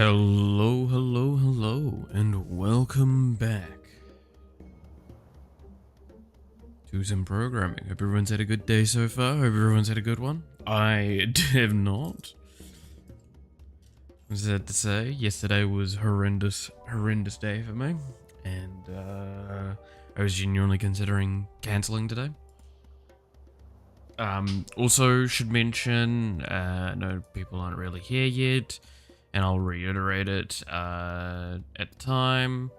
Hello, hello, hello, and welcome back to some programming. Hope everyone's had a good day so far. Hope everyone's had a good one. I have not. I'm sad to say, yesterday was horrendous day for me, and I was genuinely considering cancelling today. Also should mention, no, people aren't really here yet, and I'll reiterate it at the time,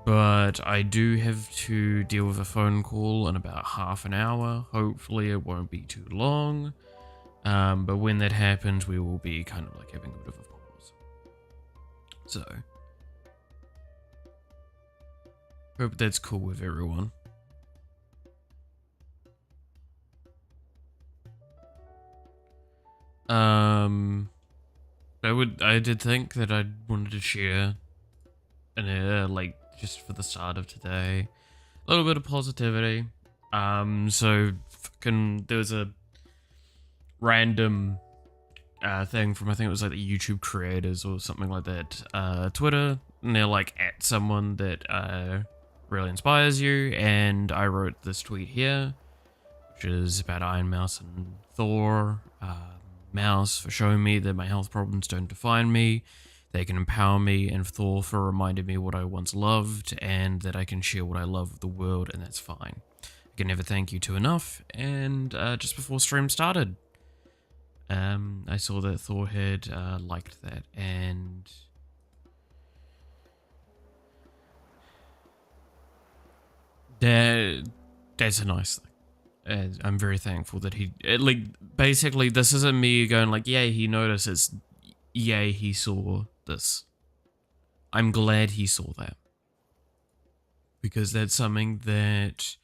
but I do have to deal with a phone call in about half an hour. Hopefully it won't be too long, but when that happens, we will be kind of like having a bit of a pause. So, hope that's cool with everyone. I did think that I wanted to share like just for the start of today, a little bit of positivity. So there was a random thing from, I think it was like the YouTube creators or something like that, Twitter, and they're like at someone that really inspires you, and I wrote this tweet here, which is about Iron Mouse and Thor. Mouse for showing me that my health problems don't define me, they can empower me, and Thor for reminding me what I once loved and that I can share what I love with the world, and that's fine. I can never thank you two enough. And just before stream started, I saw that Thor had liked that, and that's a nice thing. And I'm very thankful that he, like, basically, this isn't me going like, yay, he notices, yay, he saw this. I'm glad he saw that. Because that's something that,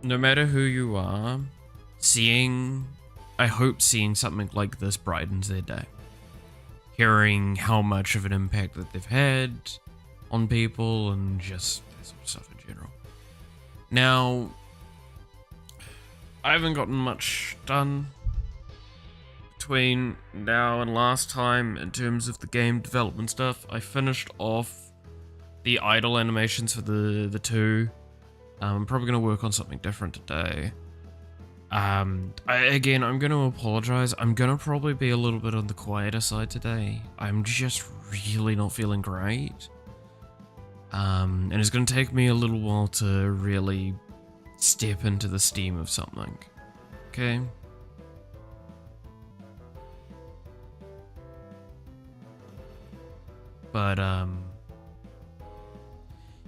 no matter who you are, I hope seeing something like this brightens their day. Hearing how much of an impact that they've had on people and just that sort of stuff in general. Now, I haven't gotten much done between now and last time in terms of the game development stuff. I finished off the idle animations for the two. I'm probably going to work on something different today. Again, I'm going to apologize. I'm going to probably be a little bit on the quieter side today. I'm just really not feeling great. And it's going to take me a little while to really step into the steam of something. Okay? But,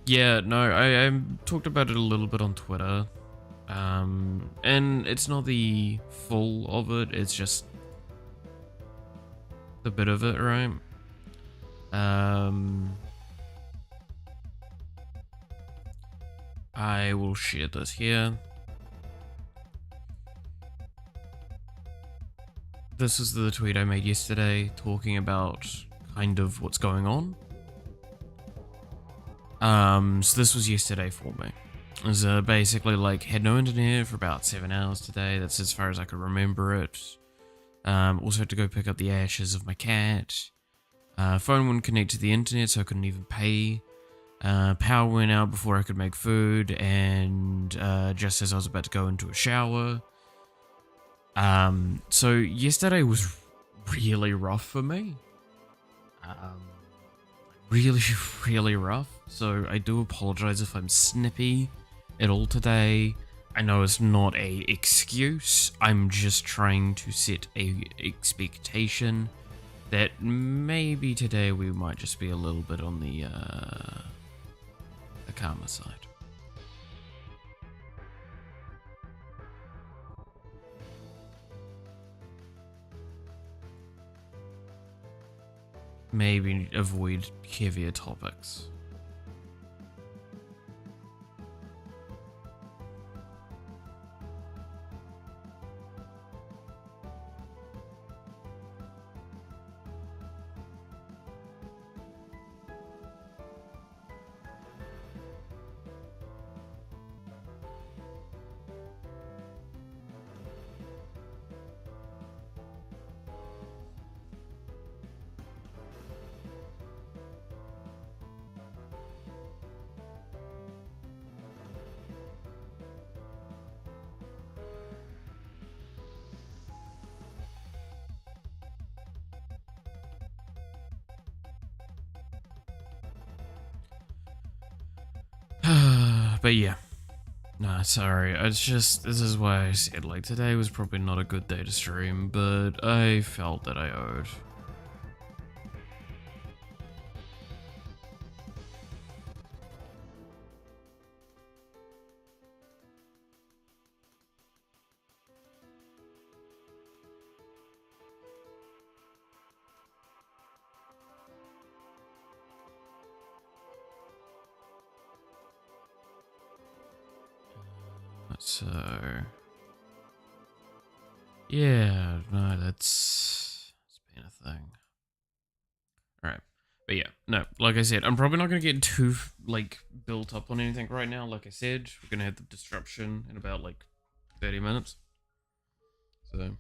yeah, no, I talked about it a little bit on Twitter. And it's not the full of it, it's just the bit of it, right? I will share this here. This is the tweet I made yesterday talking about kind of what's going on. So this was yesterday for me. It was basically like, had no internet for about 7 hours today. That's as far as I could remember it. Also had to go pick up the ashes of my cat. Phone wouldn't connect to the internet, so I couldn't even pay. Power went out before I could make food, and just as I was about to go into a shower. So yesterday was really rough for me. Really, really rough. So I do apologize if I'm snippy at all today. I know it's not a excuse. I'm just trying to set a expectation that maybe today we might just be a little bit on the calmer side. Maybe avoid heavier topics. But yeah. Nah, sorry. It's just, this is why I said, like, today was probably not a good day to stream, but I felt that I owed. So, yeah, no, it's been a thing. Alright, but yeah, no, like I said, I'm probably not going to get too, like, built up on anything right now. Like I said, we're going to have the disruption in about, like, 30 minutes. So,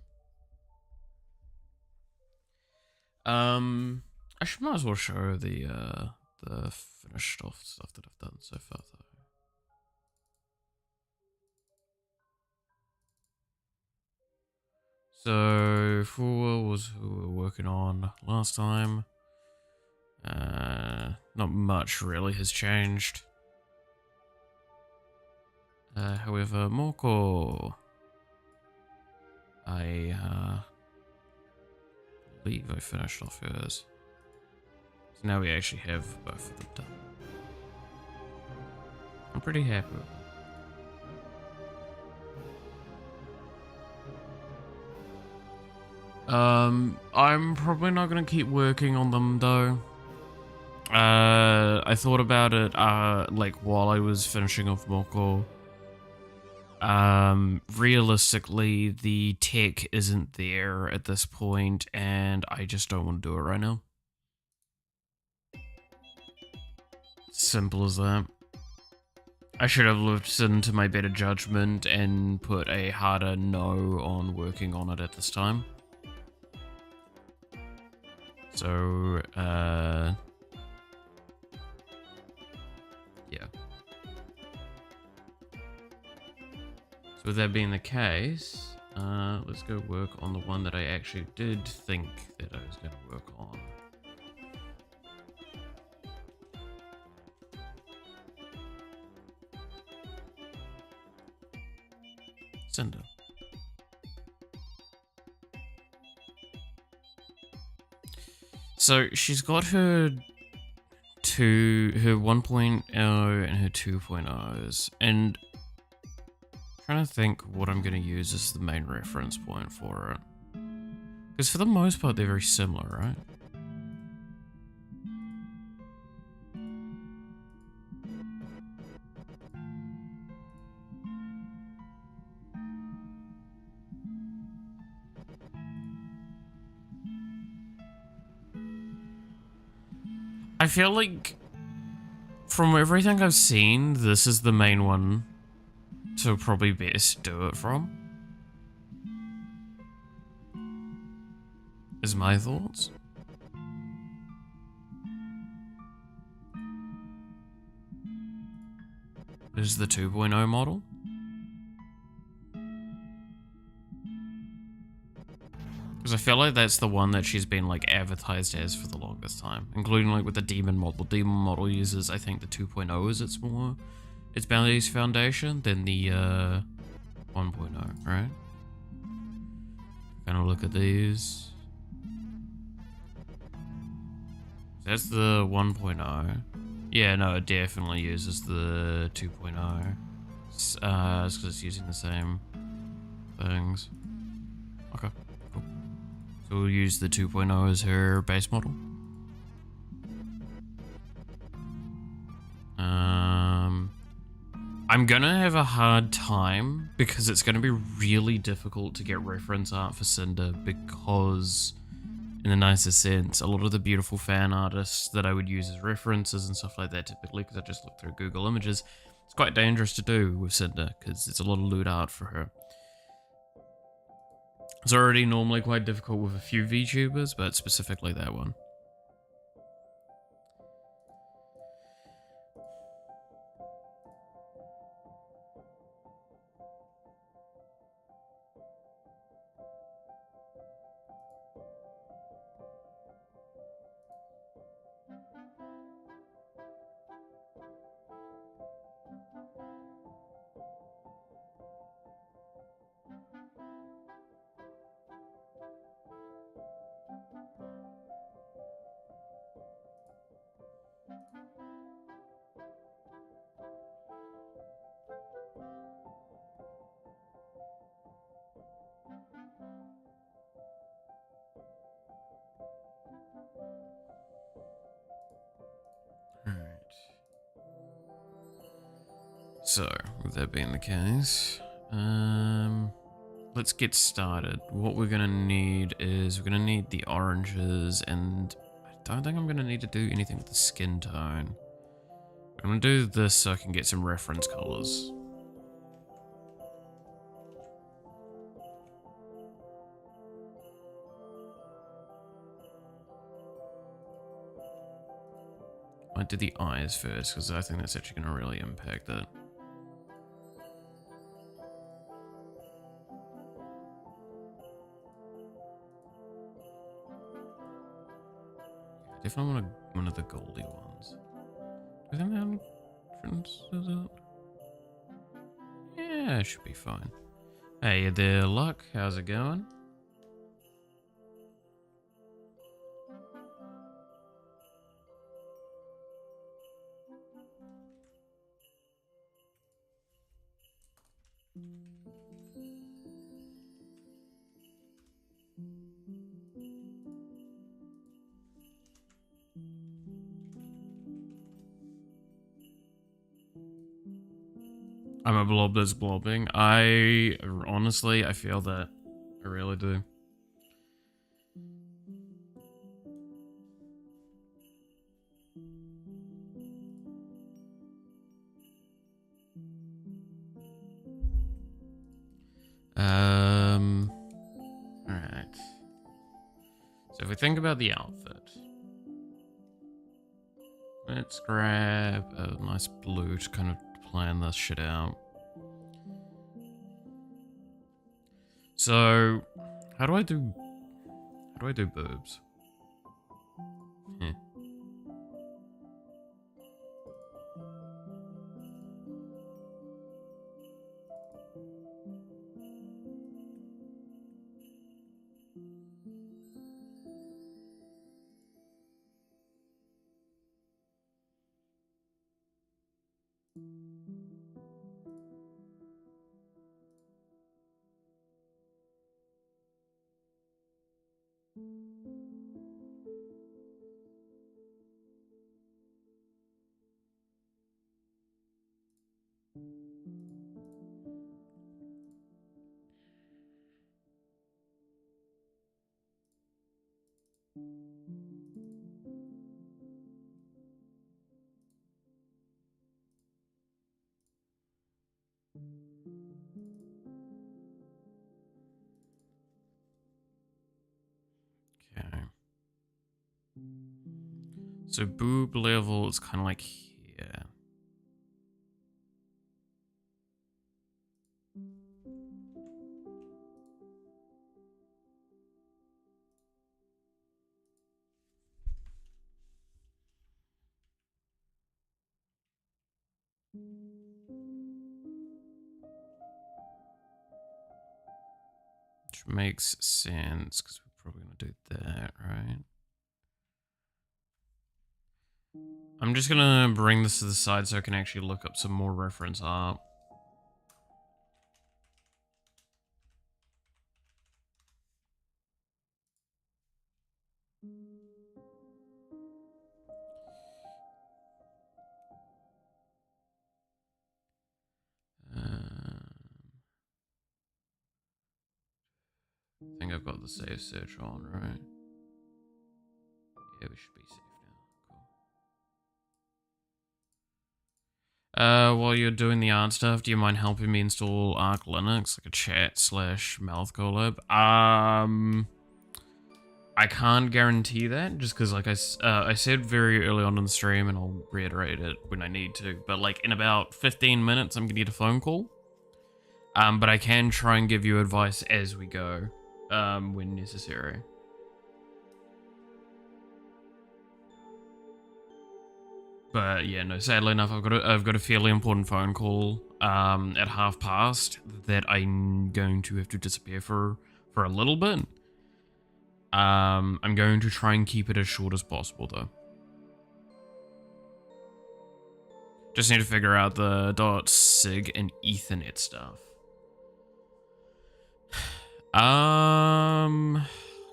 I should might as well show the finished off stuff that I've done so far, though. So, for was who we were working on last time. Not much really has changed. However, Morko, I believe I finished off hers. So now we actually have both of them done. I'm pretty happy with it. I'm probably not gonna keep working on them though. I thought about it, like while I was finishing off Morko. Realistically, the tech isn't there at this point, and I just don't want to do it right now. Simple as that. I should have listened to my better judgment and put a harder no on working on it at this time. So, yeah. So with that being the case, let's go work on the one that I actually did think that I was going to work on. Cinder. So she's got her 1.0 and her 2.0s, and I'm trying to think what I'm going to use as the main reference point for it. Because for the most part, they're very similar, right? I feel like, from everything I've seen, this is the main one to probably best do it from. Is my thoughts. This is the 2.0 model. Because I feel like that's the one that she's been like advertised as for the longest time, including like with the demon model. Demon model uses, I think, the 2.0 is its boundaries foundation than the 1.0, right? Kind of look at these. That's the 1.0. Yeah, no, it definitely uses the 2.0. It's because it's using the same things. Okay, cool. So we'll use the 2.0 as her base model. I'm gonna have a hard time because it's gonna be really difficult to get reference art for Cinder because, in the nicest sense, a lot of the beautiful fan artists that I would use as references and stuff like that typically, because I just look through Google Images, it's quite dangerous to do with Cinder because it's a lot of lewd art for her. It's already normally quite difficult with a few VTubers, but specifically that one. So, with that being the case, let's get started. What we're gonna need is we're gonna need the oranges, and I don't think I'm gonna need to do anything with the skin tone. I'm gonna do this so I can get some reference colors. I might do the eyes first because I think that's actually gonna really impact it. I definitely want one of the goldy ones. Do I think that differences it? Yeah, it should be fine. Hey there, Luck. How's it going? I'm a blob that's blobbing. I honestly, I feel that. I really do. Alright. So if we think about the outfit, let's grab a nice blue to kind of plan this shit out. So, how do I do boobs? Okay. So boob level is kind of like here. Which makes sense, because we're probably going to do that, right? I'm just going to bring this to the side so I can actually look up some more reference art. I think I've got the save search on, right? Yeah, we should be safe now. Cool. While you're doing the art stuff, do you mind helping me install Arch Linux, like a chat/mouth collab? I can't guarantee that, just because, like I said very early on in the stream, and I'll reiterate it when I need to, but like in about 15 minutes, I'm gonna get a phone call. But I can try and give you advice as we go, when necessary. But yeah, no, sadly enough, I've got a fairly important phone call at past that I'm going to have to disappear for a little bit. I'm going to try and keep it as short as possible though. Just need to figure out the .sig and Ethernet stuff.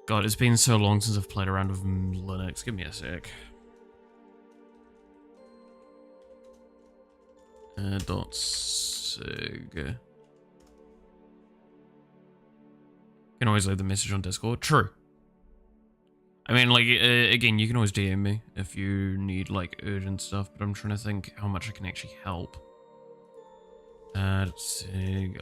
God, it's been so long since I've played around with Linux. Give me a sec. Dot sig. Can always leave the message on Discord. True. I mean, like, again, you can always DM me if you need, like, urgent stuff, but I'm trying to think how much I can actually help. Sig.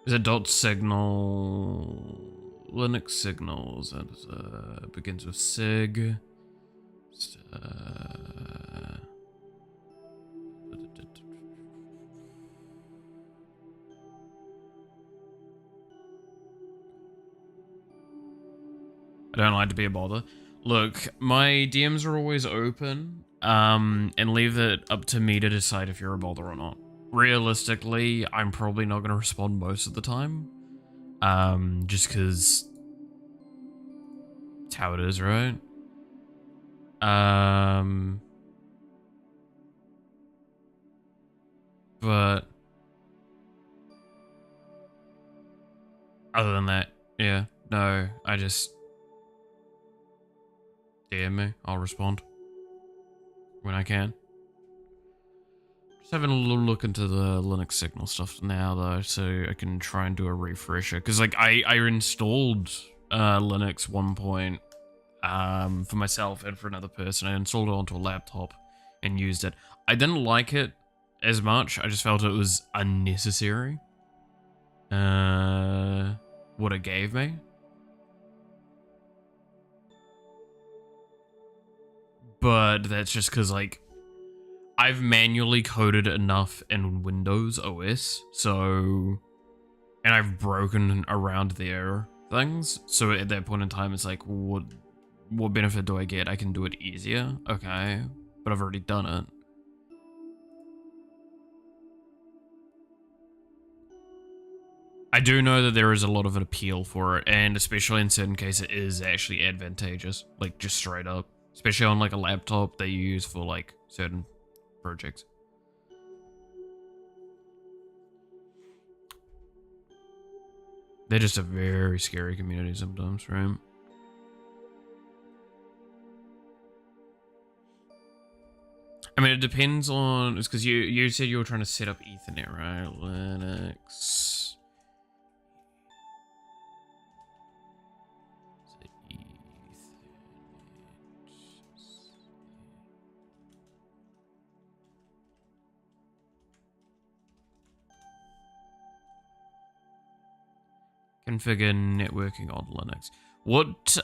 Is it dot signal? Linux signals. That begins with sig. I don't like to be a bother. Look, my DMs are always open, and leave it up to me to decide if you're a bother or not. Realistically, I'm probably not going to respond most of the time, just because it's how it is, right? But other than that, yeah, no, I just DM me, I'll respond when I can. Just having a little look into the Linux signal stuff now, though, so I can try and do a refresher. Because, like, I installed Linux 1 for myself and for another person. I installed it onto a laptop and used it. I didn't like it as much. I just felt it was unnecessary. What it gave me. But that's just because, like, I've manually coded enough in Windows OS, so... And I've broken around their things, so at that point in time, it's like, what benefit do I get? I can do it easier, okay, but I've already done it. I do know that there is a lot of an appeal for it, and especially in certain cases, it is actually advantageous, like, just straight up. Especially on, like, a laptop that you use for, like, certain projects. They're just a very scary community sometimes, right? I mean, it depends on... It's because you said you were trying to set up Ethernet, right? Linux... Configure networking on Linux. What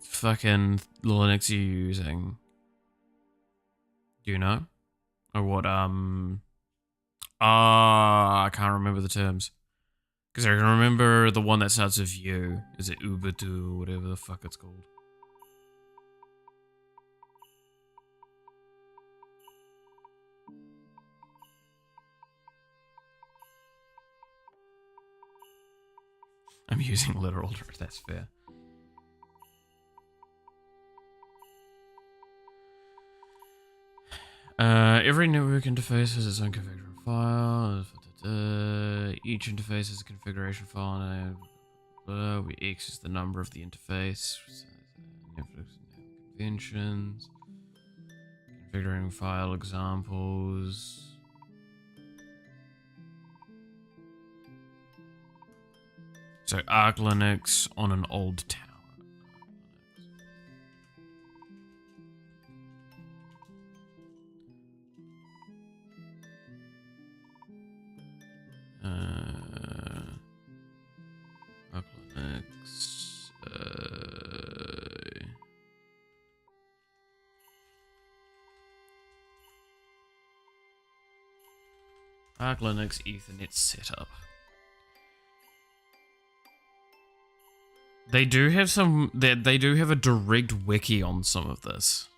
fucking Linux are you using? Do you know? Or what I can't remember the terms. Because I can remember the one that starts with U. Is it Ubuntu, whatever the fuck it's called? I'm using literal, that's fair. Every network interface has its own configuration file. Each interface has a configuration file. We X is the number of the interface. Conventions. Configuring file examples. So Arch Linux on an old tower. Arch Linux. Arch Linux Ethernet setup. They do have some. They do have a direct wiki on some of this.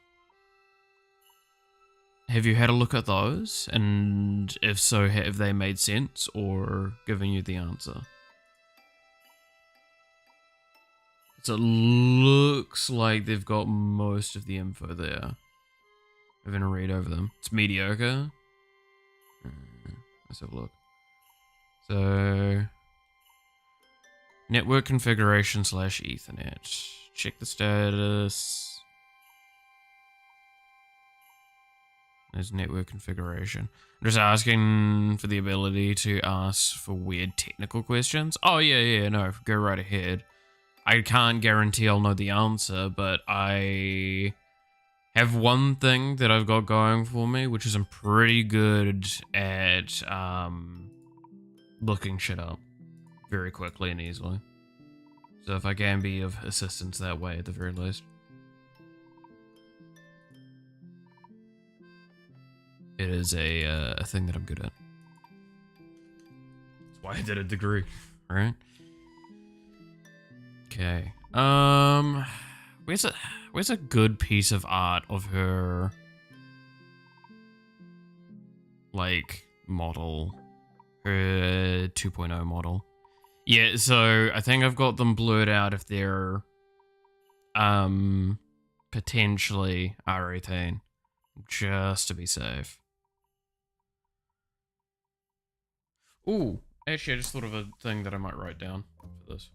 Have you had a look at those? And if so, have they made sense or given you the answer? So it looks like they've got most of the info there. I'm gonna read over them. It's mediocre. Let's have a look. So, network configuration / Ethernet. Check the status. There's network configuration. I'm just asking for the ability to ask for weird technical questions. Oh, yeah, no, go right ahead. I can't guarantee I'll know the answer, but I have one thing that I've got going for me, which is I'm pretty good at looking shit up very quickly and easily. So if I can be of assistance that way at the very least. It is a thing that I'm good at. That's why I did a degree, right? Okay. Where's a good piece of art of her, like, model, her 2.0 model? Yeah, so I think I've got them blurred out if they're potentially R18, just to be safe. Ooh, actually, I just thought of a thing that I might write down for this.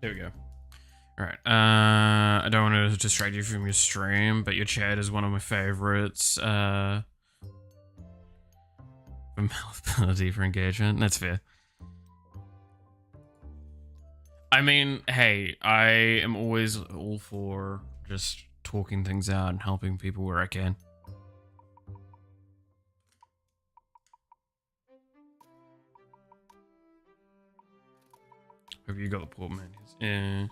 There we go. Alright, I don't want to distract you from your stream, but your chat is one of my favorites, for malleability for engagement. That's fair. I mean, hey, I am always all for just talking things out and helping people where I can. Hope you got the portmanteaus. Yeah.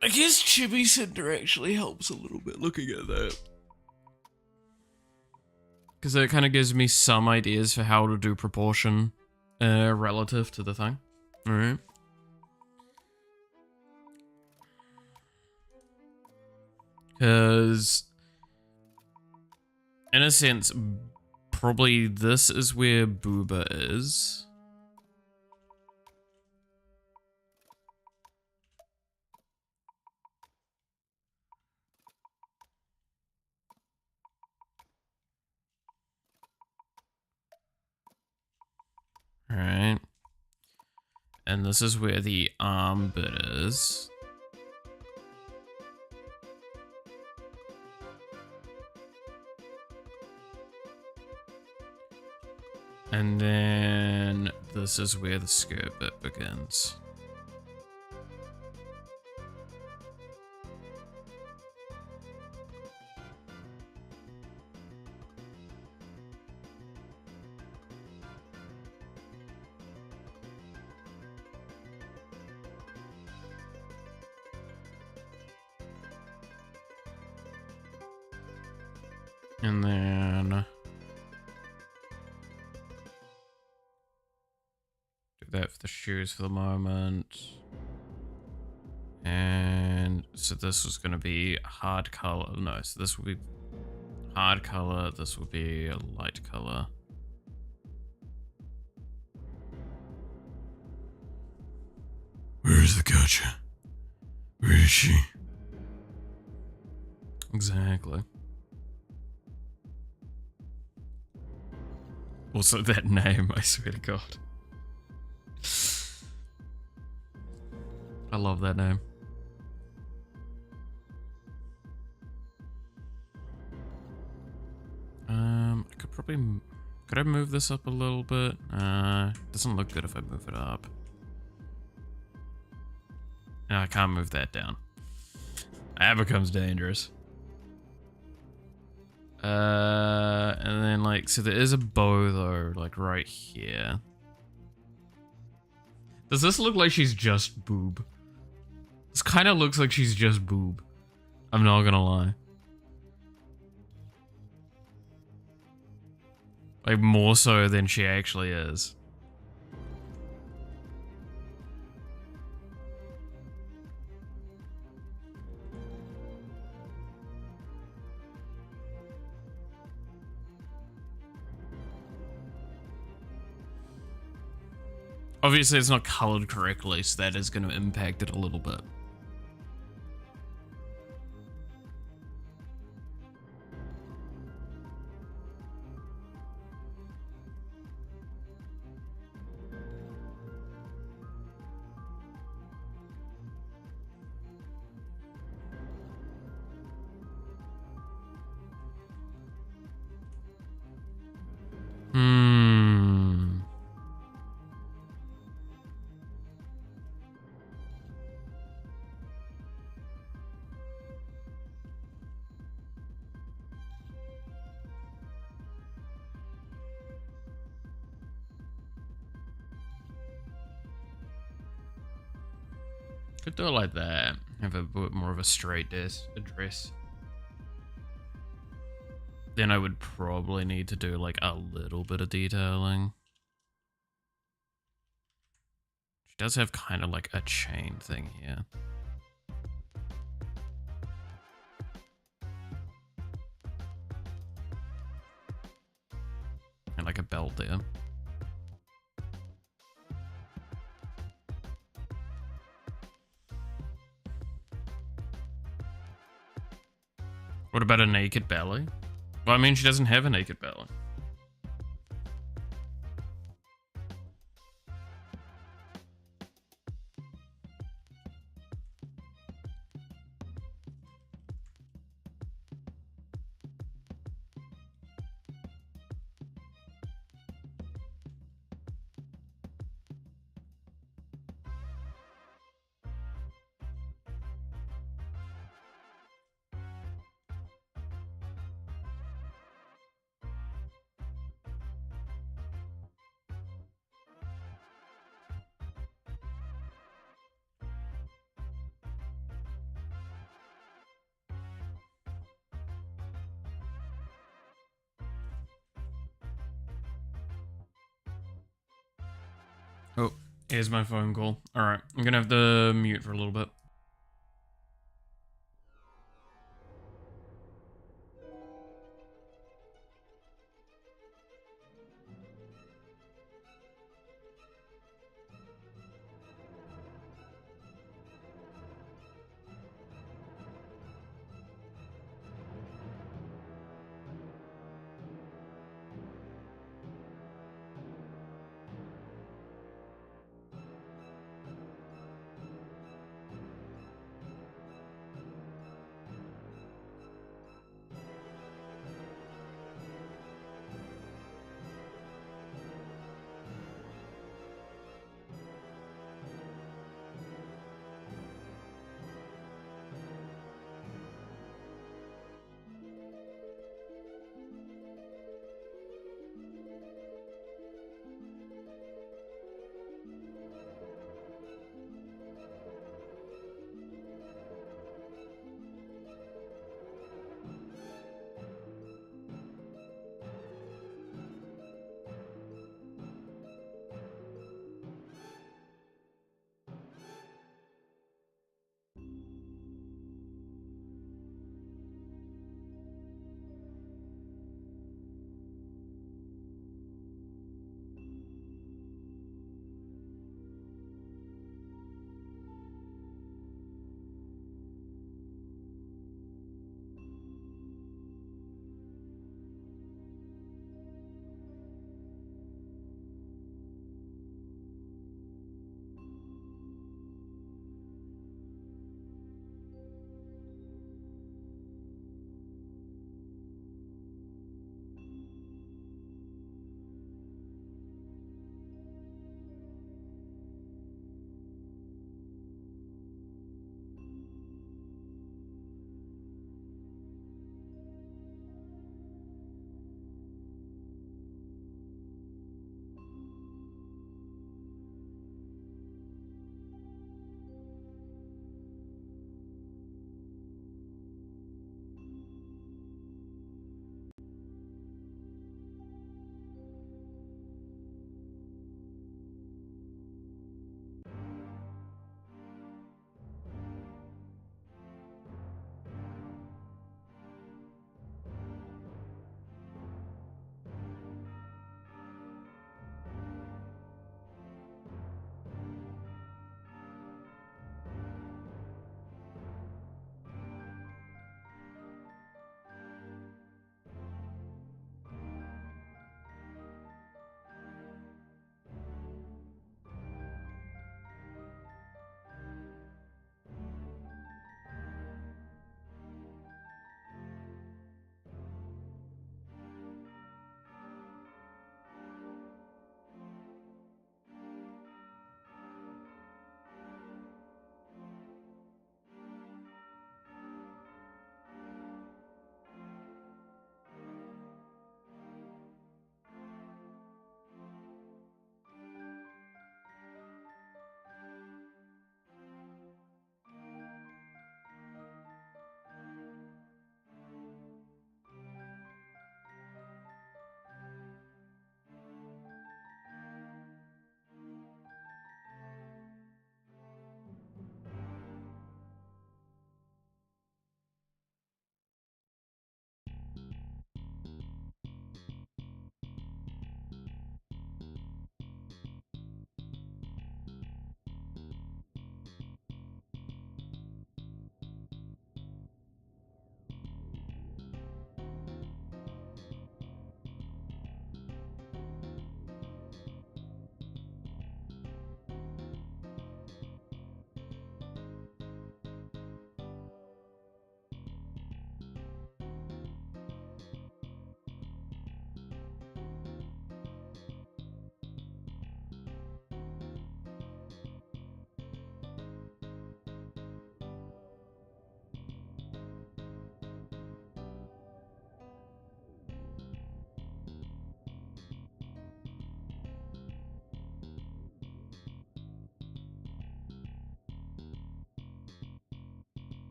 I guess Chibi Cinder actually helps a little bit looking at that. Because it kind of gives me some ideas for how to do proportion relative to the thing. Alright. Because, in a sense, probably this is where Booba is. Alright. And this is where the arm bit is. And then this is where the skirt bit begins. And then do that for the shoes for the moment. And so this was going to be hard color. No, so this will be hard color. This will be a light color. Where is the gotcha? Where is she? Exactly. Also, that name, I swear to God. I love that name. I Could I move this up a little bit? Doesn't look good if I move it up. No, I can't move that down. That becomes dangerous. And then like, so there is a bow though, like right here. Does this look like she's just boob? This kind of looks like she's just boob. I'm not gonna lie. Like more so than she actually is. Obviously it's not colored correctly, so that is going to impact it a little bit. Could do it like that. Have a bit more of a straight address. Then I would probably need to do like a little bit of detailing. She does have kind of like a chain thing here. And like a belt there. What about a naked belly? Well, I mean, she doesn't have a naked belly. Oh, here's my phone call. Alright, I'm gonna have to mute for a little bit.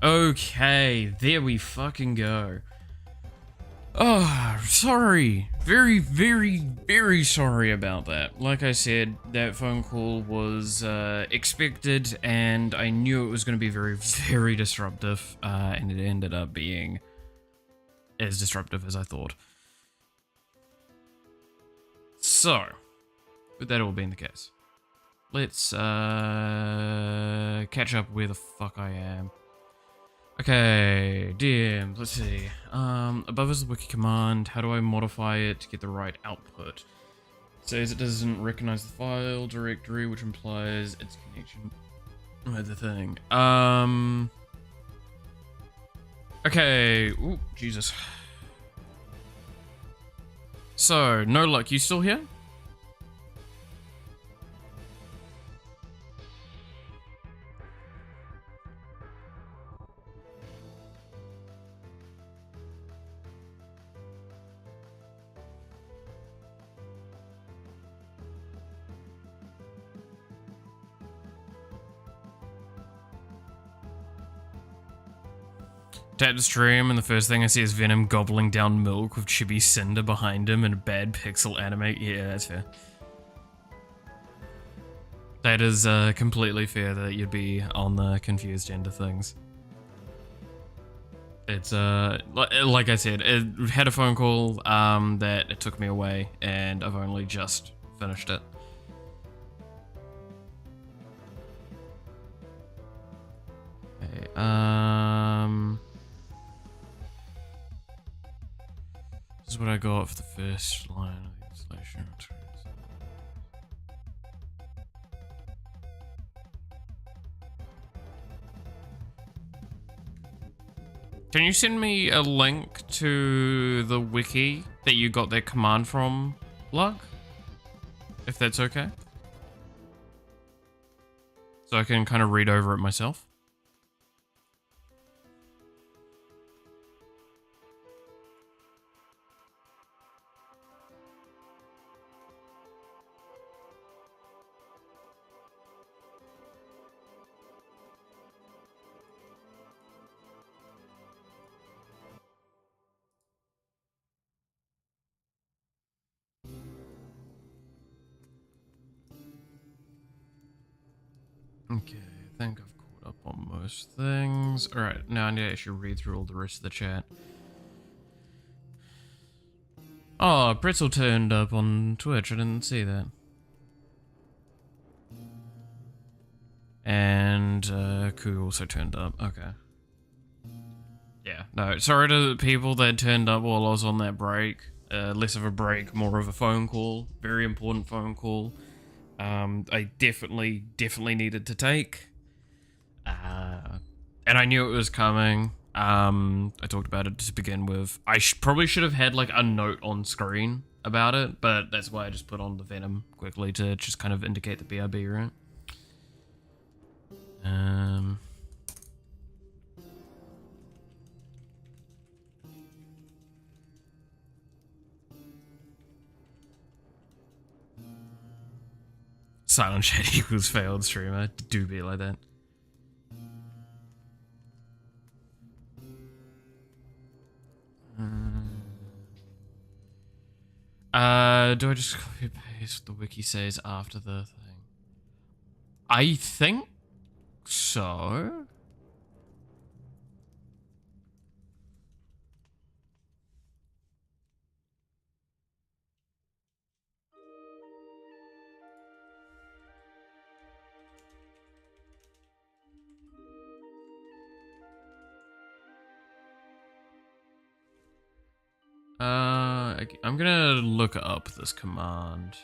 Okay, there we fucking go. Oh, sorry. Very, very, very sorry about that. Like I said, that phone call was expected, and I knew it was going to be very, very disruptive, and it ended up being as disruptive as I thought. So, with that all being the case, let's catch up where the fuck I am. Okay, DM, let's see. Above is the wiki command. How do I modify it to get the right output? It says it doesn't recognize the file directory, which implies its connection with the thing. Okay, ooh, Jesus. So, no luck, you still here? Tap the stream, and the first thing I see is Venom gobbling down milk with Chibi Cinder behind him and a bad pixel anime. Yeah, that's fair. That is completely fair that you'd be on the confused end of things. It's like I said, it had a phone call that it took me away, and I've only just finished it. Okay, this is what I got for the first line of the installation. Can you send me a link to the wiki that you got that command from, Luck? If that's okay? So I can kind of read over it myself. Okay, I think I've caught up on most things. Alright, now I need to actually read through all the rest of the chat. Oh, Pretzel turned up on Twitch, I didn't see that. And Koo also turned up, okay. Yeah, no, sorry to the people that turned up while I was on that break. Less of a break, more of a phone call. Very important phone call. I definitely needed to take. And I knew it was coming. I talked about it to begin with. I probably should have had like a note on screen about it, but that's why I just put on the Venom quickly to just kind of indicate the BRB, right? Silent chat equals failed streamer. Do be like that. Do I just copy paste what the wiki says after the thing? I think so. I'm gonna look up this command.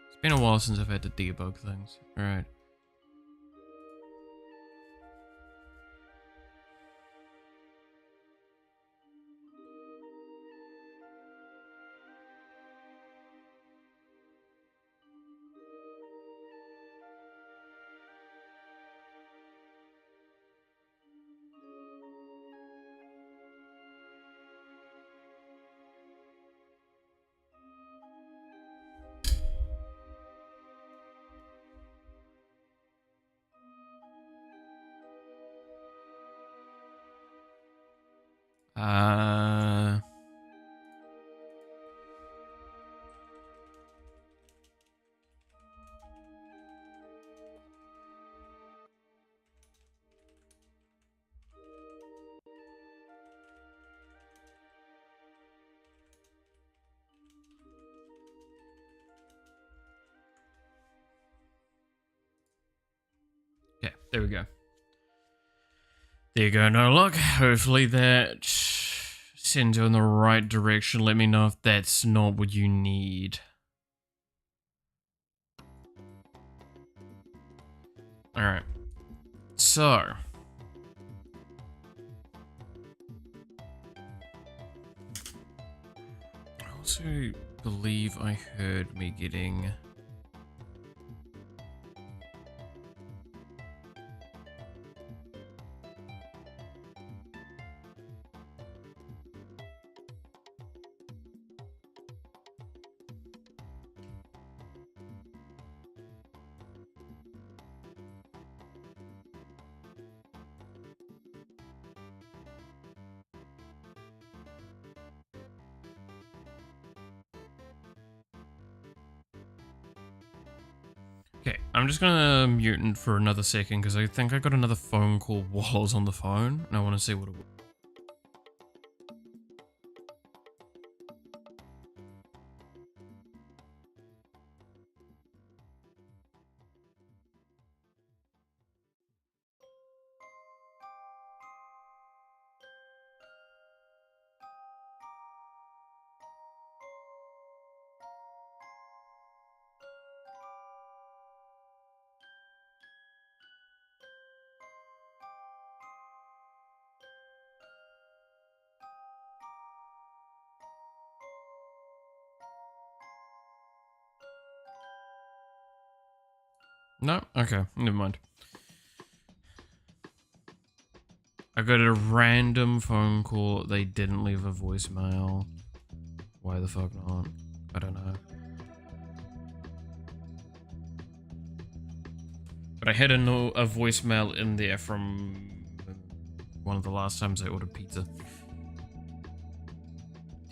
It's been a while since I've had to debug things. Alright. Okay, there we go. There you go. Now look, hopefully that sends you in the right direction. Let me know if that's not what you need. Alright. So. I also believe I heard me getting... Okay, I'm just gonna mute for another second because I think I got another phone call while I was on the phone and I want to see what it was. No? Okay, never mind. I got a random phone call. They didn't leave a voicemail. Why the fuck not? I don't know. But I had a voicemail in there from one of the last times I ordered pizza.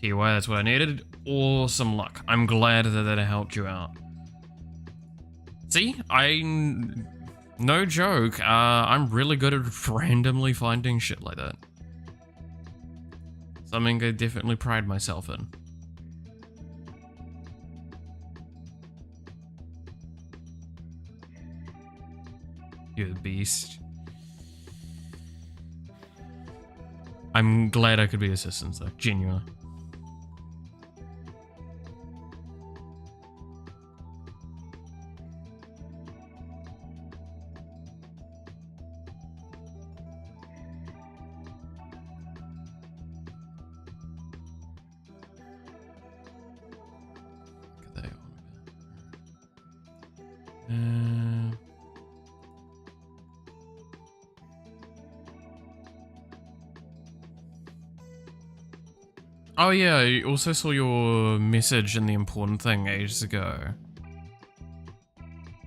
TY, that's what I needed. Awesome luck. I'm glad that I helped you out. See, no joke, I'm really good at randomly finding shit like that. Something I definitely pride myself in. You're the beast. I'm glad I could be assistance though, genuinely. Oh yeah, I also saw your message in the important thing ages ago.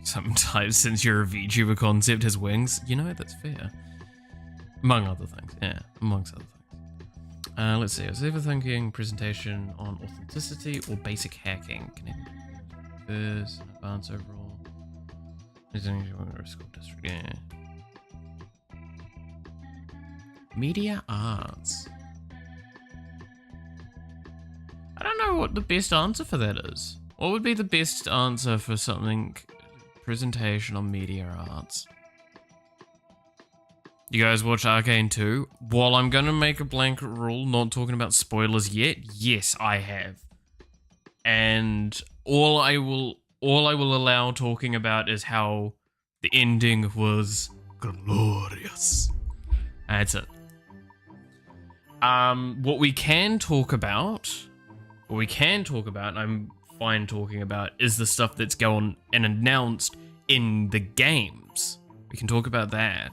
Sometimes since your VTuber concept has wings, you know, that's fair. Among other things, yeah, amongst other things. Let's see, I was ever thinking presentation on authenticity or basic hacking. First, advanced overall. School district, yeah. Media arts. I don't know what the best answer for that is. What would be the best answer for something presentation on media arts? You guys watch Arcane 2? While I'm gonna make a blanket rule not talking about spoilers yet, yes, I have. And all I will allow talking about is how the ending was glorious. That's it. What we can talk about, and I'm fine talking about, is the stuff that's going and announced in the games. We can talk about that.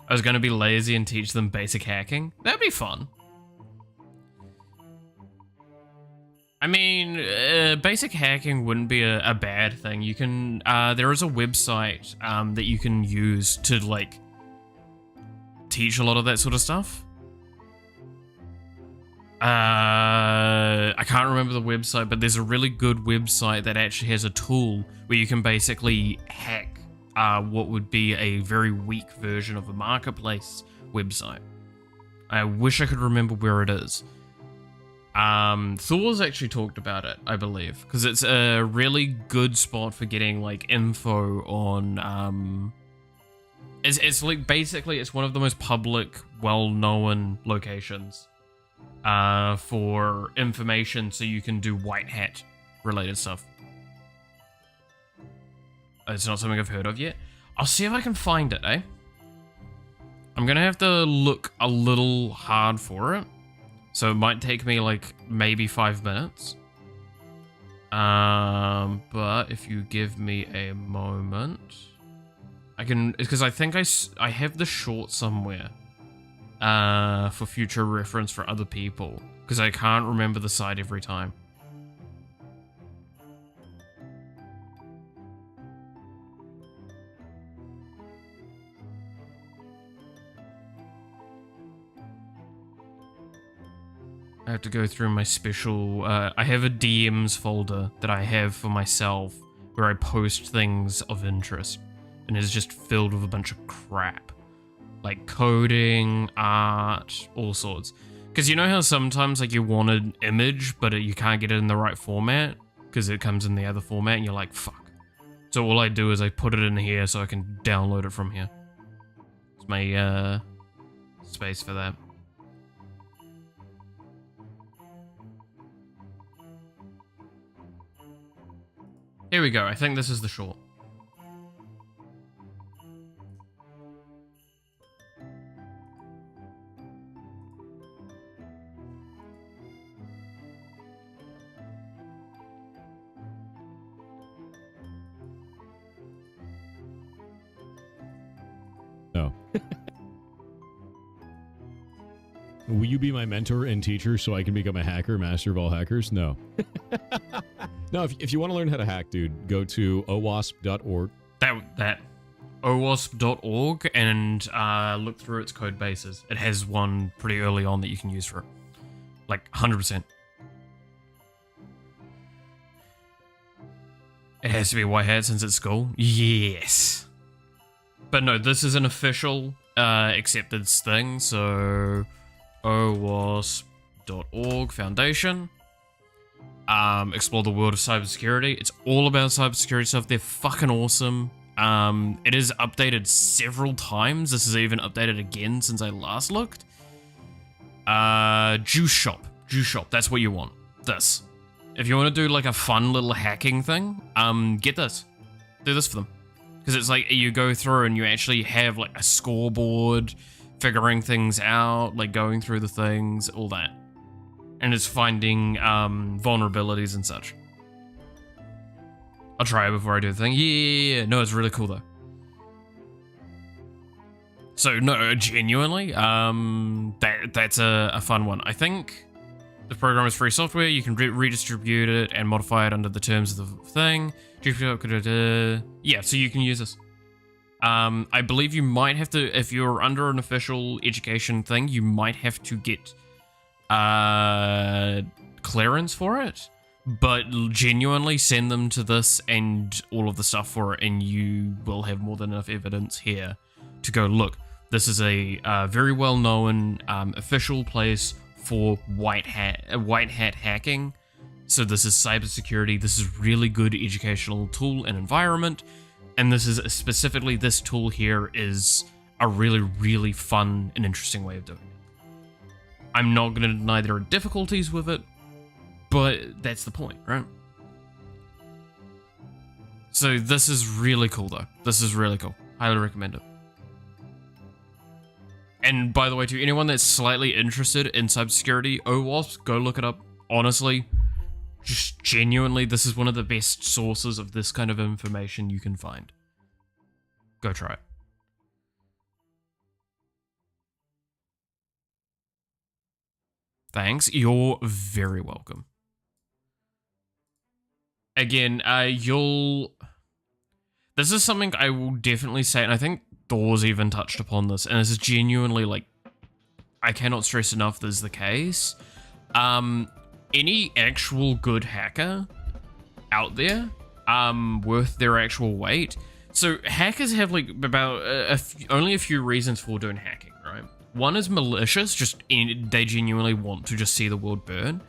I was going to be lazy and teach them basic hacking. That'd be fun. I mean, basic hacking wouldn't be a bad thing. You can, there is a website that you can use to, like, teach a lot of that sort of stuff. I can't remember the website, but there's a really good website that actually has a tool where you can basically hack what would be a very weak version of a marketplace website. I wish I could remember where it is. Thor's actually talked about it, I believe, because it's a really good spot for getting like info on. It's like basically it's one of the most public, well-known locations for information, so you can do white hat related stuff. It's not something I've heard of yet. I'll see if I can find it, eh? I'm gonna have to look a little hard for it. So it might take me like maybe 5 minutes. But if you give me a moment, I can, because I think I have the short somewhere for future reference for other people, because I can't remember the site every time. I have to go through my special, I have a DMs folder that I have for myself where I post things of interest, and it's just filled with a bunch of crap. Like coding, art, all sorts. Because you know how sometimes like you want an image, but you can't get it in the right format because it comes in the other format and you're like, fuck. So all I do is I put it in here so I can download it from here. It's my space for that. Here we go. I think this is the short. No. Will you be my mentor and teacher so I can become a hacker, master of all hackers? No. No, if you want to learn how to hack, dude, go to owasp.org. That owasp.org and look through its code bases. It has one pretty early on that you can use for it. Like 100%. It has to be white hat since it's school. Yes. But no, this is an official acceptance thing, so owasp.org Foundation. Explore the world of cybersecurity. It's all about cybersecurity stuff. They're fucking awesome. It is updated several times. This is even updated again since I last looked. Juice shop. That's what you want. This. If you want to do like a fun little hacking thing, get this. Do this for them. Because it's like you go through and you actually have like a scoreboard, figuring things out, like going through the things, all that. And it's finding vulnerabilities and such. I'll try it before I do the thing. Yeah. No, it's really cool though. So no, genuinely, that's a fun one. I think the program is free software. You can redistribute it and modify it under the terms of the thing. Yeah, so you can use this. I believe you might have to, if you're under an official education thing, you might have to get clearance for it, but genuinely send them to this and all of the stuff for it, and you will have more than enough evidence here to go, look, this is a very well-known official place for white hat hacking. So this is cybersecurity. This is really good educational tool and environment, and this is specifically, this tool here is a really, really fun and interesting way of doing it. I'm not going to deny there are difficulties with it, but that's the point, right? So this is really cool, though. This is really cool. Highly recommend it. And by the way, to anyone that's slightly interested in cybersecurity, OWASP, go look it up. Honestly, just genuinely, this is one of the best sources of this kind of information you can find. Go try it. Thanks. You're very welcome. Again, this is something I will definitely say, and I think Thor's even touched upon this, and this is genuinely, like, I cannot stress enough this is the case. Any actual good hacker out there, worth their actual weight. So hackers have like about only a few reasons for doing hacking, right? One is malicious, just they genuinely want to just see the world burn.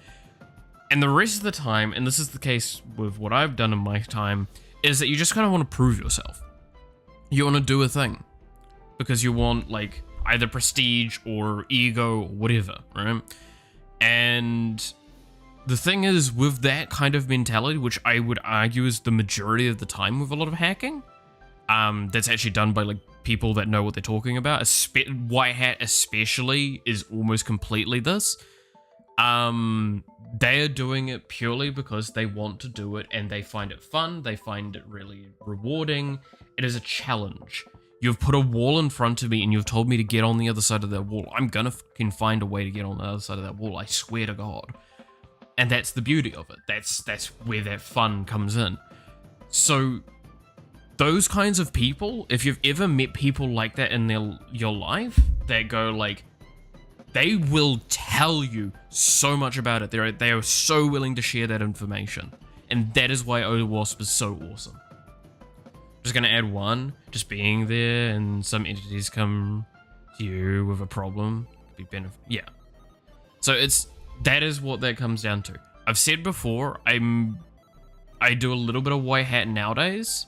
And the rest of the time, and this is the case with what I've done in my time, is that you just kind of want to prove yourself. You want to do a thing because you want like either prestige or ego or whatever, right? And the thing is, with that kind of mentality, which I would argue is the majority of the time with a lot of hacking, that's actually done by like people that know what they're talking about. White hat especially is almost completely this. They are doing it purely because they want to do it and they find it fun. They find it really rewarding. It is a challenge. You've put a wall in front of me and you've told me to get on the other side of that wall. I'm gonna fucking find a way to get on the other side of that wall. I swear to God. And that's the beauty of it. That's where that fun comes in. So those kinds of people, if you've ever met people like that in your life, that go like, they will tell you so much about it. They are so willing to share that information. And that is why OWASP is so awesome. Just gonna add one, just being there and some entities come to you with a problem. Yeah. So that is what that comes down to. I've said before, I do a little bit of white hat nowadays.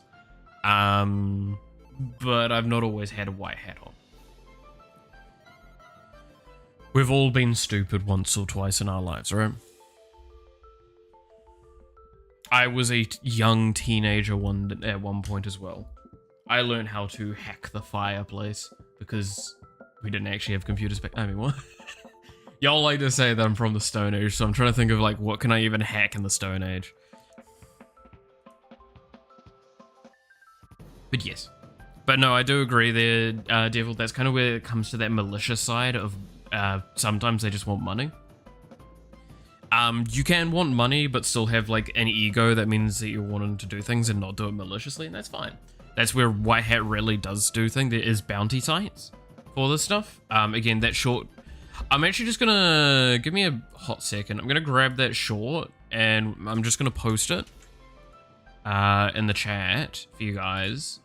But I've not always had a white hat on. We've all been stupid once or twice in our lives, right? I was a young teenager at one point as well. I learned how to hack the fireplace because we didn't actually have computers back. I mean, what? Y'all like to say that I'm from the Stone Age, so I'm trying to think of like, what can I even hack in the Stone Age? But yes. But no, I do agree there, Devil. That's kind of where it comes to that malicious side of sometimes they just want money. You can want money, but still have like an ego that means that you're wanting to do things and not do it maliciously, and that's fine. That's where White Hat really does do things. There is bounty sites for this stuff. Again, that short... I'm actually just gonna... Give me a hot second. I'm gonna grab that short, and I'm just gonna post it in the chat for you guys.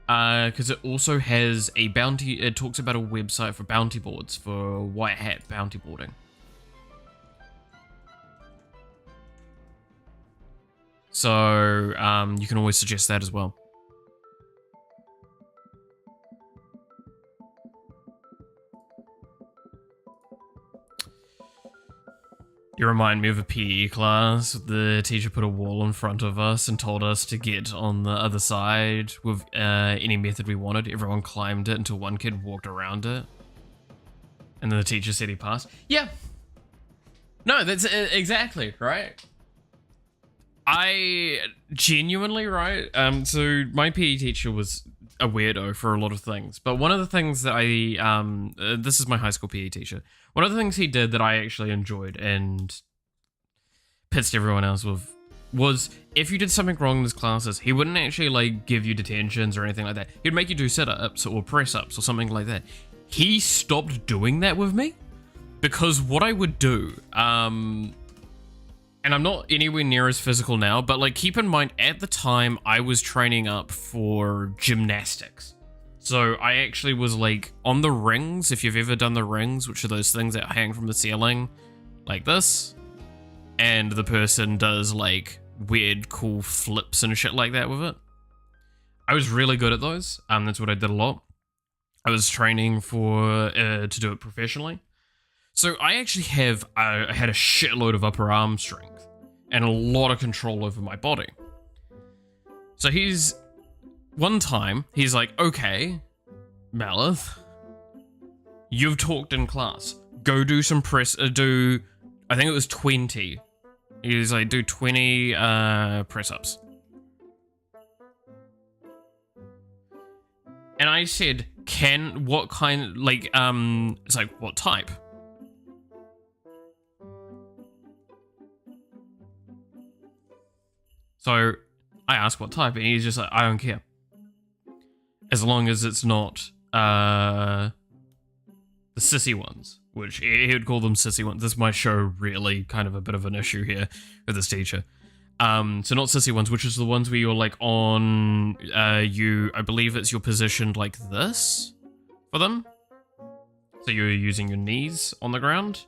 Because it also has a bounty... It talks about a website for bounty boards, for White Hat bounty boarding. So, you can always suggest that as well. You remind me of a PE class. The teacher put a wall in front of us and told us to get on the other side with any method we wanted. Everyone climbed it until one kid walked around it. And then the teacher said he passed. Yeah. No, that's exactly, right? I genuinely, right? So my PE teacher was a weirdo for a lot of things. But one of the things that this is my high school PE teacher. One of the things he did that I actually enjoyed and pissed everyone else with was if you did something wrong in his classes, he wouldn't actually like give you detentions or anything like that. He'd make you do sit-ups or press-ups or something like that. He stopped doing that with me because what I would do, and I'm not anywhere near as physical now, but like keep in mind at the time I was training up for gymnastics. So I actually was like on the rings, if you've ever done the rings, which are those things that hang from the ceiling like this. And the person does like weird, cool flips and shit like that with it. I was really good at those. That's what I did a lot. I was training for to do it professionally. So I actually I had a shitload of upper arm strength and a lot of control over my body. So one time, he's like, okay, Malith, you've talked in class. Go do some I think it was 20. He was like, do 20 press-ups. And I said, what kind, like, it's like, what type? So I asked what type, and he's just like, I don't care. As long as it's not the sissy ones, which he would call them sissy ones. This might show really kind of a bit of an issue here with this teacher. So not sissy ones, which is the ones where you're like on, I believe it's you're positioned like this for them. So you're using your knees on the ground.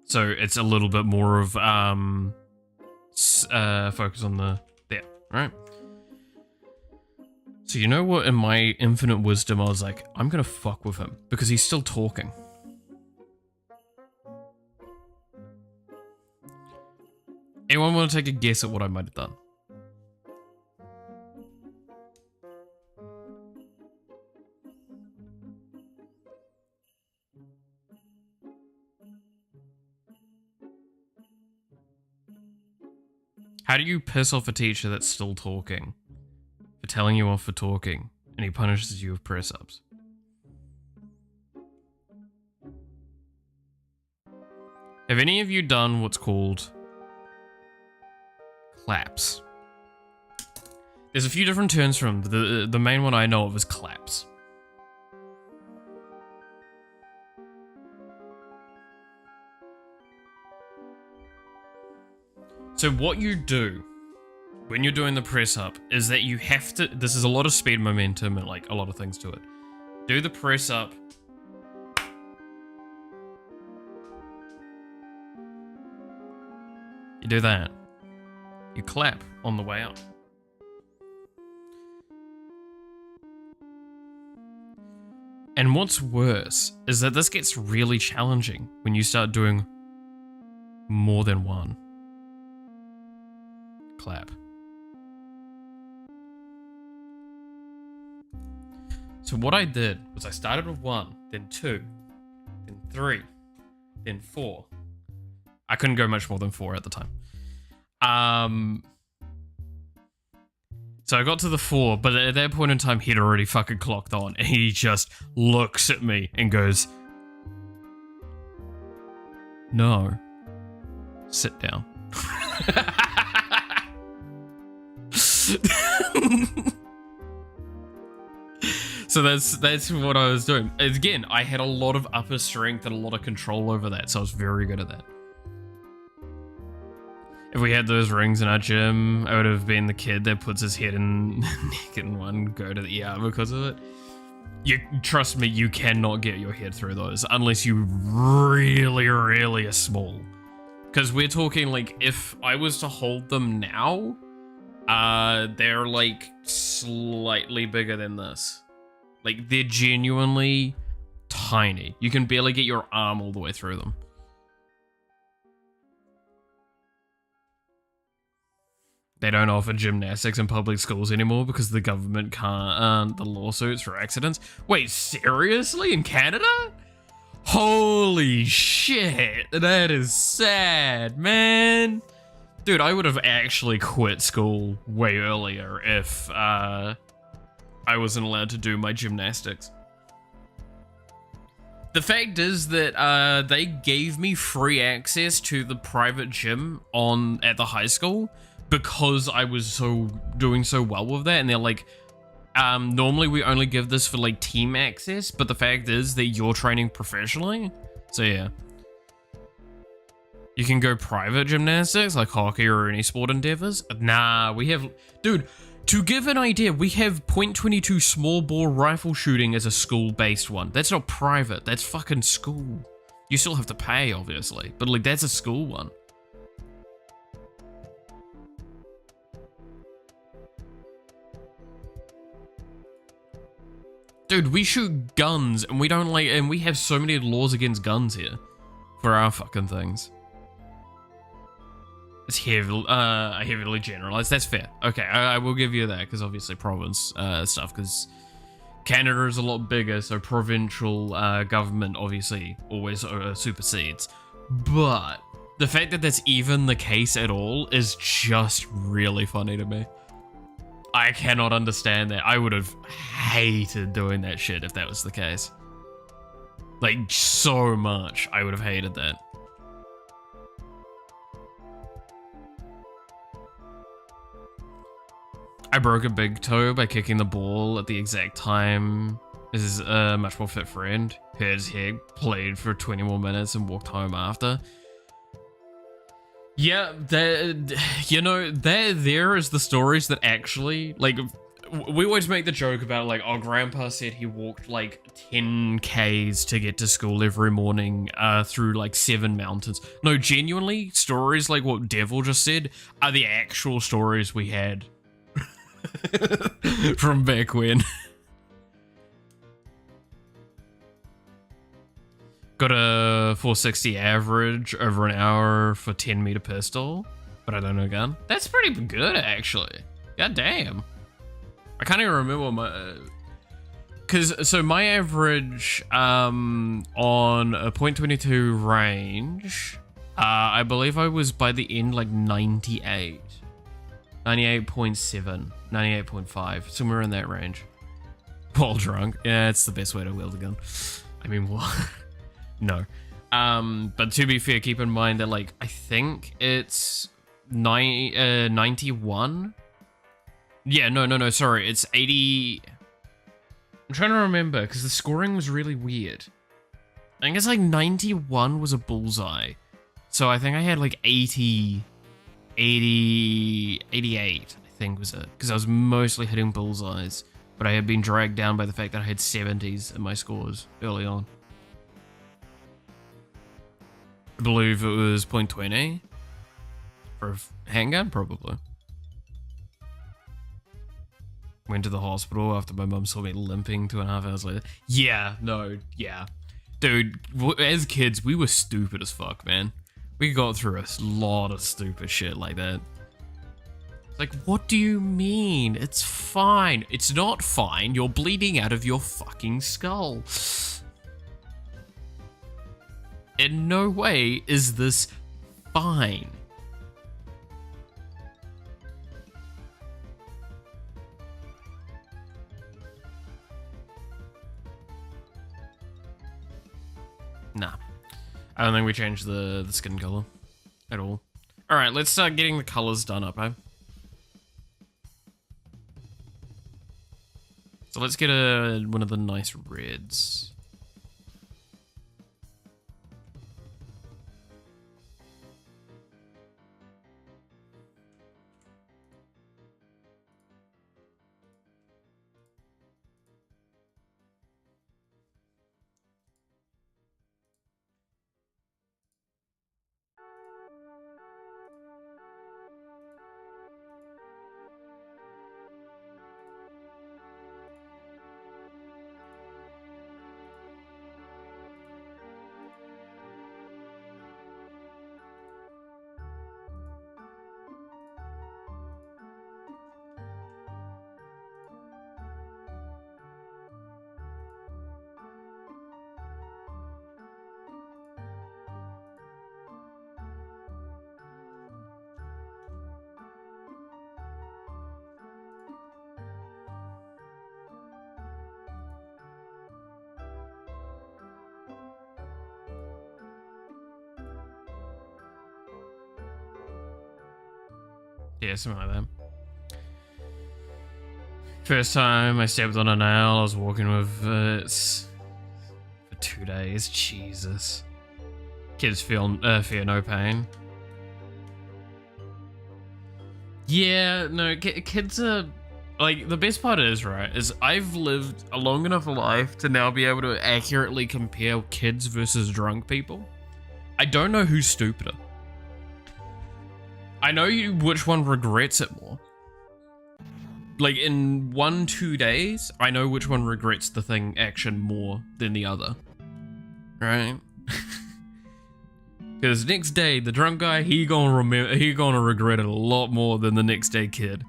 So it's a little bit more of, focus on the, there, right? So you know what, in my infinite wisdom, I was like, I'm gonna fuck with him because he's still talking. Anyone want to take a guess at what I might have done? How do you piss off a teacher that's still talking? For telling you off for talking, and he punishes you with press-ups. Have any of you done what's called claps? There's a few different terms from them. The main one I know of is claps. So what you do when you're doing the press up is that you have to, this is a lot of speed, momentum, and like a lot of things to it. Do the press up. You do that. You clap on the way up. And what's worse is that this gets really challenging when you start doing more than one clap. So what I did was I started with 1, then 2, then 3, then 4. I couldn't go much more than 4 at the time. So I got to the 4, but at that point in time, he'd already fucking clocked on, and he just looks at me and goes, "No, sit down." So that's what I was doing. Again, I had a lot of upper strength and a lot of control over that, so I was very good at that. If we had those rings in our gym, I would have been the kid that puts his head in neck in one go to the ER because of it. You trust me, you cannot get your head through those unless you really, really are small. Because we're talking like if I was to hold them now, they're like slightly bigger than this. Like they're genuinely tiny. You can barely get your arm all the way through them. They don't offer gymnastics in public schools anymore because the government can't, the lawsuits for accidents. Wait, seriously? In Canada? Holy shit, that is sad, man. Dude, I would have actually quit school way earlier if, I wasn't allowed to do my gymnastics. The fact is that, they gave me free access to the private gym at the high school because I was doing so well with that, and they're like, normally we only give this for like team access, but the fact is that you're training professionally, so yeah. You can go private gymnastics, like hockey or any sport endeavors. Nah, we have, dude, to give an idea, we have .22 small bore rifle shooting as a school-based one. That's not private, that's fucking school. You still have to pay, obviously, but like that's a school one. Dude, we shoot guns, and we don't like, and we have so many laws against guns here for our fucking things. It's heavily generalized. That's fair. Okay, I will give you that, because obviously province stuff, because Canada is a lot bigger, so provincial government obviously always supersedes. But the fact that that's even the case at all is just really funny to me. I cannot understand that. I would have hated doing that shit if that was the case. Like, so much. I would have hated that. I broke a big toe by kicking the ball at the exact time His much more fit friend hurt his head, played for 20 more minutes, and walked home after. Yeah, there is the stories that actually, like, we always make the joke about, like, oh, Grandpa said he walked, like, 10 Ks to get to school every morning through, like, 7 mountains. No, genuinely, stories like what Devil just said are the actual stories we had from back when. Got a 460 average over an hour for 10-meter pistol, but I don't know gun. That's pretty good, actually. God damn. I can't even remember my... so my average on a .22 range, I believe I was by the end like 98. 98.7, 98.5, somewhere in that range. While drunk. Yeah, it's the best way to wield a gun. I mean, what? No. But to be fair, keep in mind that, like, I think it's 91. Yeah, no, sorry. It's 80. I'm trying to remember because the scoring was really weird. I think it's like 91 was a bullseye. So I think I had like 80, 88, I think was it. Because I was mostly hitting bullseyes. But I had been dragged down by the fact that I had 70s in my scores early on. I believe it was .20 for a handgun, probably. Went to the hospital after my mum saw me limping 2.5 hours later. Yeah, no, yeah. Dude, as kids, we were stupid as fuck, man. We got through a lot of stupid shit like that. Like, what do you mean? It's fine. It's not fine. You're bleeding out of your fucking skull. In no way is this fine. Nah. I don't think we changed the skin color at all. Alright, let's start getting the colors done up, eh? So let's get one of the nice reds. Yeah, something like that. First time I stepped on a nail, I was walking with it for 2 days. Jesus. Kids fear no pain. Yeah, no, kids are... Like, the best part is, right, is I've lived a long enough life to now be able to accurately compare kids versus drunk people. I don't know who's stupider. I know which one regrets it more. Like, in 1-2 days, I know which one regrets the thing action more than the other. Right? Because next day, the drunk guy, he gonna regret it a lot more than the next day kid.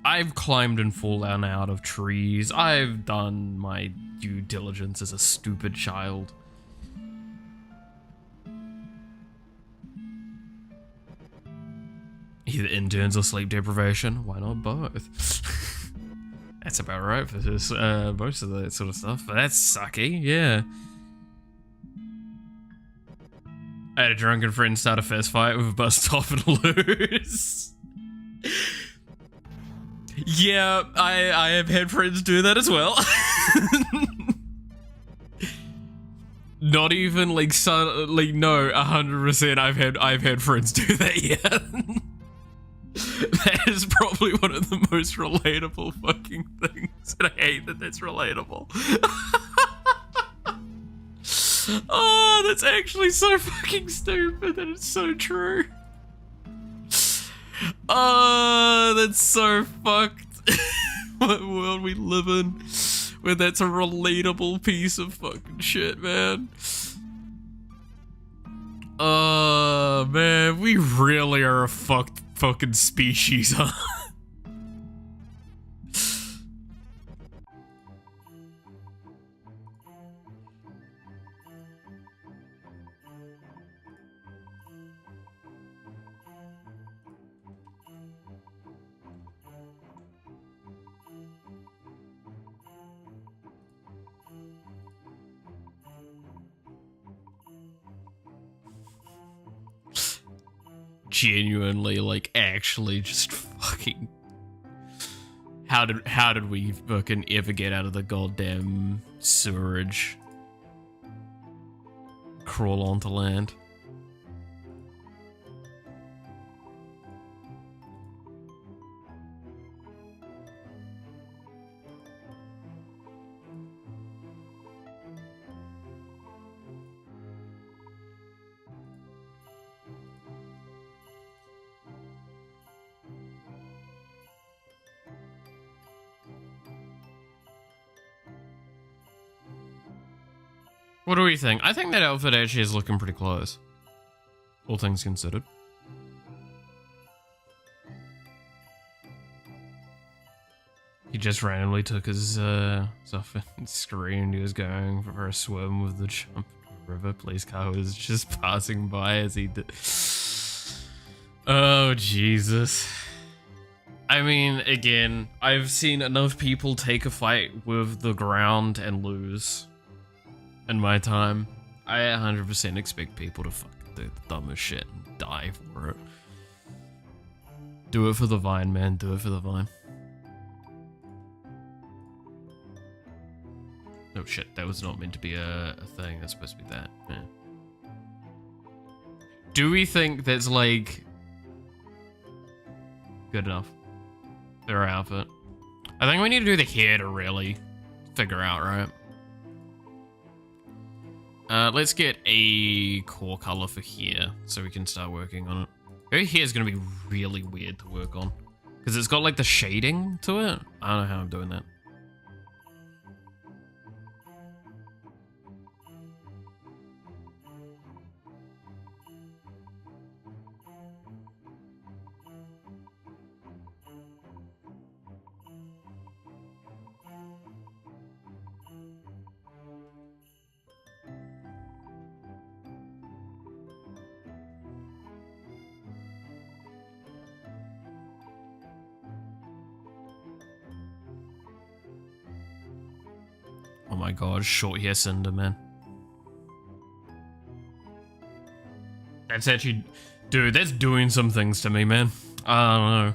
I've climbed and fallen out of trees. I've done my due diligence as a stupid child. Either interns or sleep deprivation. Why not both? That's about right for this, most of that sort of stuff. But that's sucky, yeah. I had a drunken friend start a fist fight with a bus stop and lose. Yeah, I have had friends do that as well. Not even like no, 100%. I've had friends do that. Yeah, that is probably one of the most relatable fucking things, and I hate that that's relatable. Oh, that's actually so fucking stupid that it's so true. Oh, that's so fucked. What world we live in where that's a relatable piece of fucking shit, man. Oh, man, we really are a fucked fucking species, huh? Genuinely, like, actually just fucking... How did we fucking ever get out of the goddamn sewerage? Crawl onto land. What do we think? I think that outfit actually is looking pretty close. All things considered. He just randomly took his stuff and screamed. He was going for a swim with the jump river. Police car was just passing by as he did. Oh, Jesus. I mean, again, I've seen enough people take a fight with the ground and lose. In my time, I 100% expect people to fucking do the dumbest shit and die for it. Do it for the vine, man. Do it for the vine. Oh shit, that was not meant to be a thing. That's supposed to be that. Yeah. Do we think that's like good enough? Their outfit. I think we need to do the hair to really figure out, right? Let's get a core color for hair so we can start working on it. Her hair is going to be really weird to work on because it's got like the shading to it. I don't know how I'm doing that. Oh my god, short hair cinder, man. That's actually... Dude, that's doing some things to me, man. I don't know.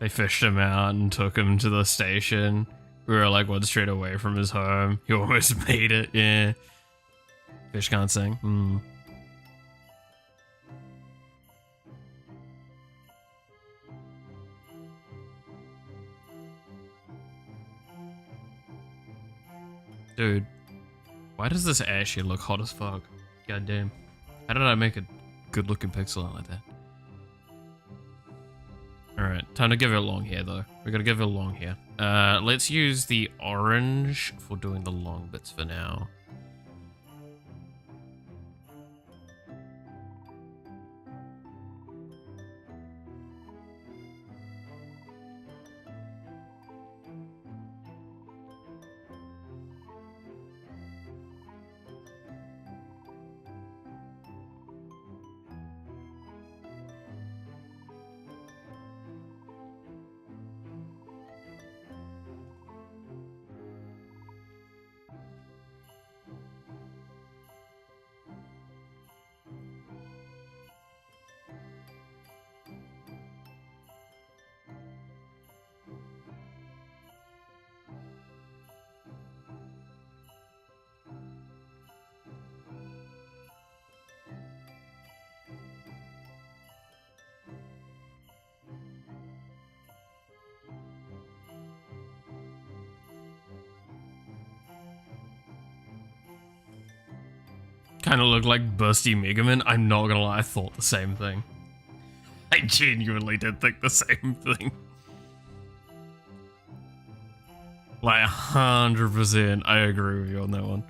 They fished him out and took him to the station. We were like 1 street away from his home. He almost made it, yeah. Fish can't sing. Dude, why does this actually look hot as fuck? God damn. How did I make a good looking pixel out like that? Alright, time to give her long hair though. We gotta give her long hair. Let's use the orange for doing the long bits for now. kind of look like Busty Megaman. I'm not gonna lie, I thought the same thing. I genuinely did think the same thing. Like 100%, I agree with you on that one.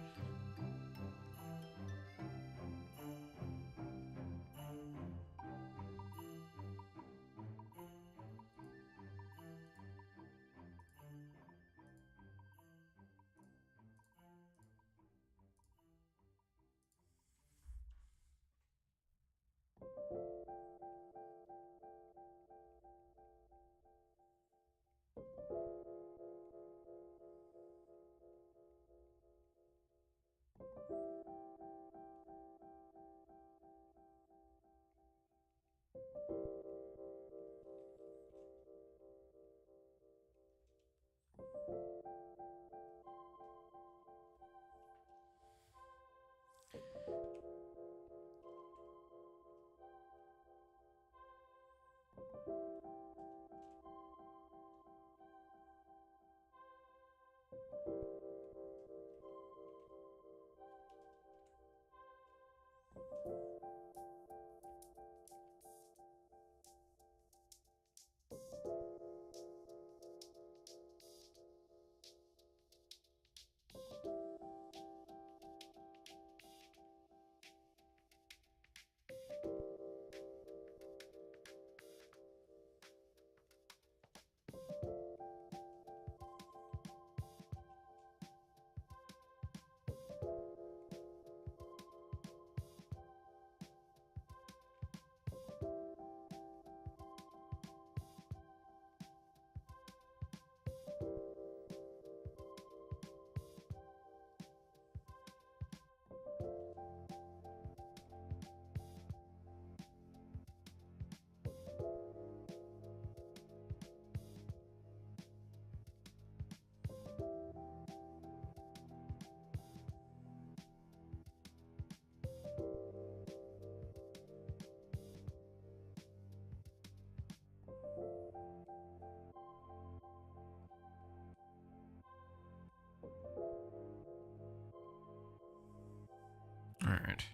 Alright.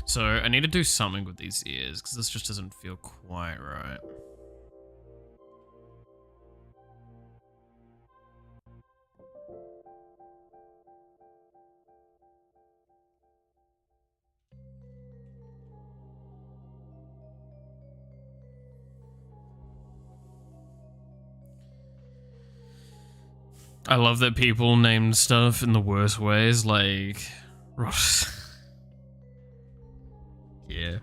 So, I need to do something with these ears, because this just doesn't feel quite right. I love that people name stuff in the worst ways, like... yeah.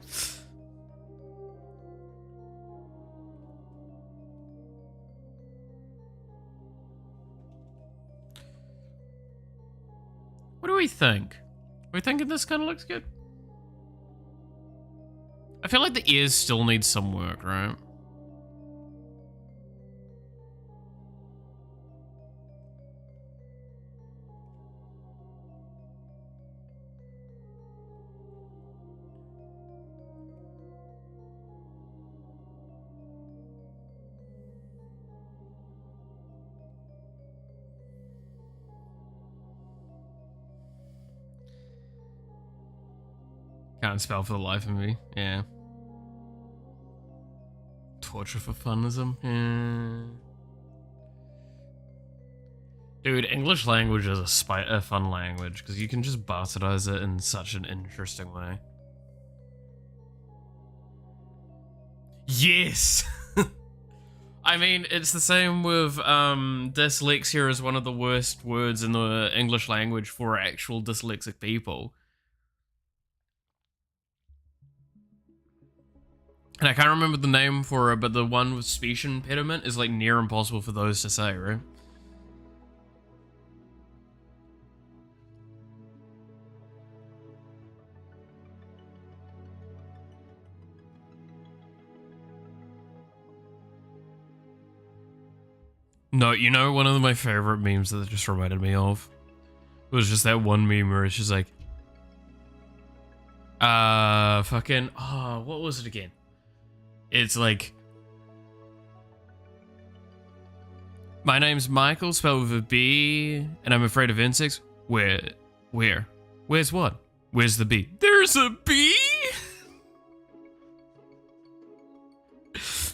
What do we think? Are we thinking this kind of looks good? I feel like the ears still need some work, right? Can't spell for the life of me. Yeah. Torture for funism. Yeah. Dude, English language is a fun language because you can just bastardize it in such an interesting way. Yes! I mean, it's the same with dyslexia is one of the worst words in the English language for actual dyslexic people. And I can't remember the name for it, but the one with speech impediment is like near impossible for those to say, right? No, you know, one of my favorite memes that it just reminded me of was just that one meme where it's just like, fucking, oh, what was it again? It's like, my name's Michael, spelled with a B, and I'm afraid of insects. Where Where? Where's what? Where's the bee? There's a bee?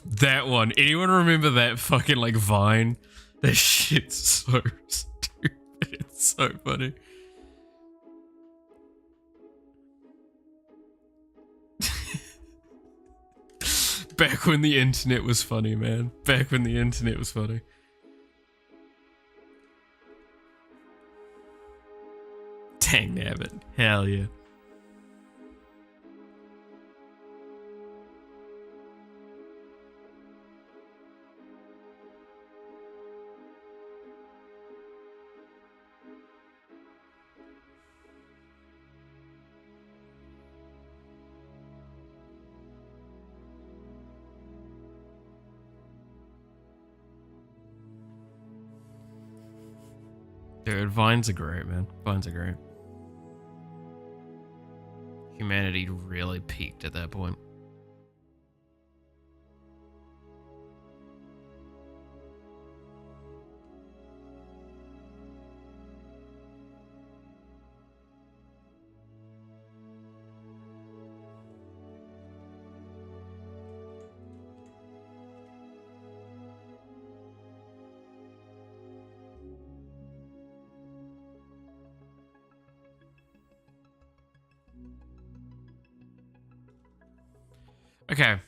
That one. Anyone remember that fucking like Vine? That shit's so stupid. It's so funny. Back when the internet was funny, man. Back when the internet was funny. Dang nabbit. Hell yeah. Dude, Vines are great, man. Vines are great. Humanity really peaked at that point. Okay.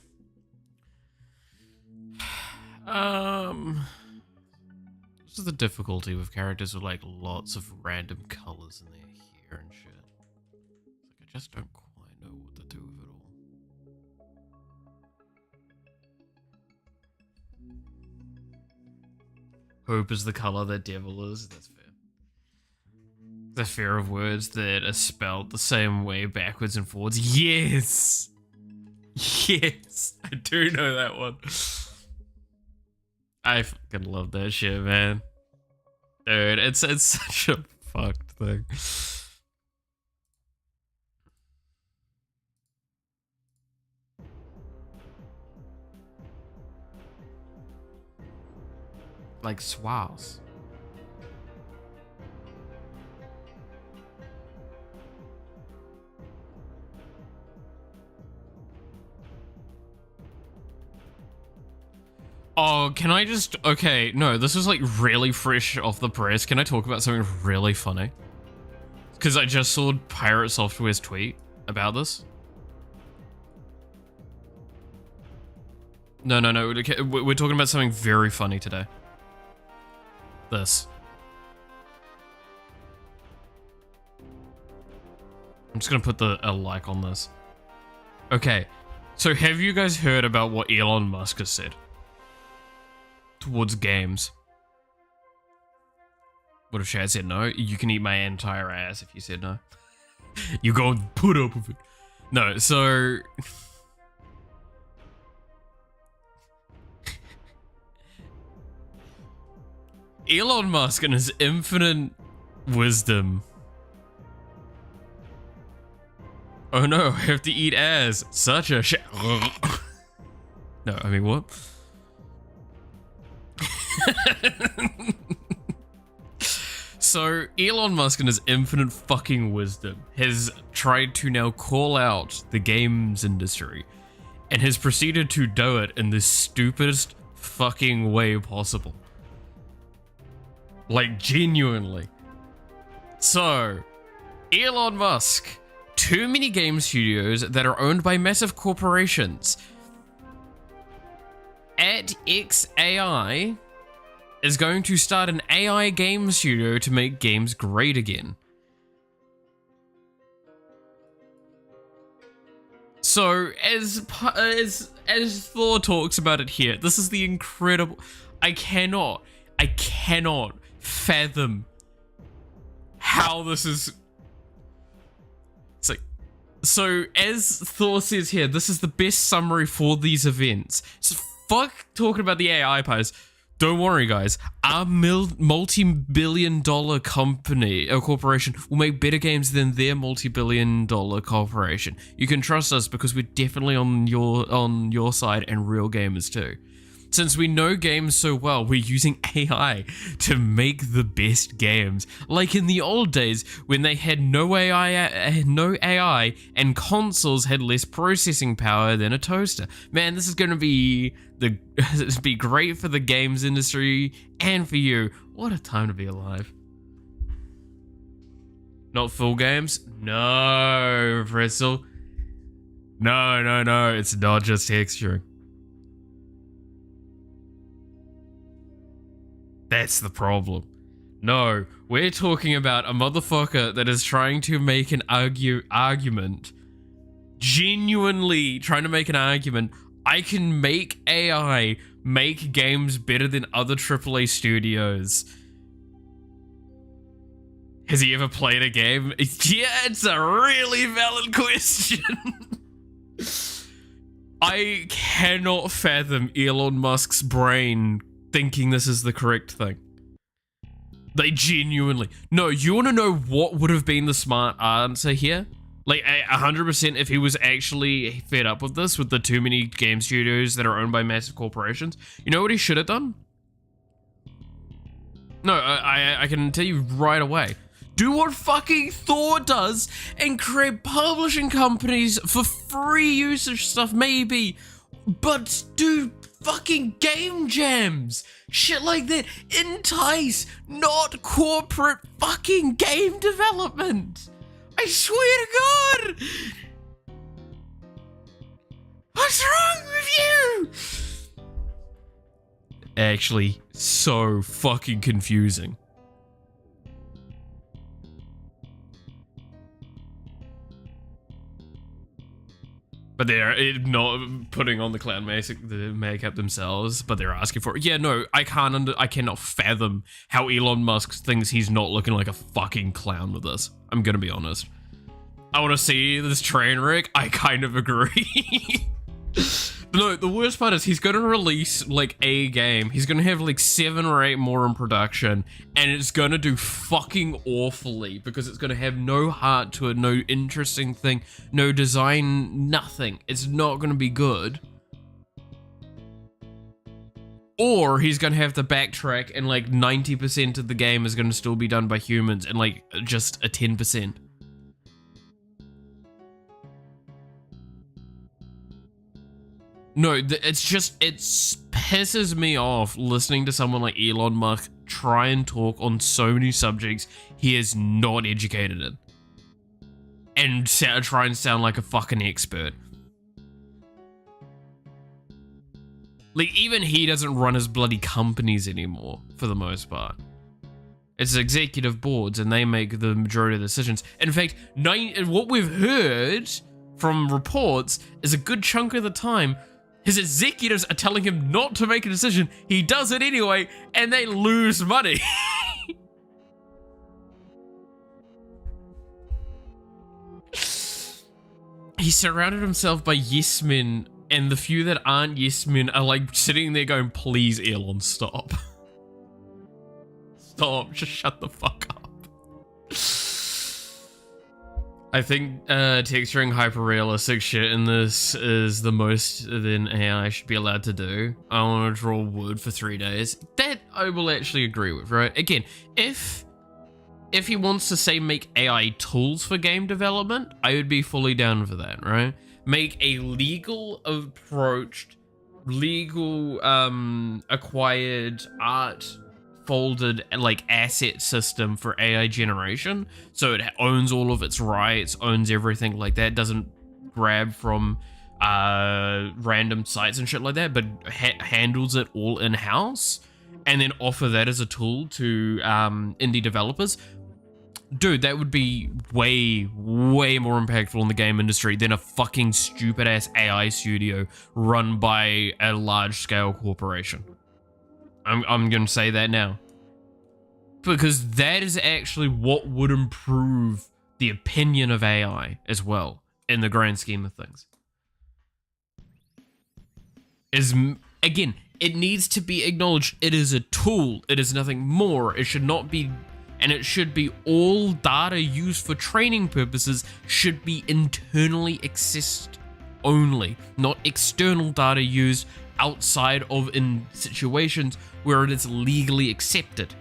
This is the difficulty with characters with like lots of random colors in their hair and shit. It's like I just don't quite know what to do with it all. Hope is the color that devil is. That's fair. The fear of words that are spelled the same way backwards and forwards. Yes! Yes! I do know that one. I fucking love that shit, man. Dude, it's such a fucked thing. Like swaz. Oh, can I just... Okay, no, this is like really fresh off the press. Can I talk about something really funny? Because I just saw Pirate Software's tweet about this. No. Okay, we're talking about something very funny today. This. I'm just gonna put a like on this. Okay, so have you guys heard about what Elon Musk has said towards games? What if Chad said no? You can eat my entire ass if you said no. You go and put up with it. No, so... Elon Musk and his infinite wisdom. Oh no, I have to eat ass. Such a shit. No, I mean, what? So, Elon Musk in his infinite fucking wisdom has tried to now call out the games industry and has proceeded to do it in the stupidest fucking way possible. Like, genuinely. So, Elon Musk, too many game studios that are owned by massive corporations. At XAI is going to start an AI game studio to make games great again. So, as Thor talks about it here, this is the incredible... I cannot fathom how this is... It's like... So, as Thor says here, this is the best summary for these events. So, fuck talking about the AI players. Don't worry, guys. Our multi-billion-dollar company or corporation will make better games than their multi-billion-dollar corporation. You can trust us because we're definitely on your side and real gamers too. Since we know games so well, we're using AI to make the best games. Like in the old days when they had no AI and consoles had less processing power than a toaster. Man, this is going to be great for the games industry and for you. What a time to be alive. Not full games? No, Bristle. No, it's not just texturing. That's the problem. No, we're talking about a motherfucker that is trying to make an argument. Genuinely trying to make an argument. I can make AI make games better than other AAA studios. Has he ever played a game? Yeah, it's a really valid question. I cannot fathom Elon Musk's brain thinking this is the correct thing. They genuinely... No, you want to know what would have been the smart answer here? Like, 100% if he was actually fed up with this, with the too many game studios that are owned by massive corporations. You know what he should have done? No, I can tell you right away. Do what fucking Thor does and create publishing companies for free usage stuff, maybe. But do fucking game jams. Shit like that. Entice, not corporate fucking game development. I swear to God. What's wrong with you? Actually, so fucking confusing. But they're not putting on the clown makeup themselves, but they're asking for it. Yeah, no, I cannot fathom how Elon Musk thinks he's not looking like a fucking clown with this. I'm gonna be honest. I want to see this train wreck. I kind of agree. No, the worst part is he's going to release like a game. He's going to have like 7 or 8 more in production, and it's going to do fucking awfully because it's going to have no heart to it, no interesting thing, no design, nothing. It's not going to be good. Or he's going to have to backtrack and like 90% of the game is going to still be done by humans and like just a 10%. No, it pisses me off listening to someone like Elon Musk try and talk on so many subjects he is not educated in. And try and sound like a fucking expert. Like, even he doesn't run his bloody companies anymore, for the most part. It's executive boards, and they make the majority of the decisions. In fact, what we've heard from reports is a good chunk of the time, his executives are telling him not to make a decision. He does it anyway, and they lose money. He surrounded himself by yes men, and the few that aren't yes men are like sitting there going, please, Elon, stop. Stop, just shut the fuck up. I think texturing hyper-realistic shit in this is the most that AI should be allowed to do. I want to draw wood for 3 days. That I will actually agree with, right? Again, if he wants to say make AI tools for game development, I would be fully down for that, right? Make a legal approached, legal acquired art folded like asset system for AI generation, so it owns all of its rights, owns everything like that, doesn't grab from random sites and shit like that, but handles it all in-house, and then offer that as a tool to indie developers. Dude, that would be way more impactful in the game industry than a fucking stupid ass AI studio run by a large scale corporation. I'm gonna say that now. Because that is actually what would improve the opinion of AI as well, in the grand scheme of things. Again, it needs to be acknowledged, it is a tool, it is nothing more, it should not be, and it should be all data used for training purposes should be internally accessed only, not external data used outside of in situations where it is legally accepted.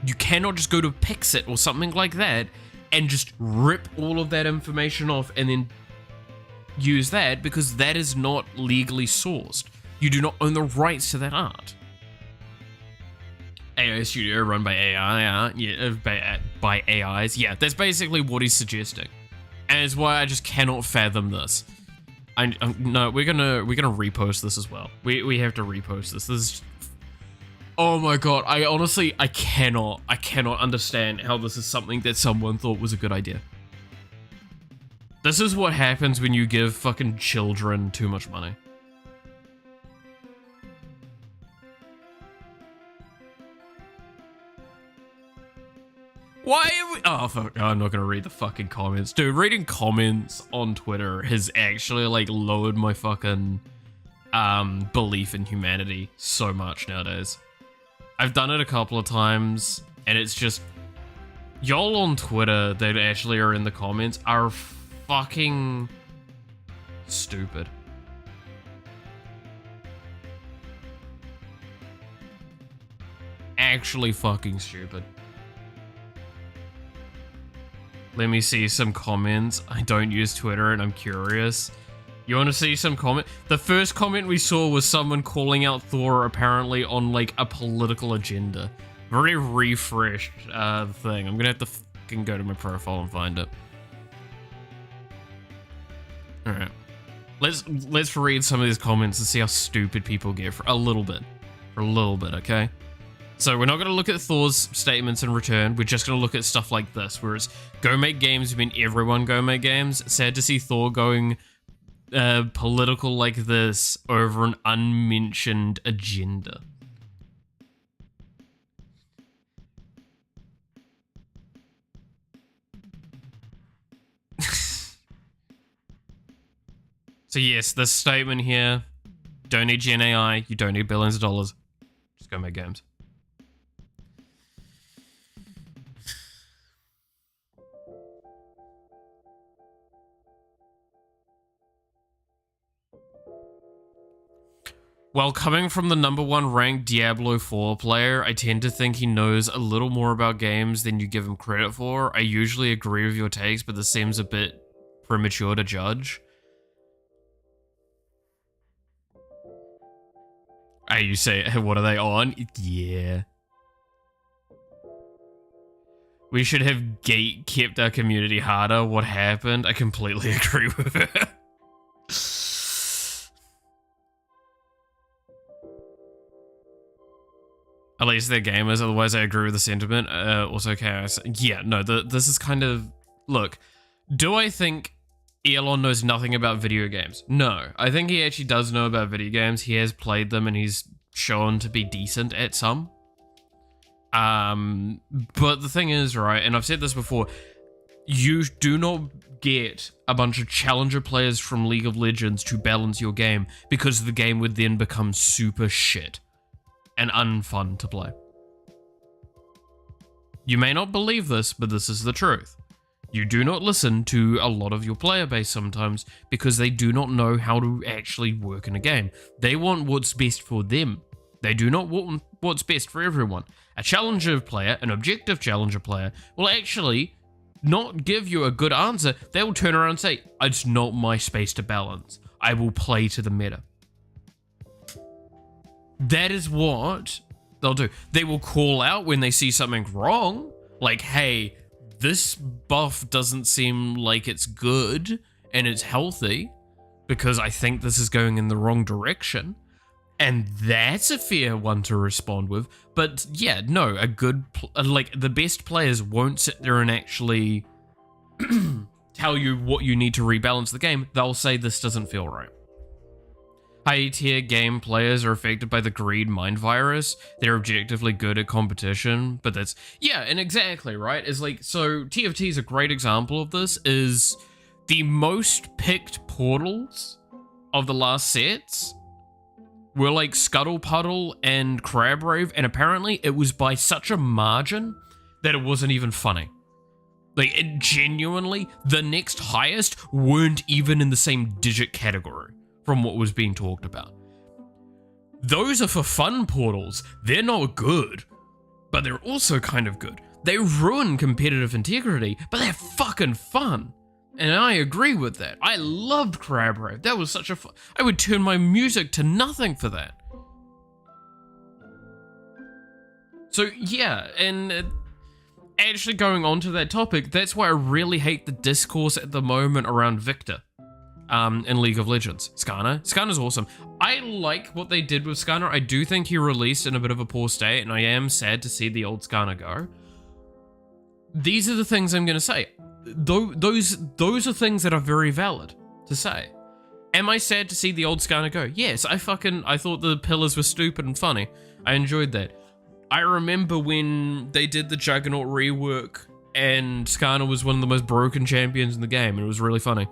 You cannot just go to Pixit or something like that and just rip all of that information off and then use that, because that is not legally sourced. You do not own the rights to that art. AI studio run by AI, by AIs. Yeah, that's basically what he's suggesting, and it's why I just cannot fathom this. No, we're gonna repost this as well. We have to repost this. This is, oh my god. I cannot understand how this is something that someone thought was a good idea. This is what happens when you give fucking children too much money. Why are we— oh fuck, I'm not gonna read the fucking comments. Dude, reading comments on Twitter has actually like lowered my fucking belief in humanity so much nowadays. I've done it a couple of times and it's just, y'all on Twitter that actually are in the comments are fucking stupid. Actually fucking stupid. Let me see some comments. I don't use Twitter and I'm curious. You want to see some comment? The first comment we saw was someone calling out Thor apparently on like a political agenda. Very refreshed thing. I'm gonna have to fucking go to my profile and find it. Alright. Let's read some of these comments and see how stupid people get for a little bit. For a little bit, okay? So we're not going to look at Thor's statements in return. We're just going to look at stuff like this, where it's go make games mean everyone go make games. Sad to see Thor going political like this over an unmentioned agenda. So yes, this statement here, don't need Gen AI, you don't need billions of dollars. Just go make games. While coming from the #1 ranked Diablo 4 player, I tend to think he knows a little more about games than you give him credit for. I usually agree with your takes, but this seems a bit premature to judge. You say, what are they on? Yeah. We should have gate-kept our community harder. What happened? I completely agree with it. At least they're gamers, otherwise I agree with the sentiment. Also chaos. Yeah, no, this is kind of... Look, do I think Elon knows nothing about video games? No, I think he actually does know about video games. He has played them and he's shown to be decent at some. But the thing is, right, and I've said this before, you do not get a bunch of challenger players from League of Legends to balance your game, because the game would then become super shit and unfun to play. You may not believe this, but this is the truth. You do not listen to a lot of your player base sometimes because they do not know how to actually work in a game. They want what's best for them. They do not want what's best for everyone. A challenger player, an objective challenger player, will actually not give you a good answer. They will turn around and say, it's not my space to balance. I will play to the meta. That is what they'll do. They will call out when they see something wrong. Like, hey, this buff doesn't seem like it's good and it's healthy because I think this is going in the wrong direction. And that's a fair one to respond with. But yeah, no, like the best players won't sit there and actually tell you what you need to rebalance the game. They'll say this doesn't feel right. High tier game players are affected by the greed mind virus. They're objectively good at competition, but that's, yeah, and exactly, right? Is like, so TFT is a great example of this, is the most picked portals of the last sets were like Scuttle Puddle and Crab Rave, and apparently it was by such a margin that it wasn't even funny. Like, it genuinely, the next highest weren't even in the same digit category from what was being talked about. Those are for fun portals. They're not good, but they're also kind of good. They ruin competitive integrity, but they're fucking fun. And I agree with that. I loved Crab Rave. That was such a fun. I would turn my music to nothing for that. So yeah, and actually going on to that topic, that's why I really hate the discourse at the moment around Victor in League of Legends. Skarner's awesome. I like what they did with Skarner. I do think he released in a bit of a poor state, and I am sad to see the old Skarner go. These are the things I'm going to say. Those are things that are very valid to say. Am I sad to see the old Skarner go? Yes, I thought the pillars were stupid and funny. I enjoyed that. I remember when they did the Juggernaut rework and Skarner was one of the most broken champions in the game, and it was really funny.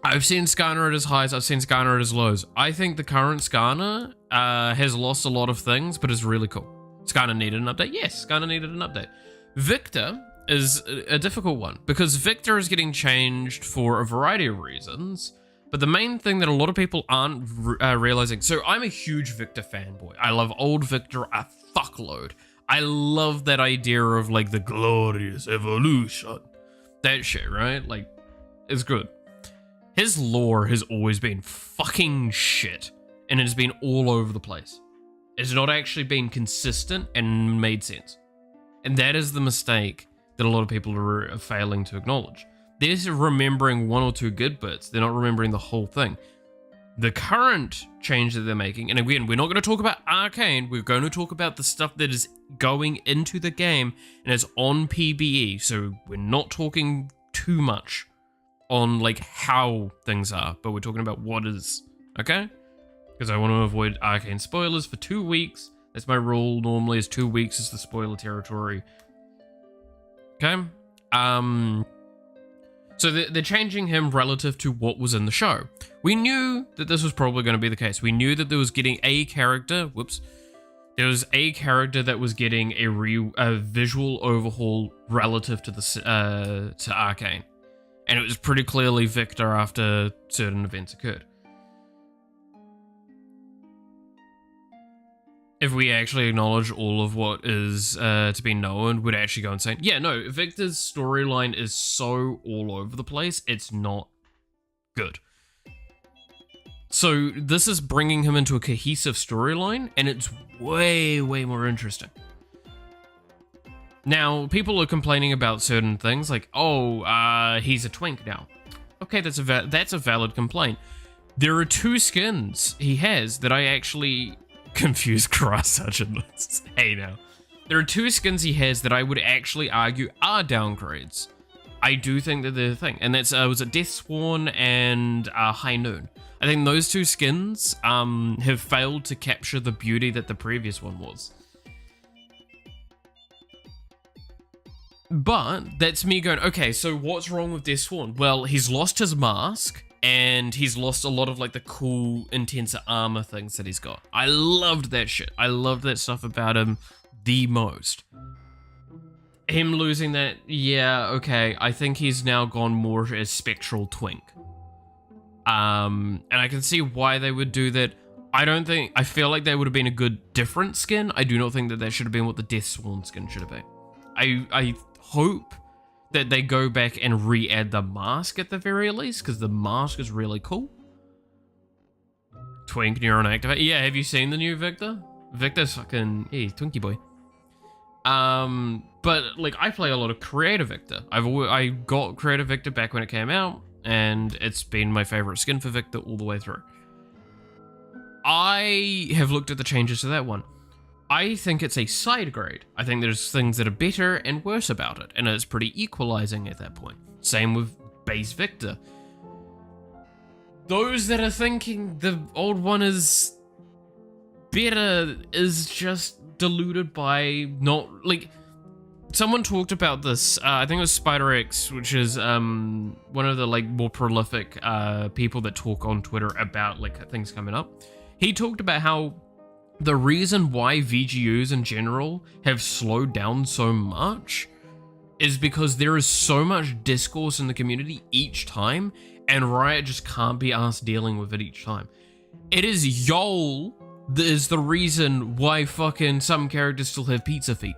I've seen Skarner at his highs, I've seen Skarner at his lows. I think the current Skarner has lost a lot of things, but is really cool. Skarner needed an update? Yes, Skarner needed an update. Victor is a difficult one, because Victor is getting changed for a variety of reasons, but the main thing that a lot of people aren't realizing... So I'm a huge Victor fanboy. I love old Victor a fuckload. I love that idea of, like, the glorious evolution. That shit, right? Like, it's good. His lore has always been fucking shit, and it has been all over the place. It's not actually been consistent and made sense. And that is the mistake that a lot of people are failing to acknowledge. They're remembering one or two good bits. They're not remembering the whole thing. The current change that they're making, and again, we're not going to talk about Arcane. We're going to talk about the stuff that is going into the game and is on PBE. So we're not talking too much on like how things are, but we're talking about what is, okay? Because I want to avoid Arcane spoilers for 2 weeks. That's my rule. Normally is 2 weeks is the spoiler territory. Okay? So they're changing him relative to what was in the show. We knew that this was probably going to be the case. We knew that there was getting a character, there was a character that was getting a visual overhaul relative to the to Arcane. And it was pretty clearly Victor after certain events occurred. If we actually acknowledge all of what is to be known, would actually go insane. Yeah, no, Victor's storyline is so all over the place, it's not good. So this is bringing him into a cohesive storyline, and it's way, way more interesting. Now, people are complaining about certain things, like, oh, he's a twink now. Okay, that's a valid complaint. There are 2 skins he has that I actually... confused cross sergeant. Hey now. There are 2 skins he has that I would actually argue are downgrades. I do think that they're a thing. And that's, was it Death Sworn and High Noon? I think those 2 skins have failed to capture the beauty that the previous one was. But that's me going, okay, so what's wrong with Death Sworn? Well, he's lost his mask. And he's lost a lot of like the cool, intenser armor things that he's got. I loved that shit. I loved that stuff about him the most. Him losing that, yeah, okay. I think he's now gone more as Spectral Twink. And I can see why they would do that. I feel like that would have been a good different skin. I do not think that should have been what the Death Sworn skin should have been. I hope that they go back and re-add the mask at the very least, because the mask is really cool. Twink Neuron Activate. Yeah, have you seen the new Victor? Victor's fucking... yeah, he's Twinkie boy. But, like, I play a lot of Creative Victor. I got Creative Victor back when it came out, and it's been my favorite skin for Victor all the way through. I have looked at the changes to that one. I think it's a side grade. I think there's things that are better and worse about it, and it's pretty equalizing at that point. Same with base Victor. Those that are thinking the old one is better is just diluted by not, like, someone talked about this, I think it was SpiderX, which is one of the, like, more prolific people that talk on Twitter about, like, things coming up. He talked about how the reason why VGUs in general have slowed down so much is because there is so much discourse in the community each time, and Riot just can't be asked dealing with it each time. It is y'all that is the reason why fucking some characters still have pizza feet.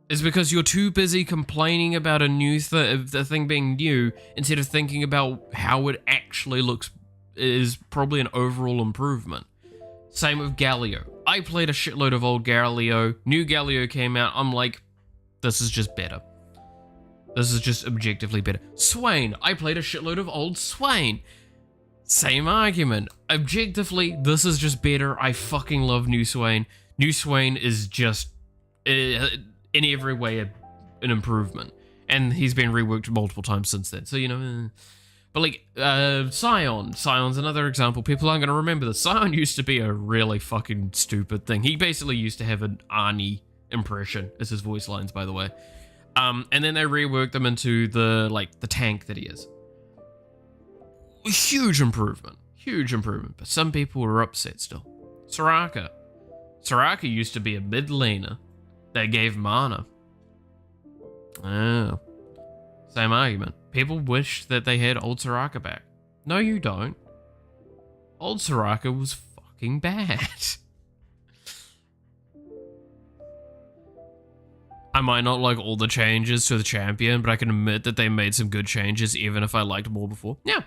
It's because you're too busy complaining about a new the thing being new instead of thinking about how it actually looks is probably an overall improvement. Same with Galio. I played a shitload of old Galio. New Galio came out. I'm like, this is just better. This is just objectively better. Swain. I played a shitload of old Swain. Same argument. Objectively, this is just better. I fucking love New Swain. New Swain is just... in every way an improvement, and he's been reworked multiple times since then, so you know. But like Scion's another example. People aren't going to remember this. Scion used to be a really fucking stupid thing. He basically used to have an Arnie impression as his voice lines, by the way, and then they reworked them into the tank that he is. Huge improvement, but some people were upset still. Soraka used to be a mid laner that gave mana. Oh. Same argument. People wish that they had old Soraka back. No, you don't. Old Soraka was fucking bad. I might not like all the changes to the champion, but I can admit that they made some good changes even if I liked more before. Yeah.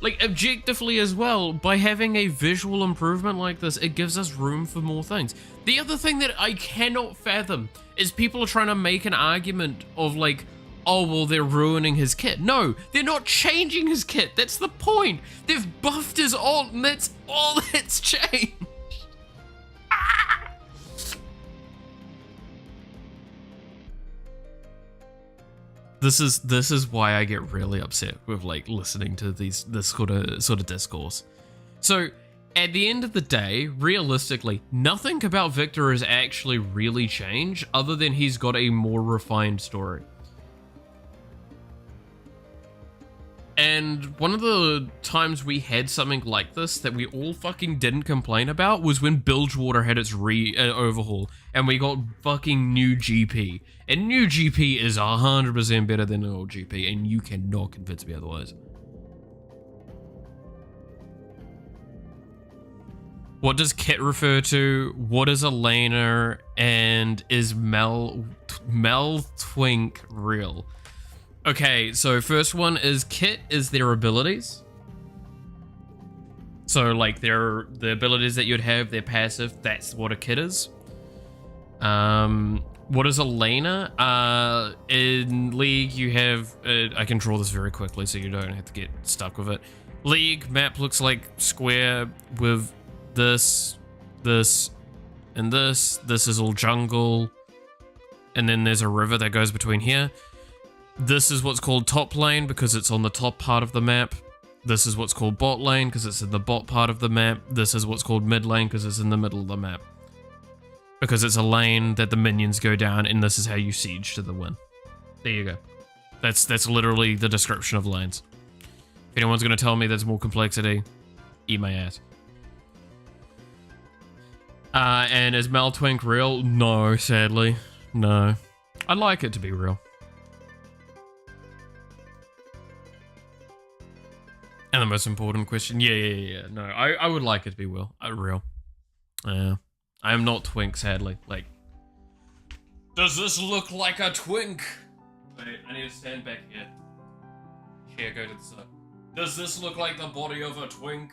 Like, objectively as well, by having a visual improvement like this, it gives us room for more things. The other thing that I cannot fathom is people are trying to make an argument of like, oh, well, they're ruining his kit. No, they're not changing his kit. That's the point. They've buffed his ult, and that's all that's changed. This is why I get really upset with like listening to this sort of discourse. So at the end of the day, realistically, nothing about Victor has actually really changed other than he's got a more refined story. And one of the times we had something like this that we all fucking didn't complain about was when Bilgewater had its overhaul and we got fucking new GP. And new GP is 100% better than an old GP, and you cannot convince me otherwise. What does kit refer to? What is a laner? And is Mel Twink real? Okay, so first one is kit is their abilities. So like the abilities that you'd have, their passive, that's what a kit is. What is a laner? In League you have, I can draw this very quickly so you don't have to get stuck with it. League map looks like square with this, and this. This is all jungle. And then there's a river that goes between here. This is what's called top lane because it's on the top part of the map. This is what's called bot lane because it's in the bot part of the map. This is what's called mid lane because it's in the middle of the map. Because it's a lane that the minions go down, and this is how you siege to the win. There you go. That's literally the description of lanes. If anyone's going to tell me there's more complexity, eat my ass. And is Maltwink real? No, sadly. No. I'd like it to be real. And the most important question, yeah. No, I would like it to be real. Yeah. I am not Twink, sadly. Like, does this look like a Twink? Wait, I need to stand back here. Here, go to the side. Does this look like the body of a Twink?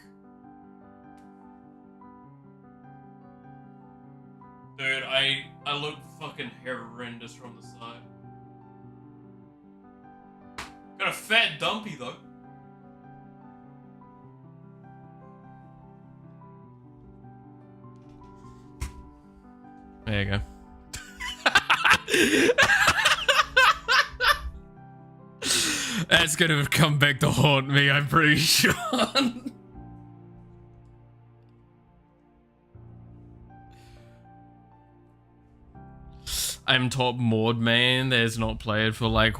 Dude, I look fucking horrendous from the side. Got a fat dumpy though. There you go. That's gonna come back to haunt me, I'm pretty sure. I'm top Maud man that's not played for like...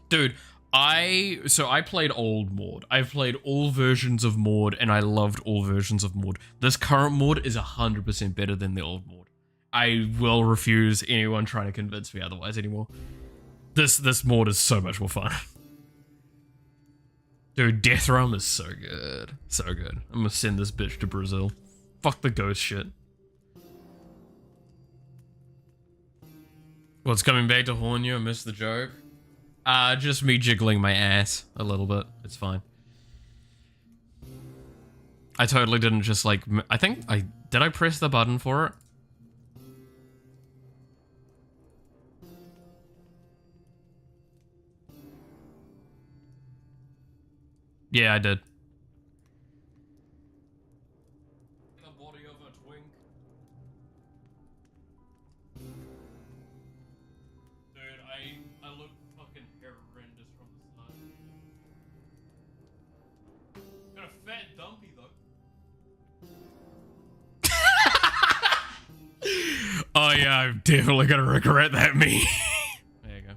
Dude, I played old Maud. I've played all versions of Maud and I loved all versions of Maud. This current Maud is 100% better than the old Maud. I will refuse anyone trying to convince me otherwise anymore. This Maud is so much more fun. Dude, Death Realm is so good. So good. I'm gonna send this bitch to Brazil. Fuck the ghost shit. What's coming back to haunt you? I missed the joke. Just me jiggling my ass a little bit. It's fine. I totally didn't just like... Did I press the button for it? Yeah, I did. The body of a twink. Dude, I look fucking horrendous from the side. Got a fat dumpy though. Oh yeah, I'm definitely gonna regret that meme. There you go.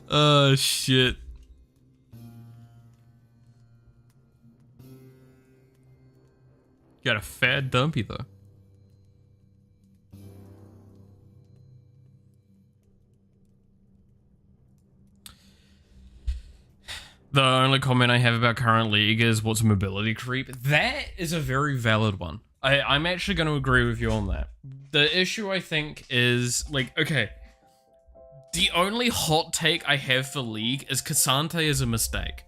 Oh shit. Got a fat dumpy though. The only comment I have about current league is what's mobility creep. That is a very valid one. I'm actually going to agree with you on that. The issue I think is like, okay, the only hot take I have for League is Cassante is a mistake.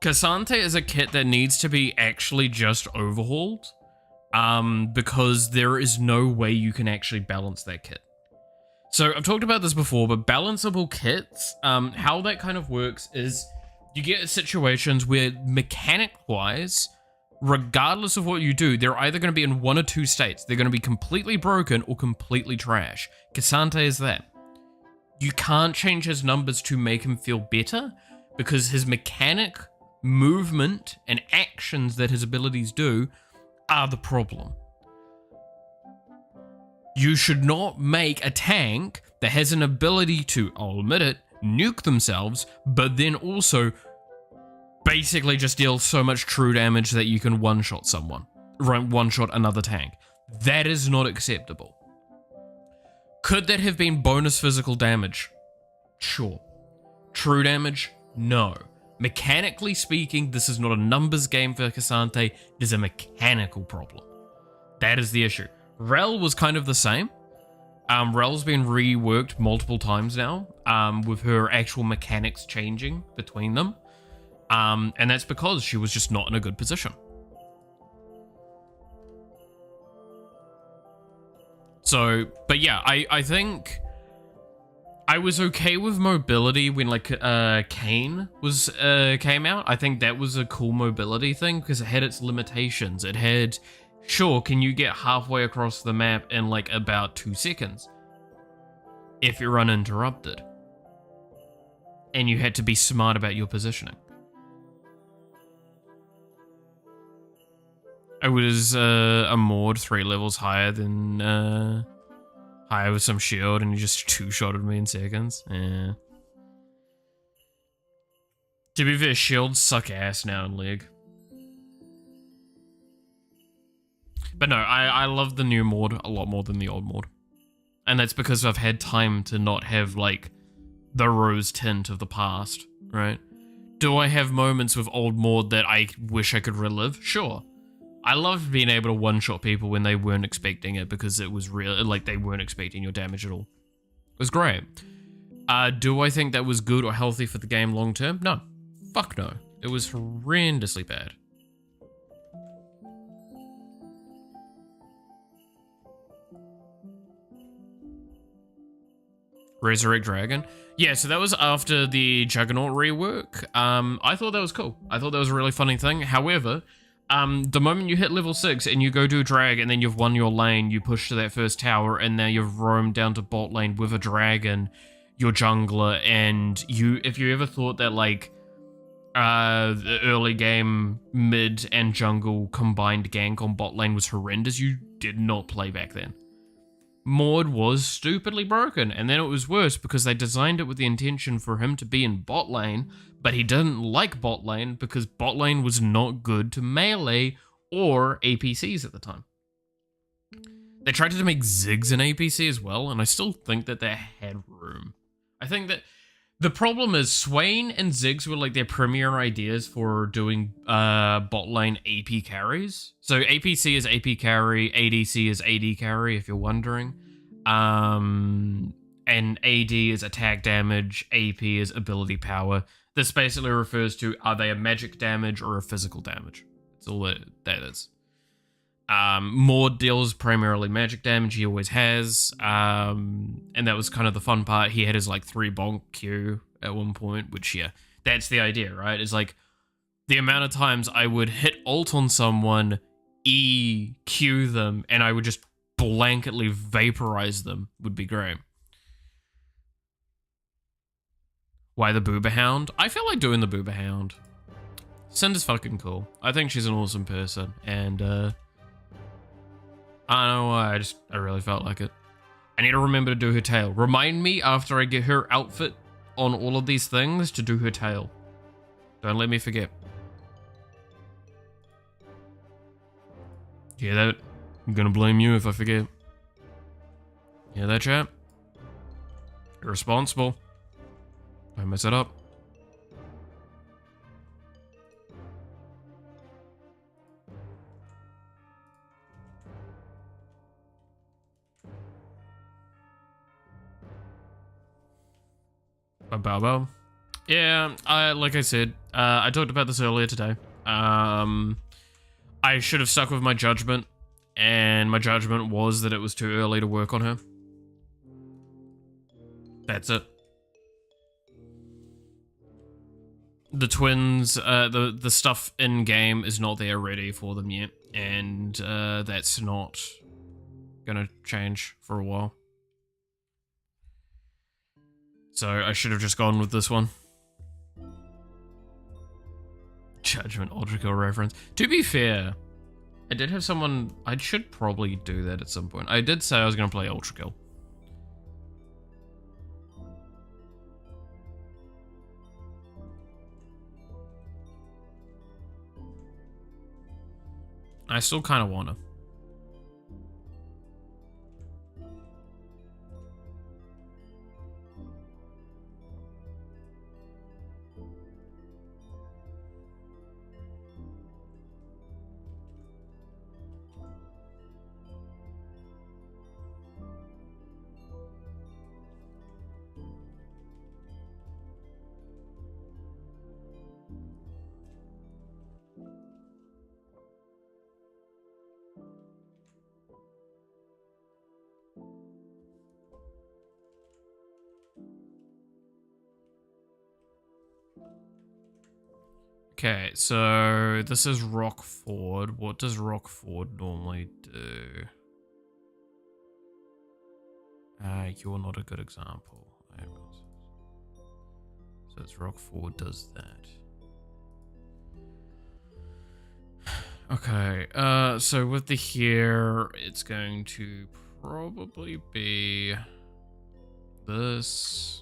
Cassante is a kit that needs to be actually just overhauled, because there is no way you can actually balance that kit. So I've talked about this before, but balanceable kits, how that kind of works is you get situations where mechanic-wise, regardless of what you do, they're either going to be in one or two states. They're going to be completely broken or completely trash. Cassante is that. You can't change his numbers to make him feel better because his mechanic, movement, and actions that his abilities do are the problem. You should not make a tank that has an ability to, I'll admit it, nuke themselves, but then also basically just deal so much true damage that you can one-shot someone, one-shot another tank. That is not acceptable. Could that have been bonus physical damage? Sure. True damage? No. Mechanically speaking, this is not a numbers game for Cassante, it is a mechanical problem. That is the issue. Rel was kind of the same. Rel's been reworked multiple times now, with her actual mechanics changing between them. And that's because she was just not in a good position. So, but yeah, I think I was okay with mobility when like Kane was came out. I think that was a cool mobility thing because it had its limitations. It had, sure, can you get halfway across the map in like about 2 seconds if you're uninterrupted? And you had to be smart about your positioning. I was a Maud 3 levels higher than higher with some shield, and he just two-shotted me in seconds. Yeah. To be fair, shields suck ass now in League. But no, I love the new Maud a lot more than the old Maud. And that's because I've had time to not have, like, the rose tint of the past, right? Do I have moments with old Maud that I wish I could relive? Sure. I loved being able to one-shot people when they weren't expecting it because it was real, like they weren't expecting your damage at all. It was great. Do I think that was good or healthy for the game long-term? No. Fuck no. It was horrendously bad. Resurrect Dragon? Yeah, so that was after the Juggernaut rework. I thought that was cool. I thought that was a really funny thing. However, the moment you hit level 6 and you go do a drag and then you've won your lane, you push to that first tower and now you've roamed down to bot lane with a dragon, your jungler, and if you ever thought that like the early game mid and jungle combined gank on bot lane was horrendous, you did not play back then. Maud was stupidly broken, and then it was worse because they designed it with the intention for him to be in bot lane, but he didn't like bot lane because bot lane was not good to melee or APCs at the time. They tried to make Ziggs an APC as well, and I still think that they had room. I think that The problem is Swain and Ziggs were like their premier ideas for doing bot lane AP carries. So APC is AP carry, ADC is AD carry, if you're wondering. And AD is attack damage, AP is ability power. This basically refers to are they a magic damage or a physical damage. That's all that is. Maud deals primarily magic damage, he always has. And that was kind of the fun part. He had his like 3 bonk Q at one point, which yeah, that's the idea, right? It's like the amount of times I would hit ult on someone, EQ them, and I would just blanketly vaporize them would be great. Why the Booba Hound? I feel like doing the Booba Hound. Cinder's fucking cool. I think she's an awesome person, and I don't know why, I really felt like it. I need to remember to do her tail. Remind me after I get her outfit on all of these things to do her tail. Don't let me forget. Hear that? I'm gonna blame you if I forget. Hear that, chat? You're responsible. Don't mess it up. Bow. Yeah, like I said, I talked about this earlier today. I should have stuck with my judgment, and my judgment was that it was too early to work on her. That's it. The twins, the stuff in game is not there ready for them yet, and that's not gonna change for a while. So I should have just gone with this one. Judgment Ultrakill reference. To be fair, I did have someone... I should probably do that at some point. I did say I was going to play Ultrakill. I still kind of want to. Okay, so this is Rockford. What does Rockford normally do? You're not a good example. So it's Rockford does that. Okay, so with the here, it's going to probably be this.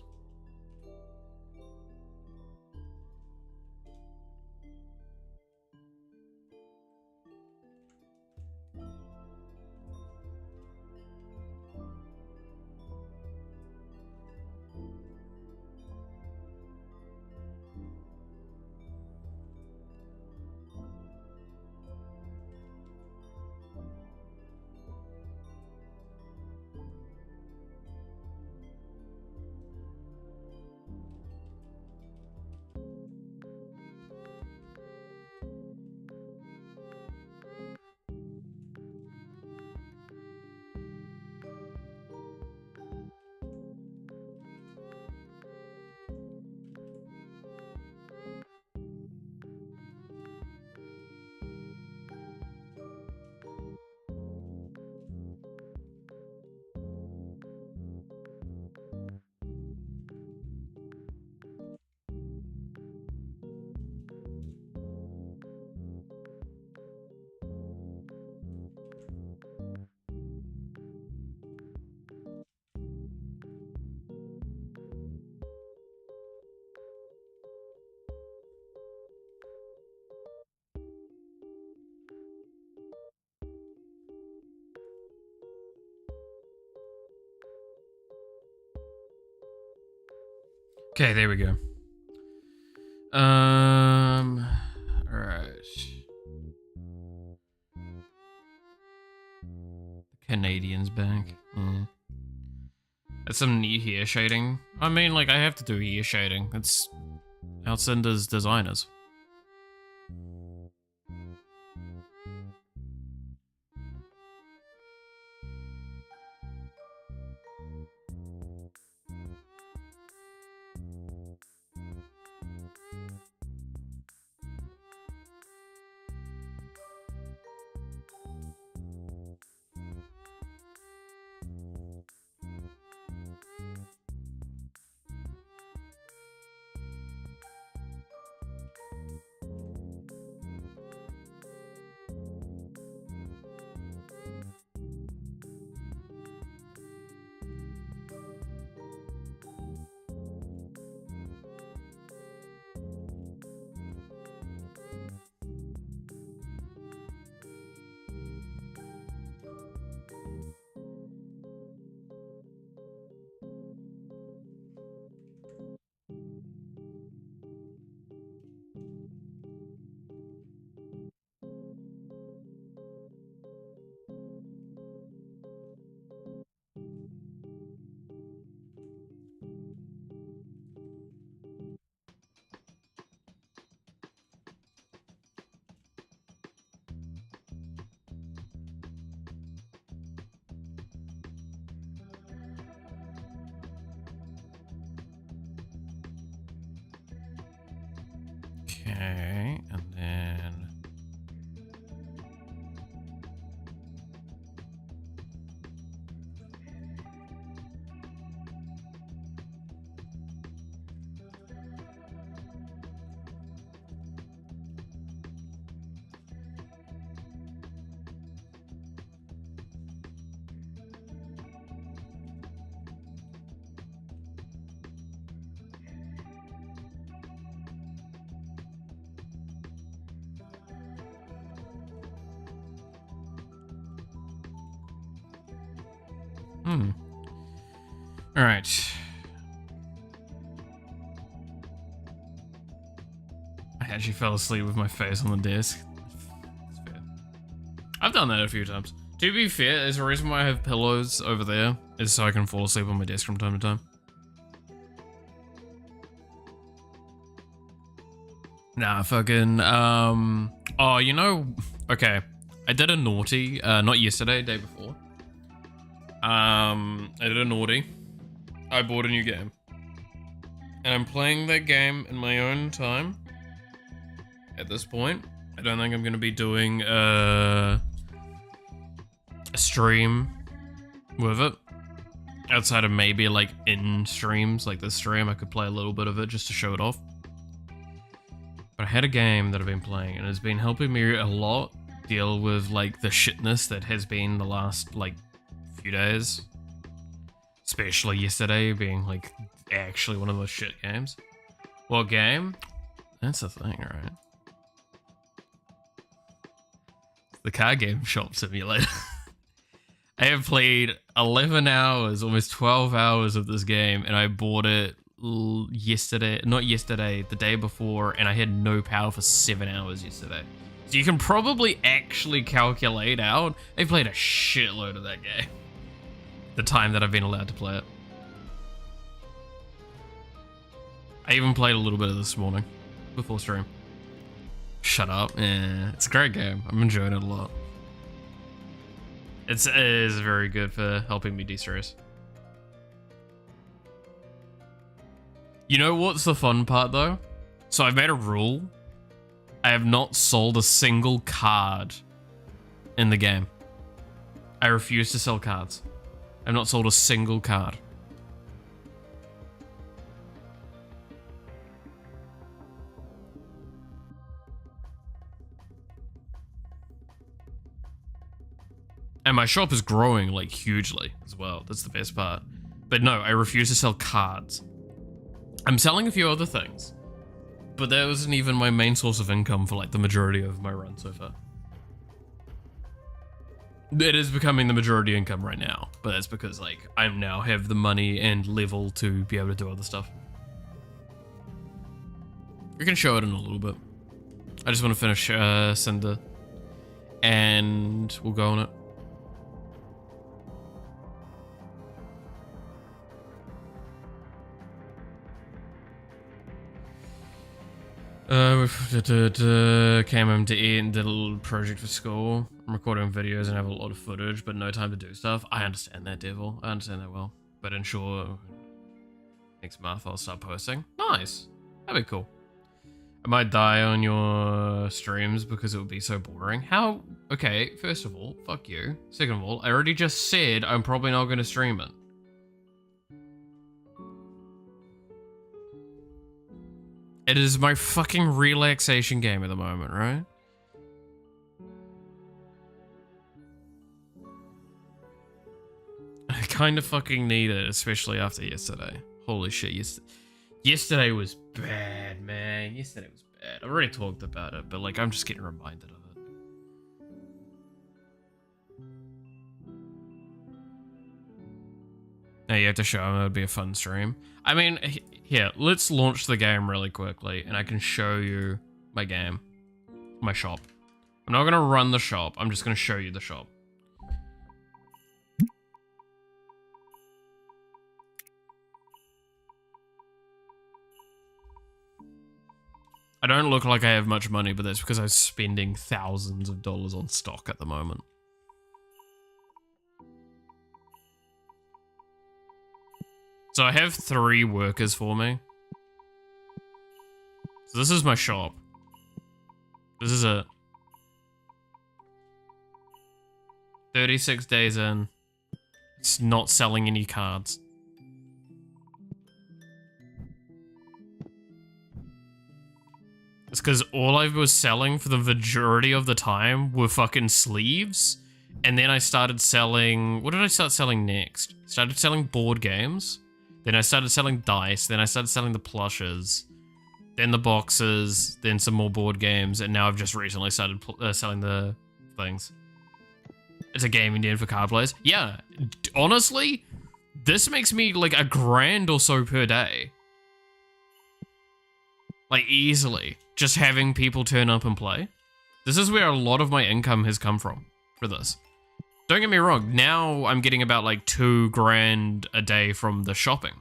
Okay, there we go. Alright. Canadians back. Yeah. That's some neat hair shading. I mean, like, I have to do hair shading. It's Outsinder's designers. Okay, and then... All right. I actually fell asleep with my face on the desk. That's fair. I've done that a few times. To be fair, there's a reason why I have pillows over there, is so I can fall asleep on my desk from time to time. Nah, fucking, oh, you know, okay. I did a naughty, not yesterday, day before. I did a naughty. I bought a new game. And I'm playing that game in my own time. At this point, I don't think I'm gonna be doing a stream with it. Outside of maybe like in streams, like this stream, I could play a little bit of it just to show it off. But I had a game that I've been playing and it's been helping me a lot deal with like the shitness that has been the last like few days. Especially yesterday being like actually one of those shit games. What game? That's the thing, right? The car game shop simulator. I have played 11 hours, almost 12 hours of this game, and I bought it yesterday, not yesterday, the day before, and I had no power for 7 hours yesterday. So you can probably actually calculate out, I played a shitload of that game. The time that I've been allowed to play it. I even played a little bit of this morning, before stream. Shut up. Yeah, it's a great game. I'm enjoying it a lot. It is very good for helping me de-stress. You know what's the fun part though? So I've made a rule. I have not sold a single card in the game. I refuse to sell cards. I've not sold a single card. And my shop is growing like hugely as well. That's the best part. But no, I refuse to sell cards. I'm selling a few other things, but that wasn't even my main source of income for like the majority of my run so far. It is becoming the majority income right now, but that's because like I now have the money and level to be able to do other stuff. We can show it in a little bit. I just want to finish Cinder, and we'll go on it. Came home to eat and did a little project for school. I'm recording videos and have a lot of footage, but no time to do stuff. I understand that, Devil. I understand that well. But ensure next month I'll start posting. Nice. That'd be cool. I might die on your streams because it would be so boring. How? Okay, first of all, fuck you. Second of all, I already just said I'm probably not going to stream it. It is my fucking relaxation game at the moment, right? I kind of fucking need it, especially after yesterday. Holy shit, yesterday was bad, man. Yesterday was bad. I've already talked about it, but like, I'm just getting reminded of it. Now you have to show him it would be a fun stream. I mean, here, let's launch the game really quickly, and I can show you my game. My shop. I'm not gonna run the shop, I'm just gonna show you the shop. I don't look like I have much money, but that's because I'm spending thousands of dollars on stock at the moment. So I have 3 workers for me. So this is my shop. This is it. 36 days in. It's not selling any cards. It's because all I was selling for the majority of the time were fucking sleeves. And then I started selling... What did I start selling next? Started selling board games. Then I started selling dice. Then I started selling the plushes. Then the boxes. Then some more board games. And now I've just recently started selling the things. It's a gaming den for card players. Yeah, honestly, this makes me like $1,000 or so per day. Like, easily. Just having people turn up and play. This is where a lot of my income has come from for this. Don't get me wrong, now I'm getting about like $2,000 a day from the shopping.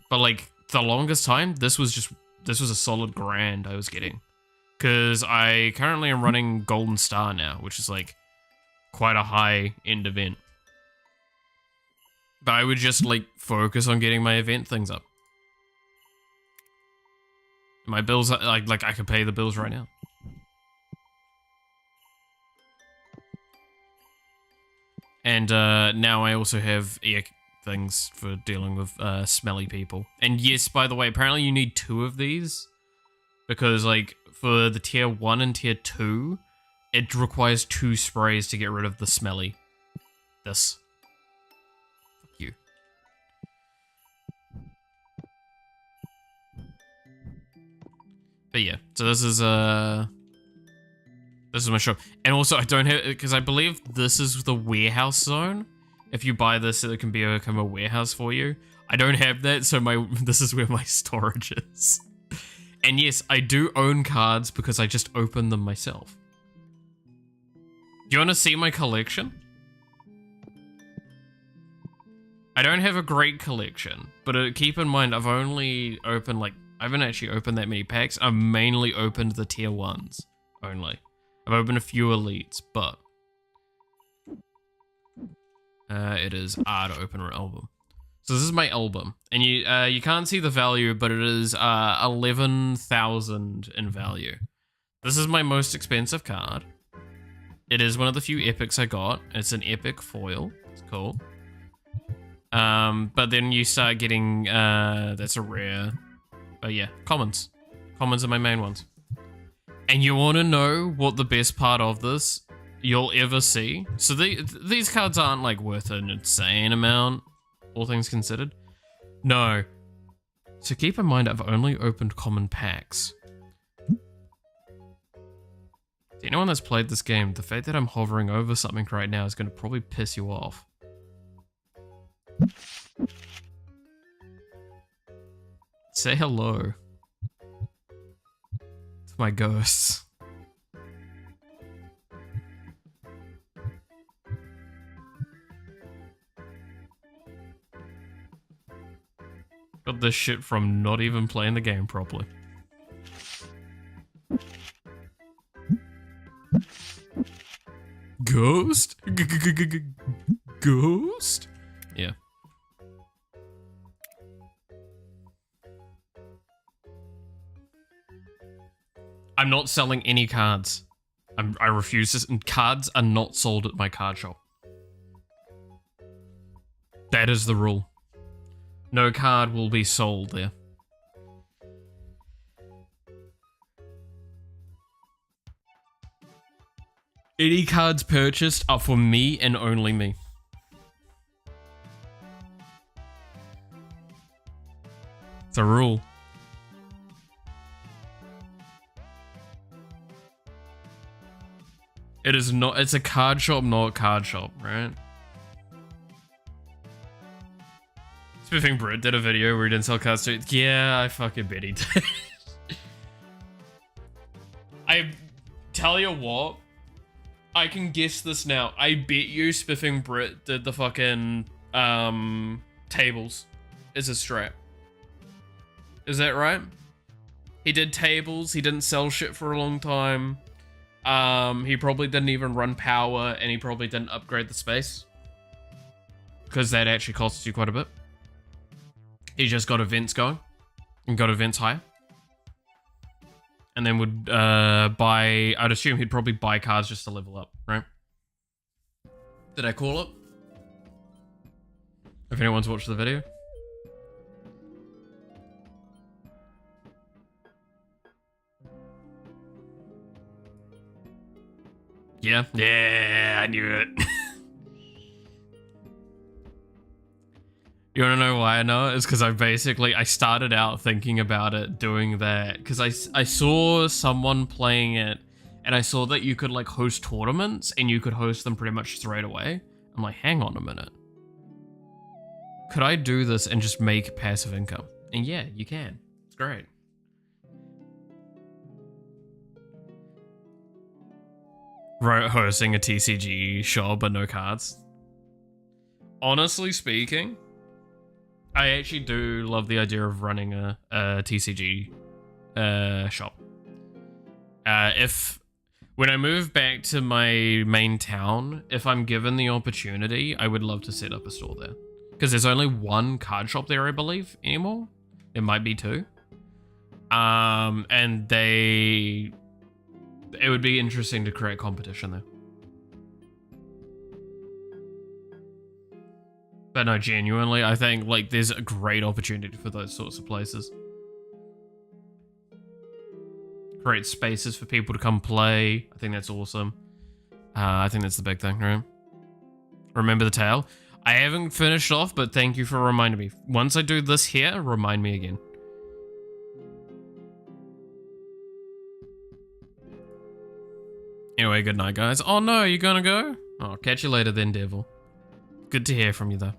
But like, the longest time, this was a solid $1,000 I was getting. Because I currently am running Golden Star now, which is like quite a high-end event. But I would just like focus on getting my event things up. My bills, like I could pay the bills right now. And now I also have ear things for dealing with smelly people. And yes, by the way, apparently you need 2 of these. Because like for the tier 1 and tier 2, it requires 2 sprays to get rid of the smelly. This. Fuck you. But yeah, so this is my shop. And also I don't have, because I believe this is the warehouse zone. If you buy this, it can become a warehouse for you. I don't have that, so this is where my storage is. And yes, I do own cards because I just opened them myself. Do you want to see my collection? I don't have a great collection, but keep in mind I've only opened like, I haven't actually opened that many packs. I've mainly opened the tier 1s only. I've opened a few elites, but it is R to open an album. So this is my album, and you can't see the value, but it is 11,000 in value. This is my most expensive card. It is one of the few epics I got. It's an epic foil. It's cool. But then you start getting that's a rare. But yeah, commons. Commons are my main ones. And you want to know what the best part of this you'll ever see? So these cards aren't like worth an insane amount, all things considered. No. So keep in mind I've only opened common packs. To anyone that's played this game, the fact that I'm hovering over something right now is going to probably piss you off. Say hello. my ghosts. Got this shit from not even playing the game properly. Ghost? Ghost? Yeah. I'm not selling any cards. I refuse this. And cards are not sold at my card shop. That is the rule. No card will be sold there. Any cards purchased are for me and only me. It's a rule. It is not, it's a card shop, not a card shop, right? Spiffing Brit did a video where he didn't sell cards too. Yeah, I fucking bet he did. I tell you what, I can guess this now. I bet you Spiffing Brit did the fucking tables as a strat. Is that right? He did tables, he didn't sell shit for a long time. He probably didn't even run power, and he probably didn't upgrade the space. Because that actually costs you quite a bit. He just got events going, and got events higher. And then would buy, I'd assume he'd probably buy cards just to level up, right? Did I call it? If anyone's watched the video. Yeah? Yeah, I knew it. You wanna know why I know it? It's because I started out thinking about it, doing that. Because I saw someone playing it, and I saw that you could like host tournaments, and you could host them pretty much straight away. I'm like, hang on a minute. Could I do this and just make passive income? And yeah, you can. It's great. Right, hosting a TCG shop but no cards. Honestly speaking, I actually do love the idea of running a TCG shop. When I move back to my main town, if I'm given the opportunity, I would love to set up a store there. Because there's only one card shop there, I believe, anymore. There might be two. And it would be interesting to create competition there. But no, genuinely, I think like there's a great opportunity for those sorts of places. Create spaces for people to come play. I think that's awesome. I think that's the big thing, right? Remember the tale? I haven't finished off, but thank you for reminding me. Once I do this here, remind me again. Anyway, good night, guys. Oh no, you gonna go? Oh, catch you later then, Devil. Good to hear from you, though.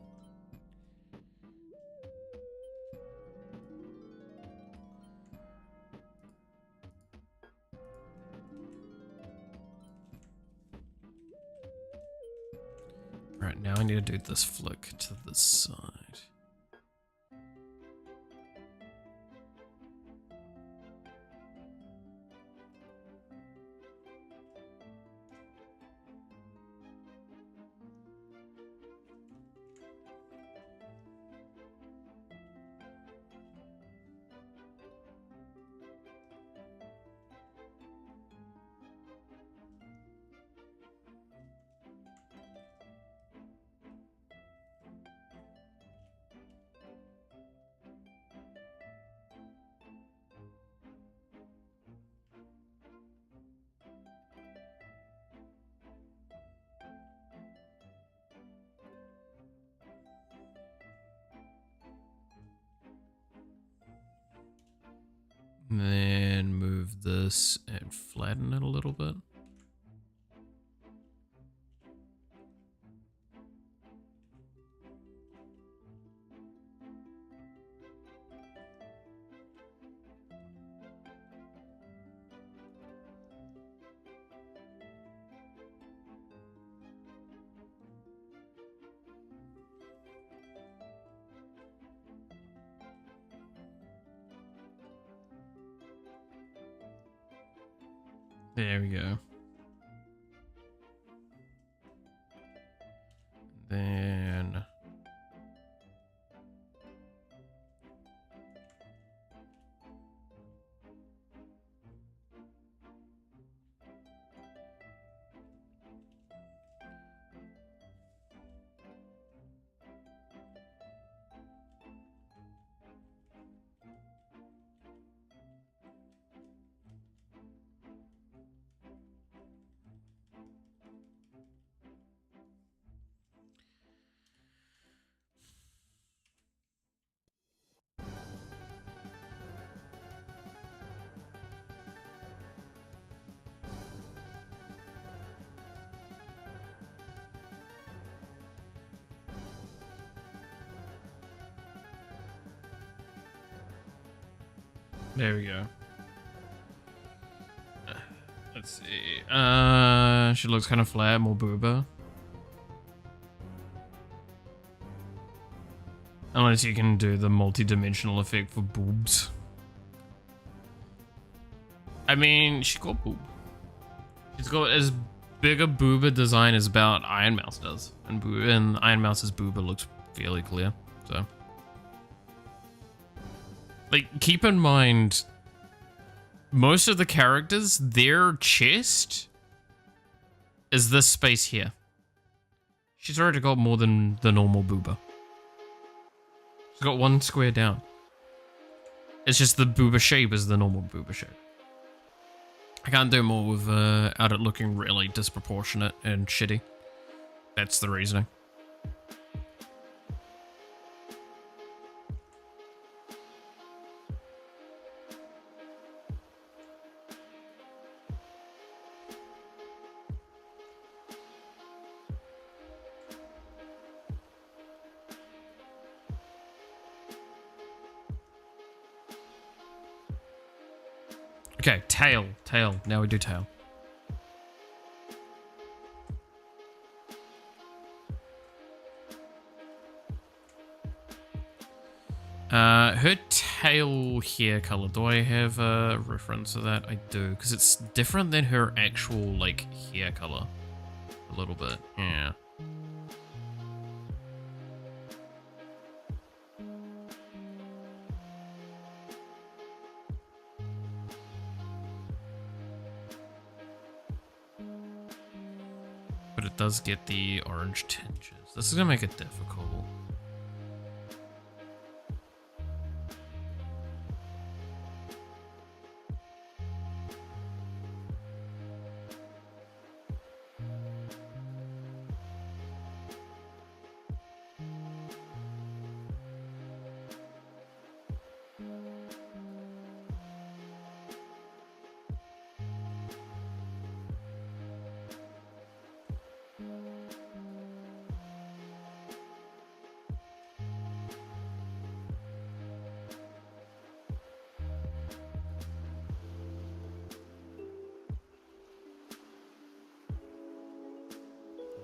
Right, now I need to do this flick to the side. Then move this and flatten it a little bit. There we go. Then there we go. Let's see. She looks kind of flat, more booba. Unless you can do the multi-dimensional effect for boobs. I mean, she got boob. She's got as big a booba design as about Iron Mouse does, and Iron Mouse's booba looks fairly clear. So, like, keep in mind, most of the characters, their chest is this space here. She's already got more than the normal booba. She's got one square down. It's just the booba shape is the normal booba shape. I can't do more without it looking really disproportionate and shitty. That's the reasoning. Okay, tail. Now we do tail. Her tail hair color. Do I have a reference to that? I do, because it's different than her actual, like, hair color. A little bit, yeah. But it does get the orange tinges. This is gonna make it difficult.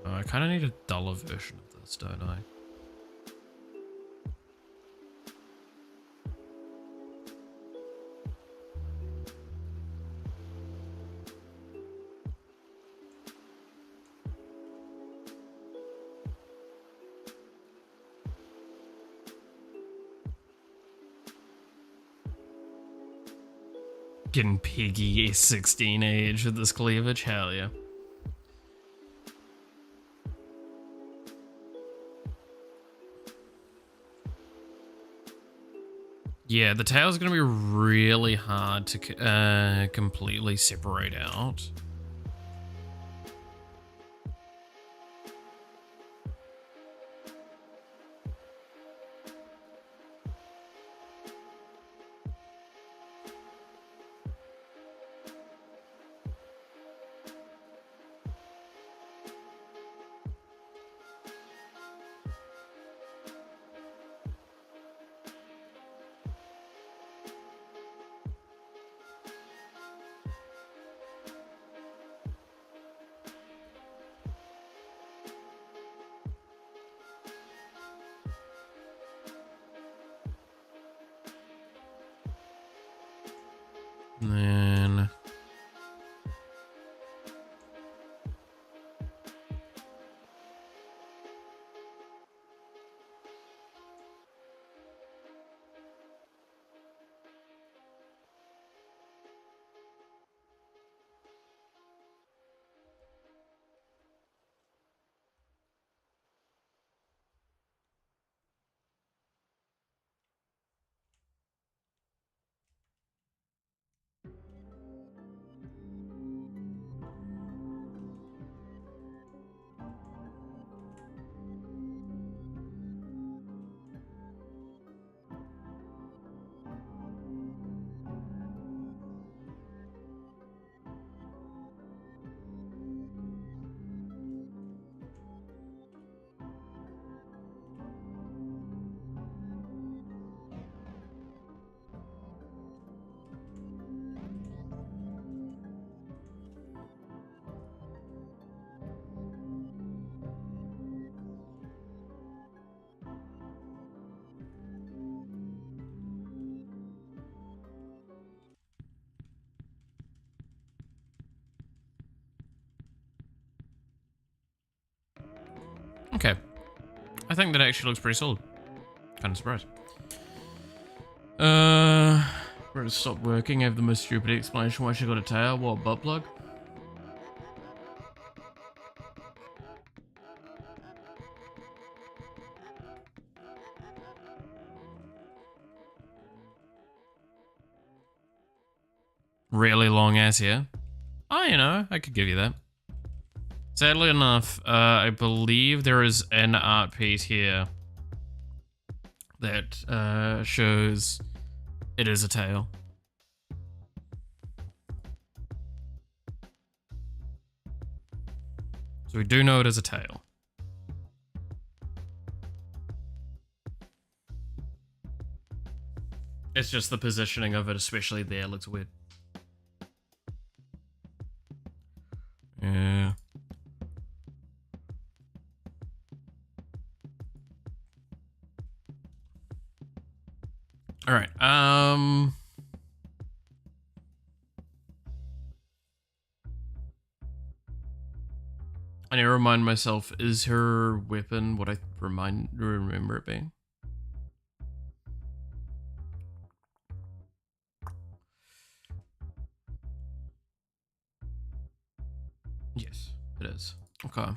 I kind of need a duller version of this, don't I? Getting piggy 16 age with this cleavage, hell yeah. Yeah, the tail's gonna be really hard to completely separate out. And then Okay. I think that actually looks pretty solid. Kind of surprised. Where it stopped working. I have the most stupid explanation why she got a tail. What, butt plug? Really long ass hair. Oh, you know, I could give you that. Sadly enough, I believe there is an art piece here that shows it is a tail. So we do know it is a tail. It's just the positioning of it, especially there, looks weird. Yeah. All right. I need to remind myself, is her weapon what I remember it being? Yes, it is. Okay.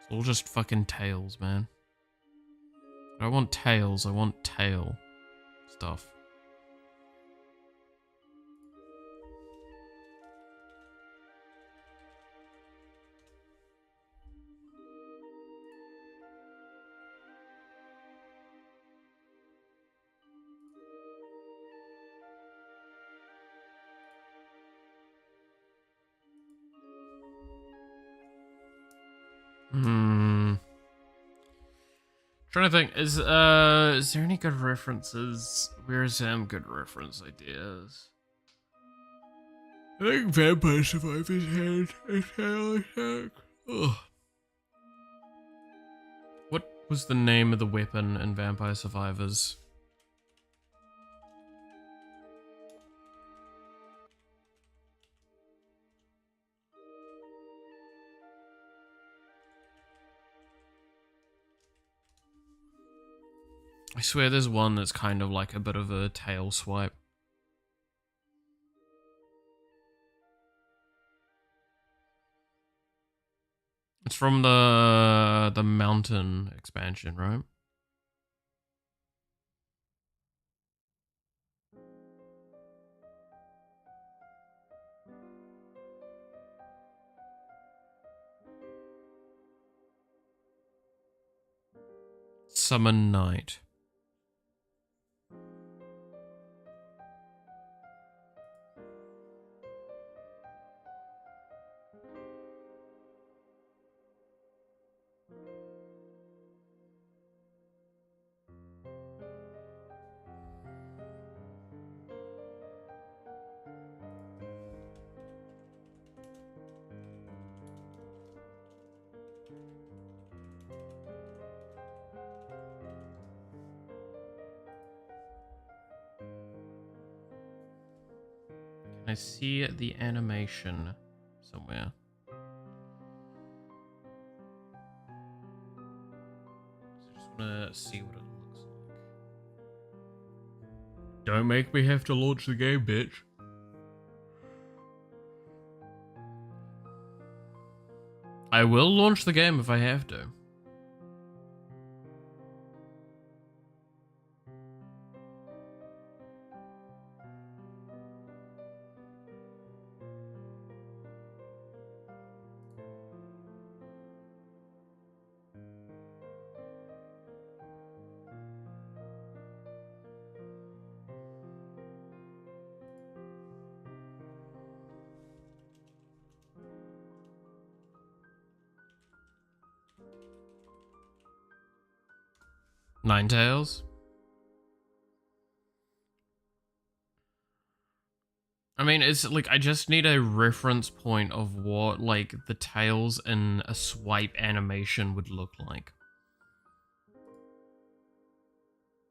It's all just fucking tails, man. I don't want tails, I want tail stuff. Trying to think, is there any good references? Where's some good reference ideas? I think Vampire Survivors had a tail attack. Ugh. What was the name of the weapon in Vampire Survivors? I swear there's one that's kind of like a bit of a tail swipe. It's from the mountain expansion, right? Summon Night. Can I see the animation somewhere? I just want to see what it looks like. Don't make me have to launch the game, bitch. I will launch the game if I have to. Ninetales. I mean, it's like I just need a reference point of what like the tails in a swipe animation would look like.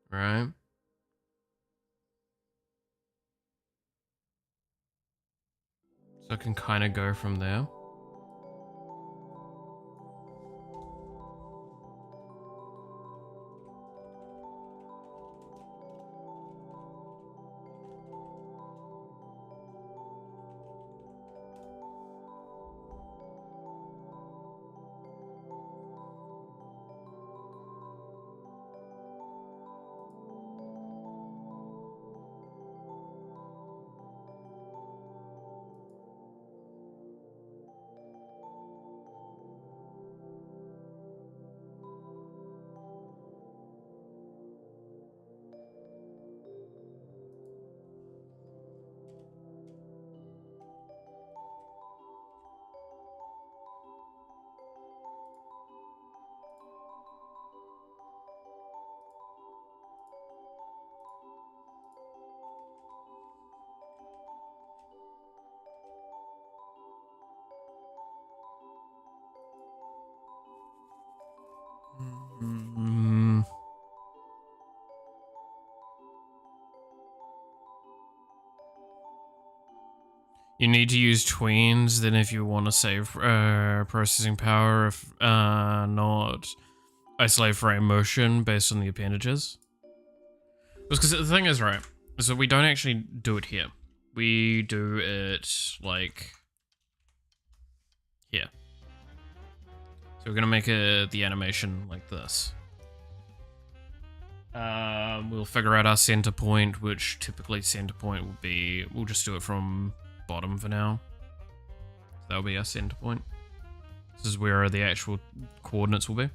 Right? So I can kind of go from there. Mm. You need to use tweens then if you want to save processing power, if not isolate frame motion based on the appendages. Because the thing is, right, so we don't actually do it here. We do it like here. So we're gonna make the animation like this. We'll figure out our center point, which typically center point will be, we'll just do it from bottom for now. So that'll be our center point. This is where the actual coordinates will be.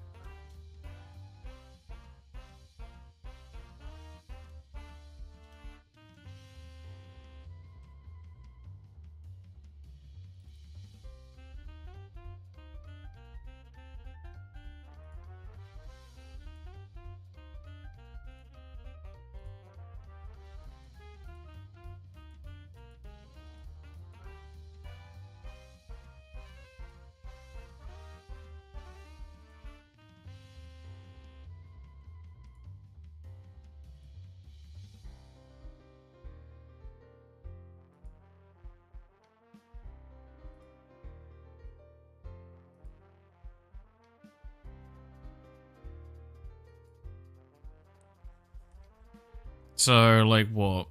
So, like, what?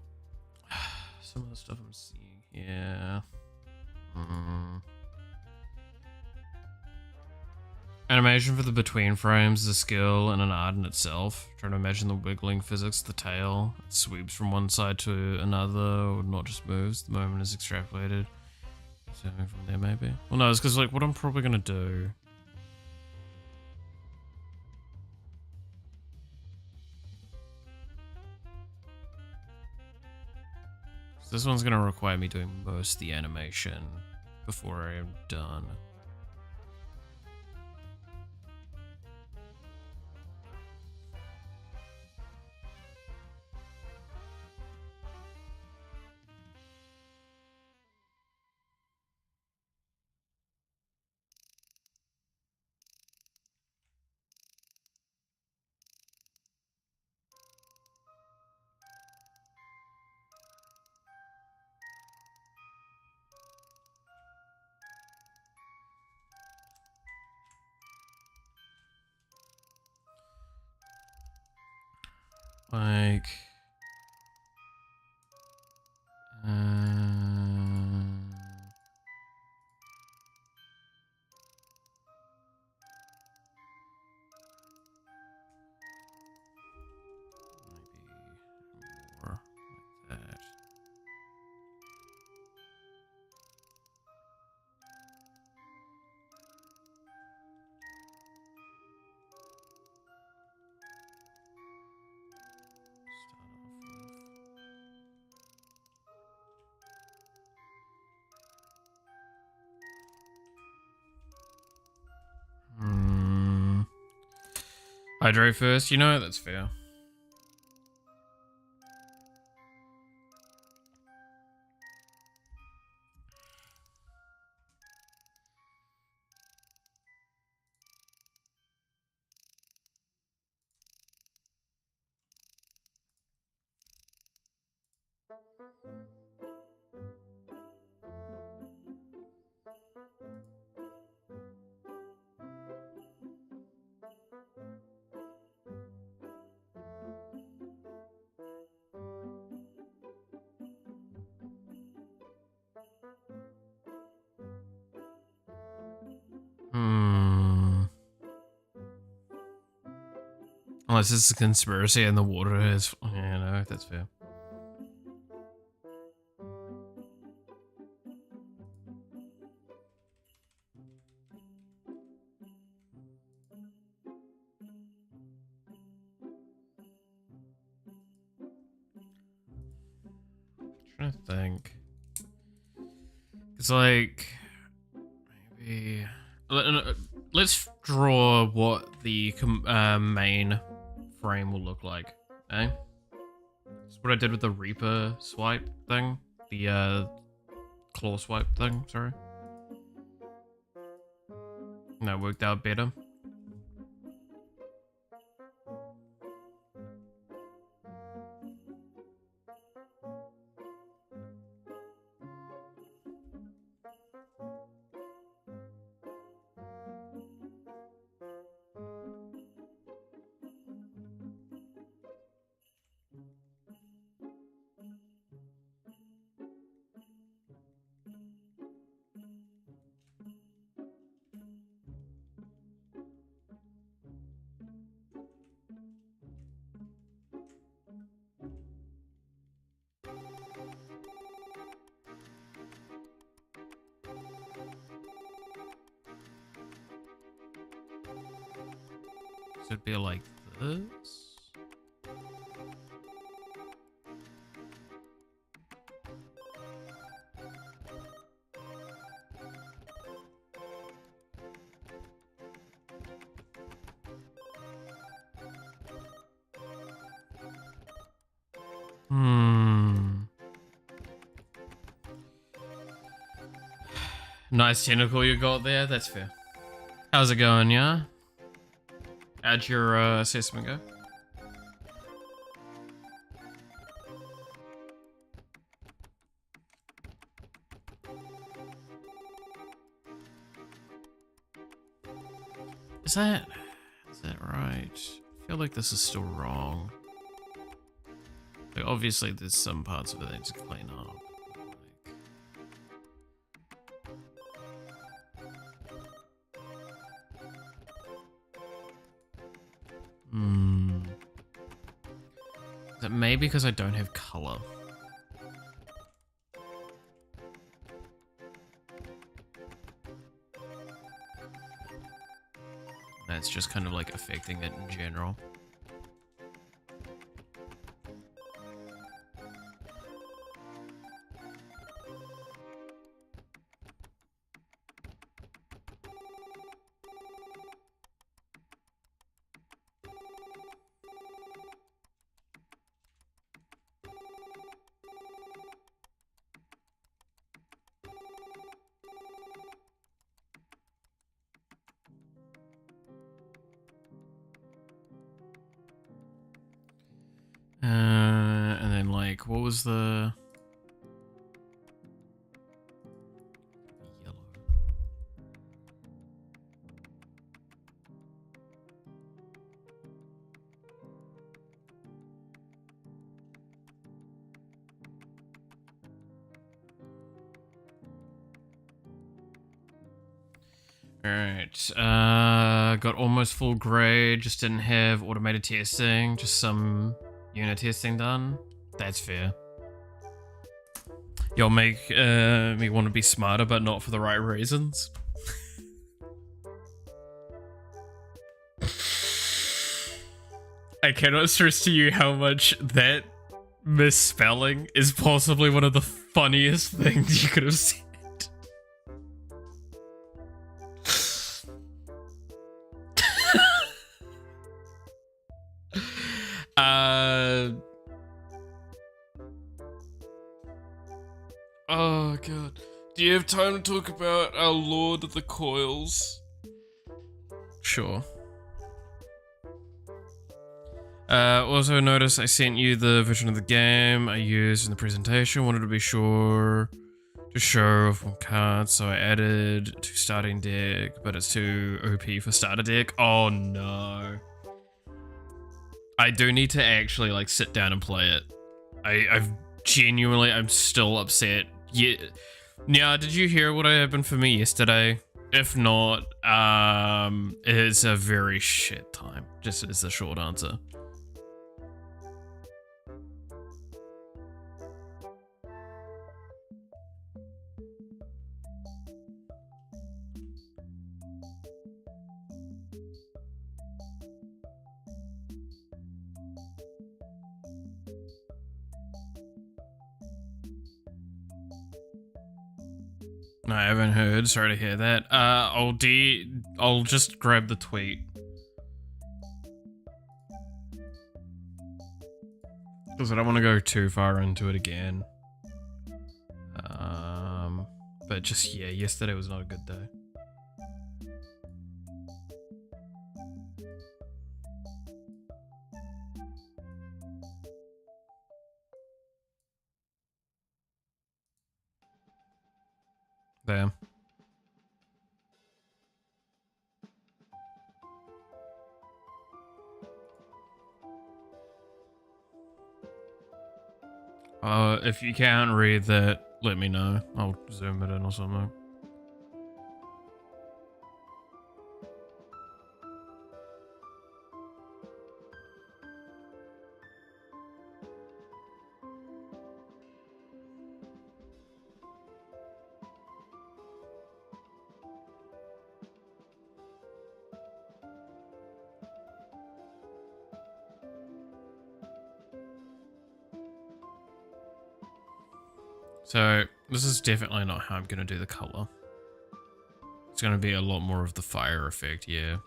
Some of the stuff I'm seeing here. Animation for the between frames is a skill and an art in itself. Trying to imagine the wiggling physics of the tail. It sweeps from one side to another, or not just moves. The moment is extrapolated. Something from there, maybe? Well, no, it's because, like, what I'm probably going to do... This one's going to require me doing most of the animation before I am done. Like... maybe more like that. Hydrate first, you know, that's fair. Unless it's a conspiracy and the water is... Yeah, no, that's fair. Trying to think. It's like... Maybe... Let's draw what the main frame will look like, eh? That's what I did with the Reaper swipe thing. The claw swipe thing, sorry. That worked out better. So it'd be like this. Nice tentacle you got there, that's fair. How's it going, yeah? How'd your assessment go? Is that right? I feel like this is still wrong. Like, obviously there's some parts of it that need to clean up. Is it maybe because I don't have color? That's just kind of like affecting it in general. And then like, what was the yellow? Alright, got almost full grade, just didn't have automated testing, just some unit testing done. That's fair. You'll make me want to be smarter, but not for the right reasons. I cannot stress to you how much that misspelling is possibly one of the funniest things you could have said. Oh god. Do you have time to talk about our Lord of the Coils? Sure. Also notice I sent you the version of the game I used in the presentation. Wanted to be sure to show off one card, so I added to starting deck, but it's too OP for starter deck. Oh no. I do need to actually like sit down and play it. I'm still upset. Yeah. Now, did you hear what happened for me yesterday? If not, it's a very shit time. Just as the short answer. No, I haven't heard. Sorry to hear that. I'll just grab the tweet. Because I don't want to go too far into it again. But just, yeah, yesterday was not a good day. Damn. If you can't read that, let me know. I'll zoom it in or something. So, this is definitely not how I'm going to do the color. It's going to be a lot more of the fire effect, yeah.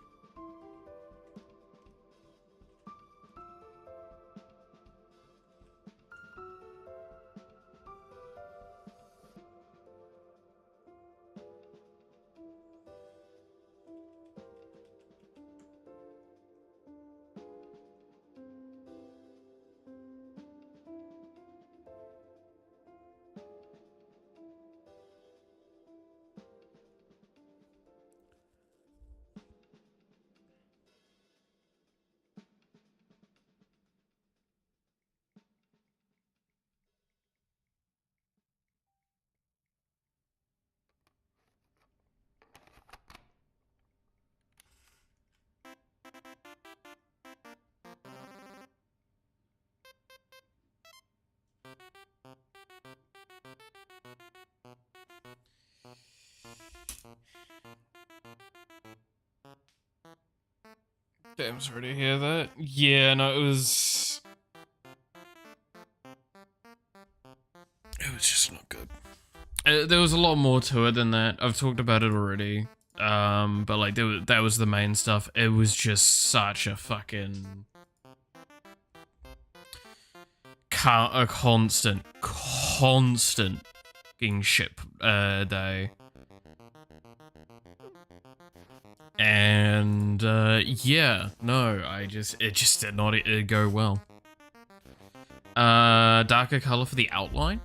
Damn, sorry to hear that. Yeah, no, it was just not good. There was a lot more to it than that. I've talked about it already. But like that was the main stuff. It was just such a fucking constant fucking ship day. And yeah, no, it just did not go well. Darker color for the outline.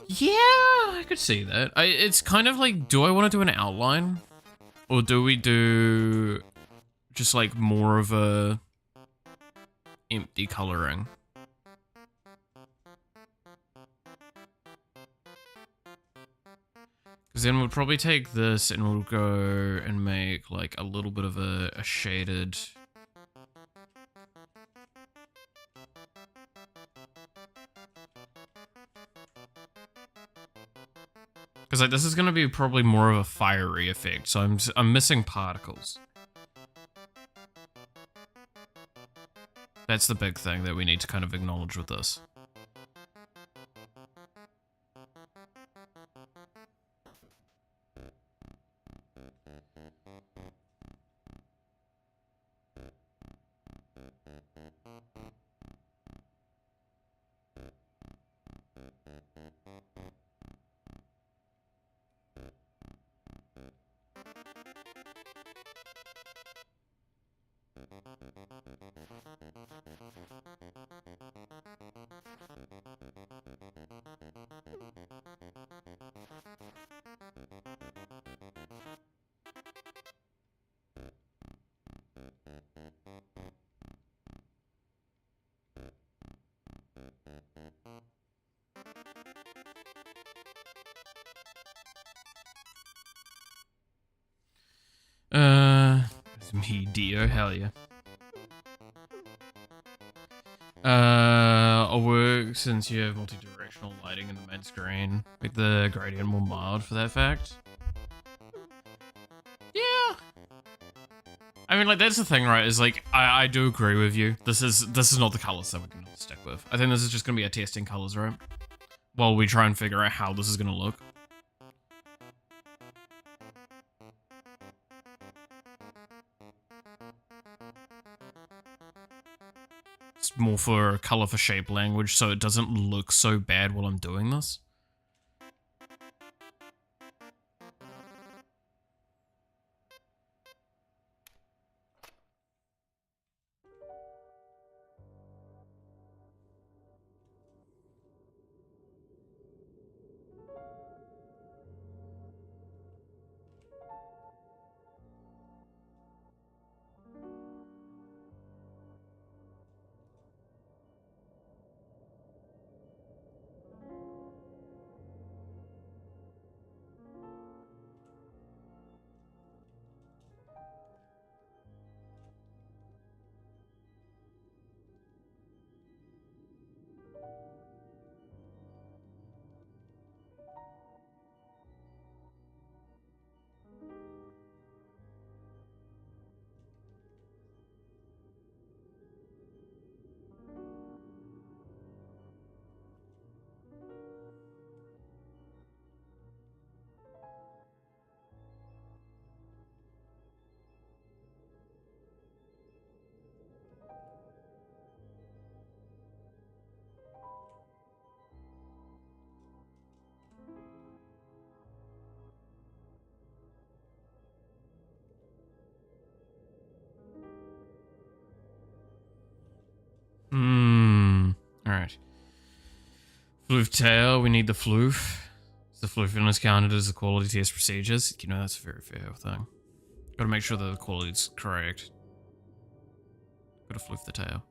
Yeah, I could see that. It's kind of like, do I want to do an outline? Or do we do just like more of a empty coloring? Because then we'll probably take this and we'll go and make like a little bit of a shaded... Because like this is going to be probably more of a fiery effect, so I'm missing particles. That's the big thing that we need to kind of acknowledge with this. It's me, Dio, hell yeah. I'll work since you have multi-directional lighting in the main screen. Make the gradient more mild for that fact. Yeah. I mean, like, that's the thing, right, is, like, I do agree with you. This is not the colors that we're gonna stick with. I think this is just gonna be our testing colors, right? While we try and figure out how this is gonna look. It's more for color for shape language, so it doesn't look so bad while I'm doing this. Alright. Floof tail, we need the floof. Is the floofiness counted as the quality test procedures? You know, that's a very fair thing. Gotta make sure that the quality's correct. Gotta floof the tail.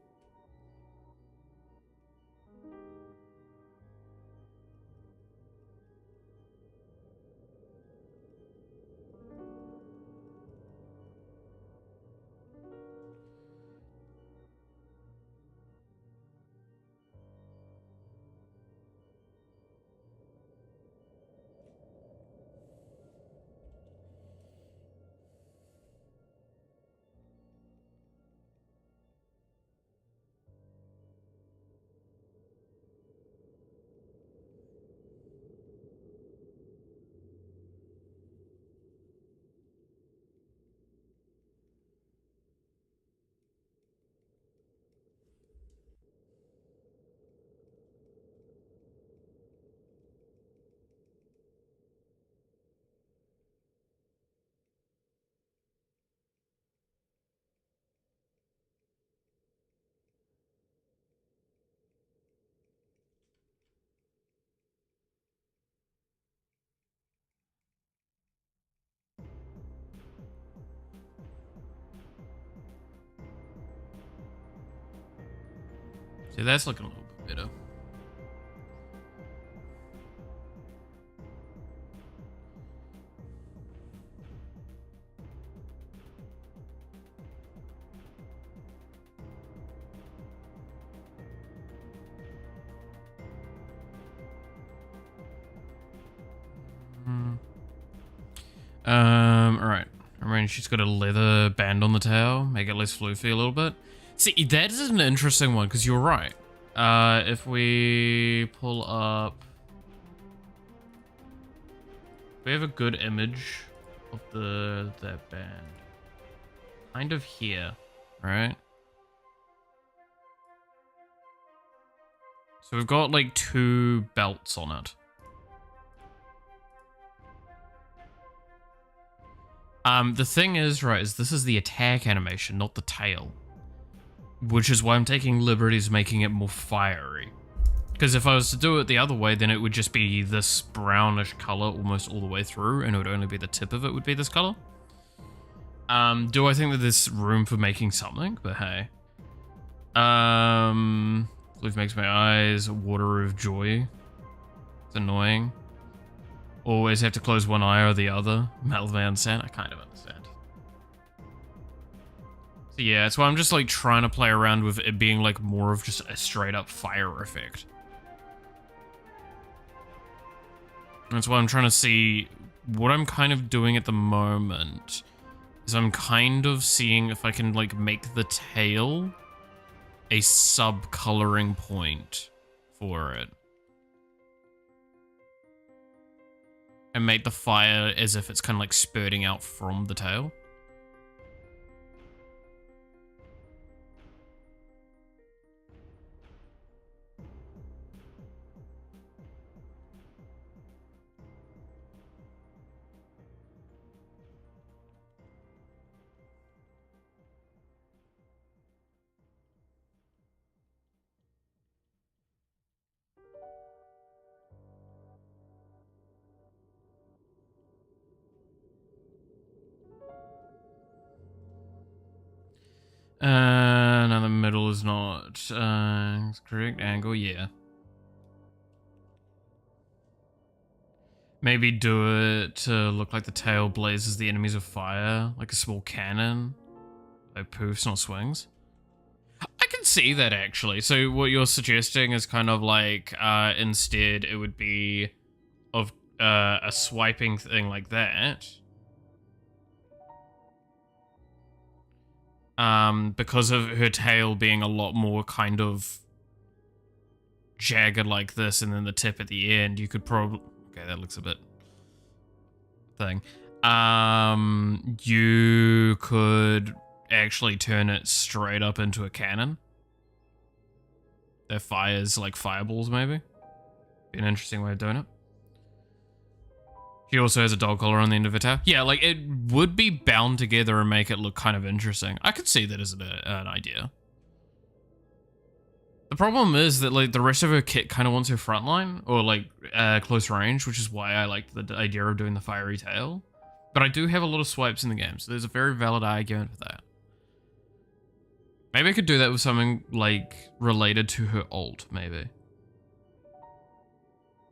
See, that's looking a little bit better. Alright. I mean, she's got a leather band on the tail, make it less floofy a little bit. See, that is an interesting one, because you're right. If we pull up... We have a good image of that band. Kind of here, right? So we've got, like, 2 belts on it. The thing is, right, is this is the attack animation, not the tail. Which is why I'm taking liberties making it more fiery. Because if I was to do it the other way, then it would just be this brownish color almost all the way through, and it would only be the tip of it would be this color. Do I think that there's room for making something? But hey. Floof makes my eyes water of joy. It's annoying. Always have to close one eye or the other. Malvay understand? I kind of understand. So yeah, that's why I'm just like trying to play around with it being like more of just a straight up fire effect. That's why I'm trying to see what I'm kind of doing at the moment is I'm kind of seeing if I can like make the tail a sub-coloring point for it. And make the fire as if it's kind of like spurting out from the tail. No, the middle is not correct angle, yeah. Maybe do it to look like the tail blazes the enemies with fire, like a small cannon. Like poofs, not swings. I can see that actually. So what you're suggesting is kind of like instead it would be of a swiping thing like that. Because of her tail being a lot more kind of jagged like this, and then the tip at the end, you could probably... Okay, that looks a bit... thing. You could actually turn it straight up into a cannon. That fires like fireballs, maybe. Be an interesting way of doing it. She also has a dog collar on the end of her tail. Yeah, like, it would be bound together and make it look kind of interesting. I could see that as an idea. The problem is that, like, the rest of her kit kind of wants her frontline, or, like, close range, which is why I like the idea of doing the fiery tail. But I do have a lot of swipes in the game, so there's a very valid argument for that. Maybe I could do that with something, like, related to her ult, maybe.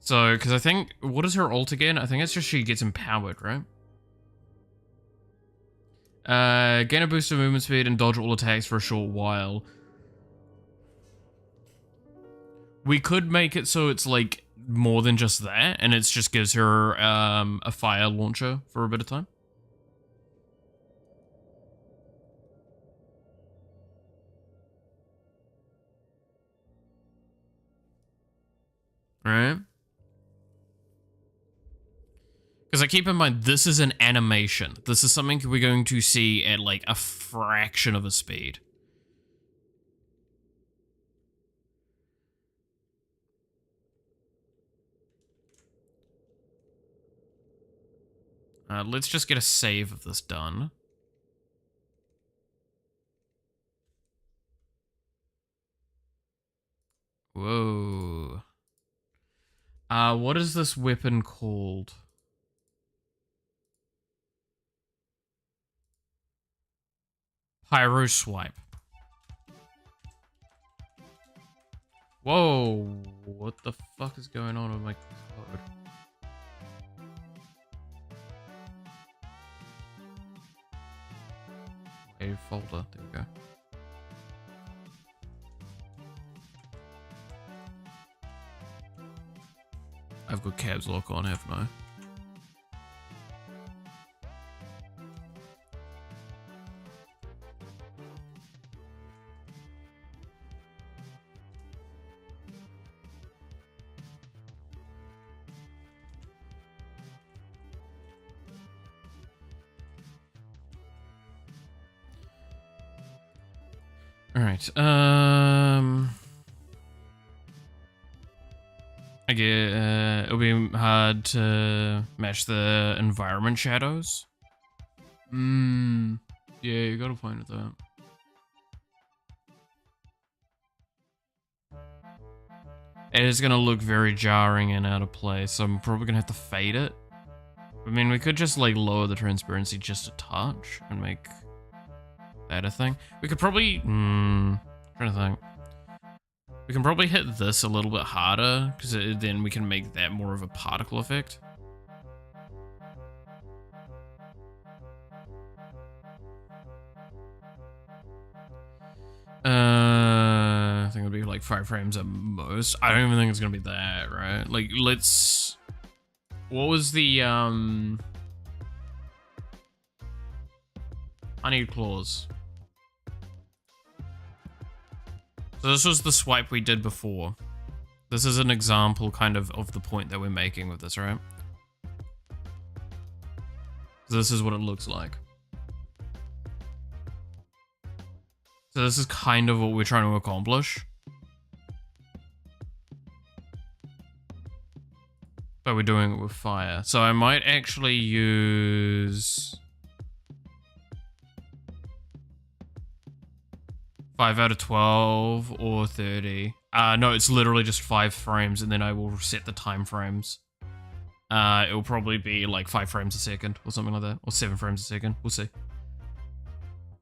So, because I think, what is her ult again? I think it's just she gets empowered, right? Gain a boost of movement speed and dodge all attacks for a short while. We could make it so it's like more than just that, and it just gives her a fire launcher for a bit of time. Right? Because I keep in mind, this is an animation. This is something we're going to see at like a fraction of a speed. Let's just get a save of this done. Whoa. What is this weapon called? Pyro Swipe. Whoa. What the fuck is going on with my code? A folder. There we go. I've got caps lock on, haven't I? Alright, I get, it'll be hard to match the environment shadows. Yeah, you got a point with that. It is gonna look very jarring and out of place, so I'm probably gonna have to fade it. I mean, we could just, like, lower the transparency just a touch and make that a thing. We could probably, trying to think. We can probably hit this a little bit harder, because then we can make that more of a particle effect. I think it'll be like 5 frames at most. I don't even think it's gonna be that, right? Like, let's... What was the, honeyed claws. So this was the swipe we did before. This is an example kind of the point that we're making with this, right? So this is what it looks like. So this is kind of what we're trying to accomplish. But we're doing it with fire. So I might actually use 5 out of 12 or 30. No, it's literally just 5 frames, and then I will set the time frames. It will probably be like 5 frames a second or something like that, or 7 frames a second. We'll see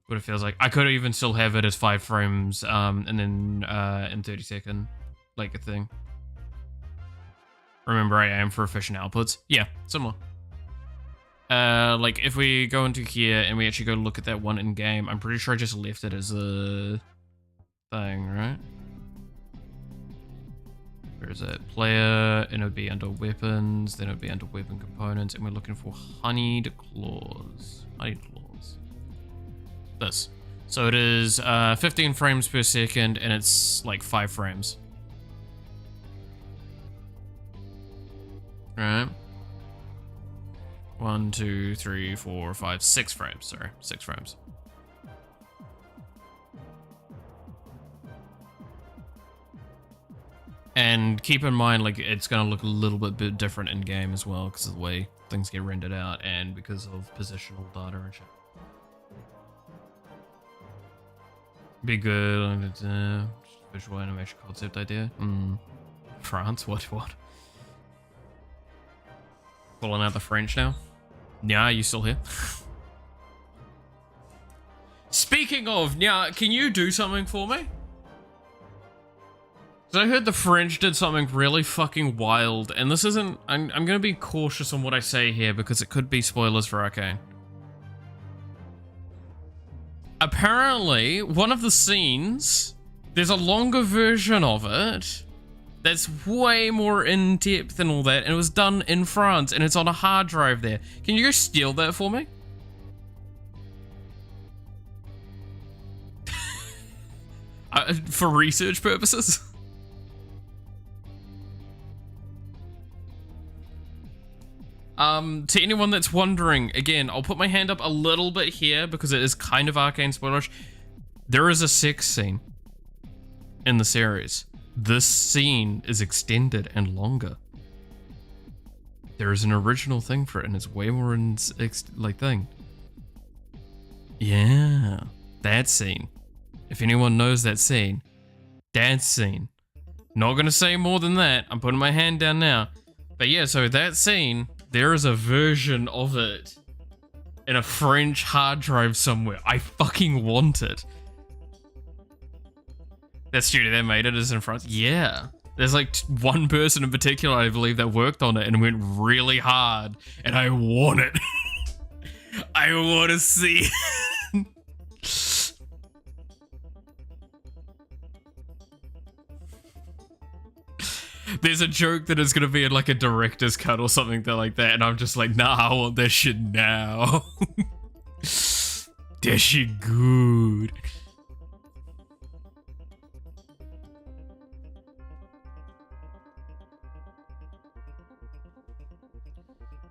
what it feels like. I could even still have it as 5 frames, and then in 30-second, like a thing. Remember, I am for efficient outputs. Yeah, similar. Like if we go into here and we actually go look at that one in game, I'm pretty sure I just left it as a thing, right? Where is it? Player, and it would be under weapons, then it would be under weapon components, and we're looking for honeyed claws. Honeyed claws. This. So it is 15 frames per second, and it's like 5 frames. Right. 1, 2, 3, 4, 5, 6 frames. Sorry, 6 frames. And keep in mind, like, it's gonna look a little bit different in game as well because of the way things get rendered out and because of positional data and shit. Be good. Visual animation concept idea. France? What? Pulling out the French now? Yeah, you still here? Speaking of, Nya, can you do something for me? Because I heard the French did something really fucking wild, and this isn't... I'm gonna be cautious on what I say here because it could be spoilers for Arcane. Apparently, one of the scenes, there's a longer version of it that's way more in-depth and all that, and it was done in France, and it's on a hard drive there. Can you go steal that for me? For research purposes? To anyone that's wondering, again, I'll put my hand up a little bit here because it is kind of arcane spoilerish. There is a sex scene in the series. This scene is extended and longer. There is an original thing for it, and it's way more like thing. Yeah, that scene. If anyone knows that scene, that scene. Not gonna say more than that. I'm putting my hand down now. But yeah, so that scene, there is a version of it in a French hard drive somewhere. I fucking want it. That studio that made it is in France. Yeah. There's like one person in particular, I believe, that worked on it and went really hard. And I want it. I want to see it. There's a joke that it's going to be in like a director's cut or something like that. And I'm just like, nah, I want that shit now. That shit good.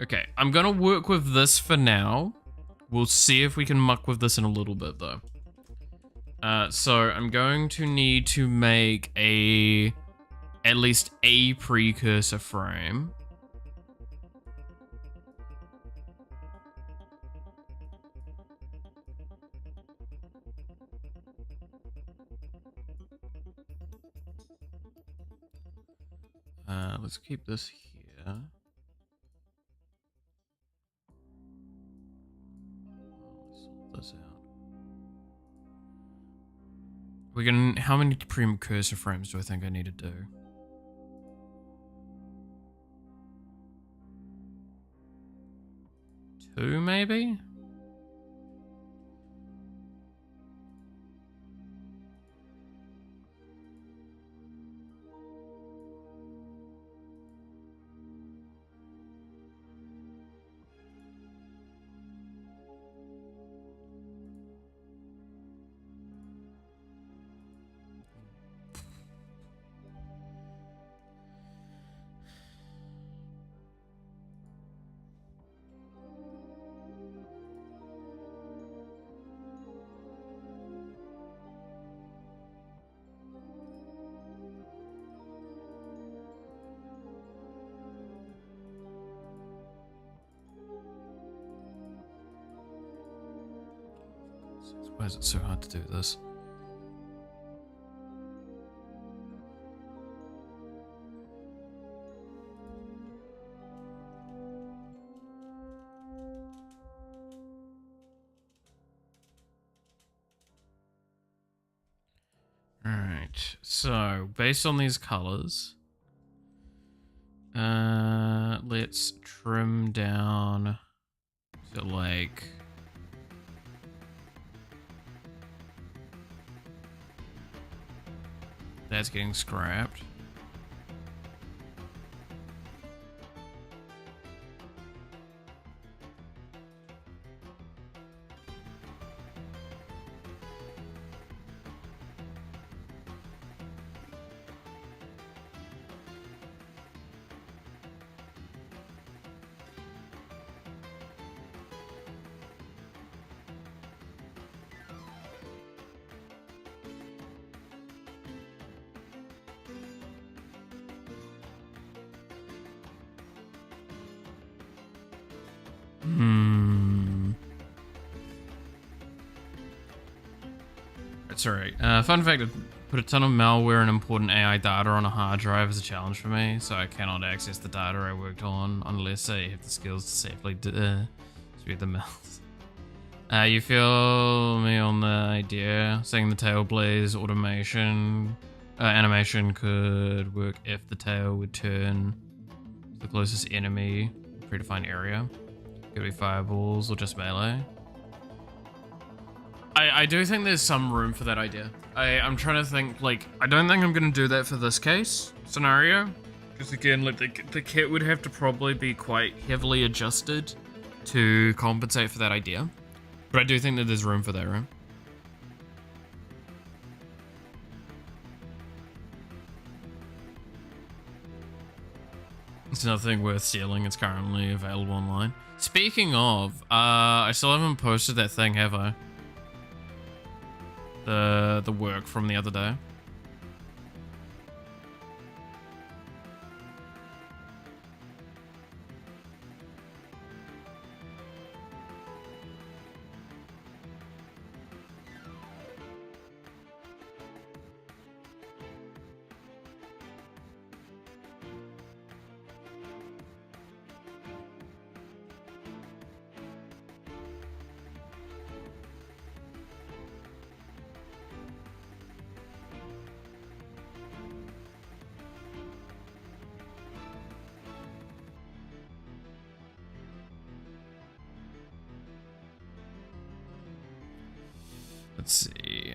Okay, I'm gonna work with this for now. We'll see if we can muck with this in a little bit, though. So I'm going to need to make at least a precursor frame. Let's keep this here. This out. We can. How many precursor frames do I think I need to do? 2, maybe? Why is it so hard to do this? Alright, so based on these colors, let's trim down to like that's getting scrapped. That's alright. Fun fact, I put a ton of malware and important AI data on a hard drive as a challenge for me, so I cannot access the data I worked on unless I have the skills to safely speed the mouse. You feel me on the idea? Saying the tail blaze automation animation could work if the tail would turn to the closest enemy predefined area. Could be fireballs or just melee. I do think there's some room for that idea. I'm trying to think, like, I don't think I'm gonna do that for this case scenario. Because again, like, the kit would have to probably be quite heavily adjusted to compensate for that idea. But I do think that there's room for that, right? It's nothing worth stealing. It's currently available online. Speaking of, I still haven't posted that thing, have I? The work from the other day. Let's see.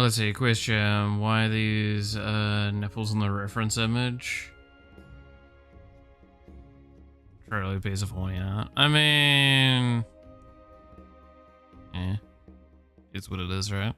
Let's see, question. Why are these nipples in the reference image? Truly a piece of horny art. I mean... yeah. It's what it is, right?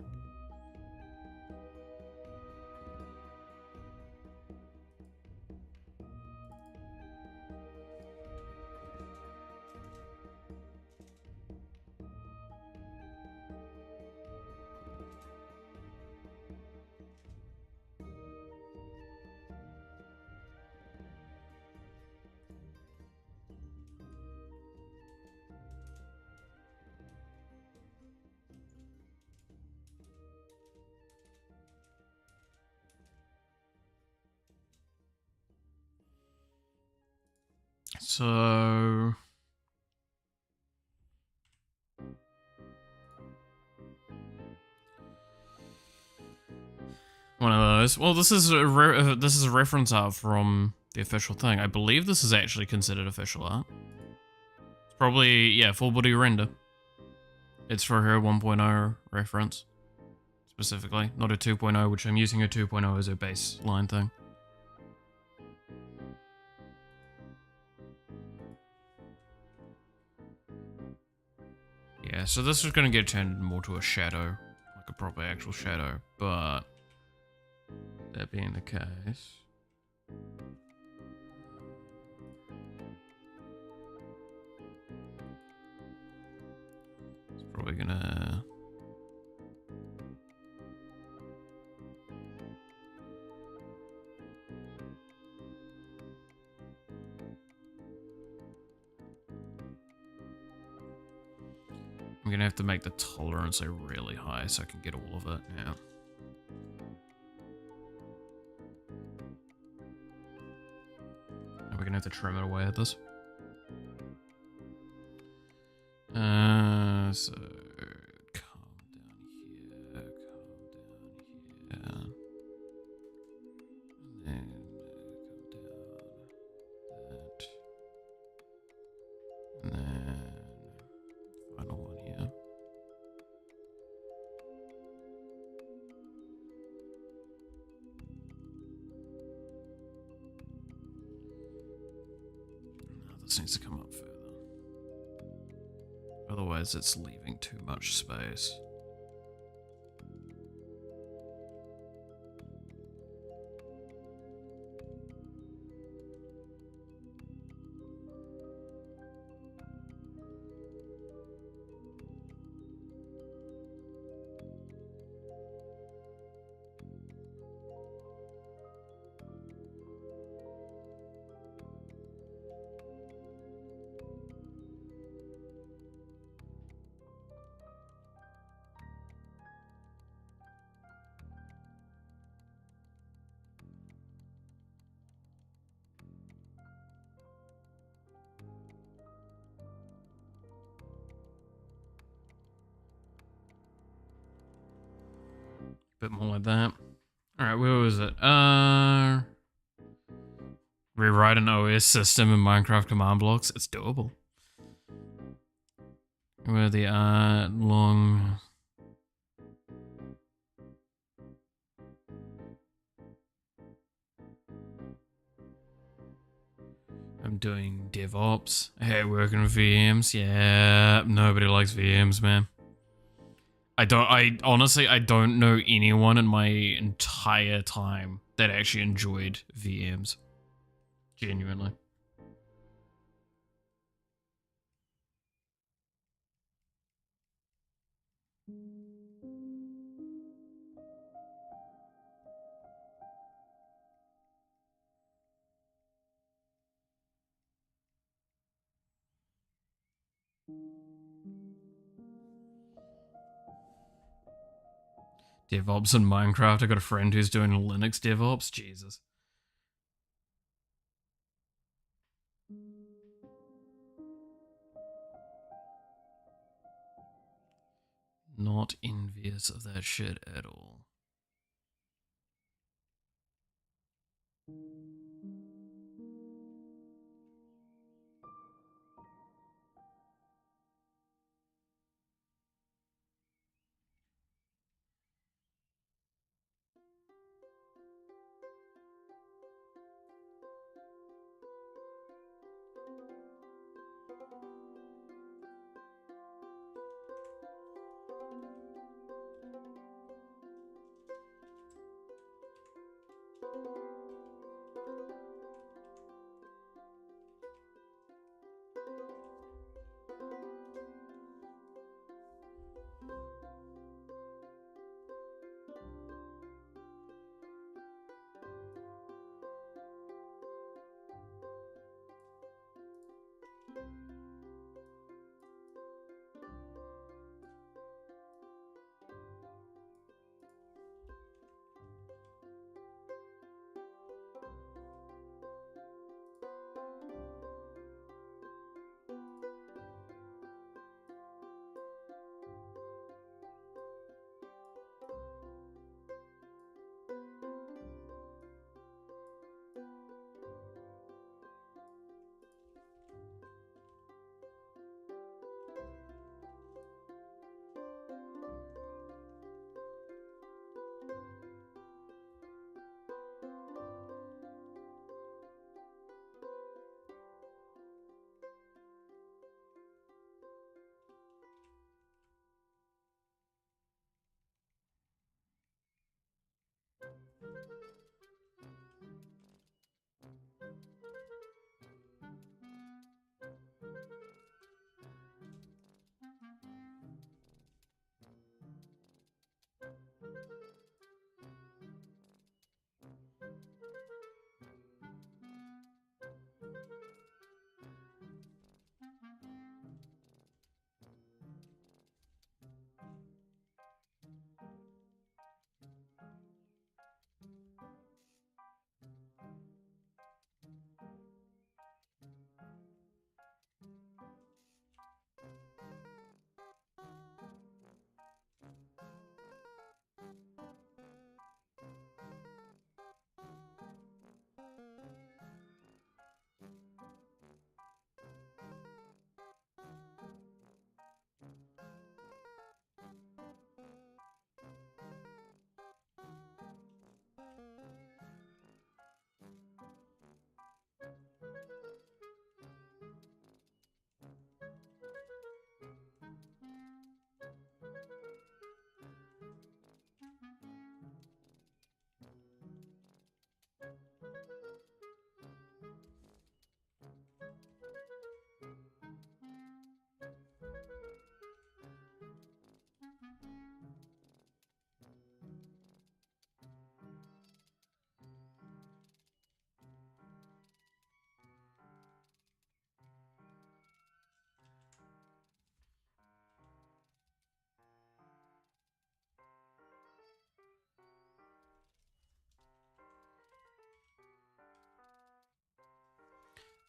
so one of those. Well, this is a reference art from the official thing. I believe this is actually considered official art. It's probably, yeah, full body render. It's for her 1.0 reference, specifically, not a 2.0, which I'm using a 2.0 as a baseline thing. Yeah, so this is going to get turned more to a shadow, like a proper actual shadow, but that being the case... it's probably gonna... I'm gonna have to make the tolerance really high so I can get all of it, yeah. And we're gonna have to trim it away at this. So calm down here, and then come down that, and then final one here. Now this needs to come up further. Otherwise, it's leaving too much space. Bit more like that. Alright, where was it? Rewrite an OS system in Minecraft command blocks. It's doable. Where the long... I'm doing DevOps. Hey, working with VMs. Yeah, nobody likes VMs, man. I honestly don't know anyone in my entire time that actually enjoyed VMs. Genuinely. DevOps in Minecraft. I got a friend who's doing Linux DevOps. Jesus. Not envious of that shit at all.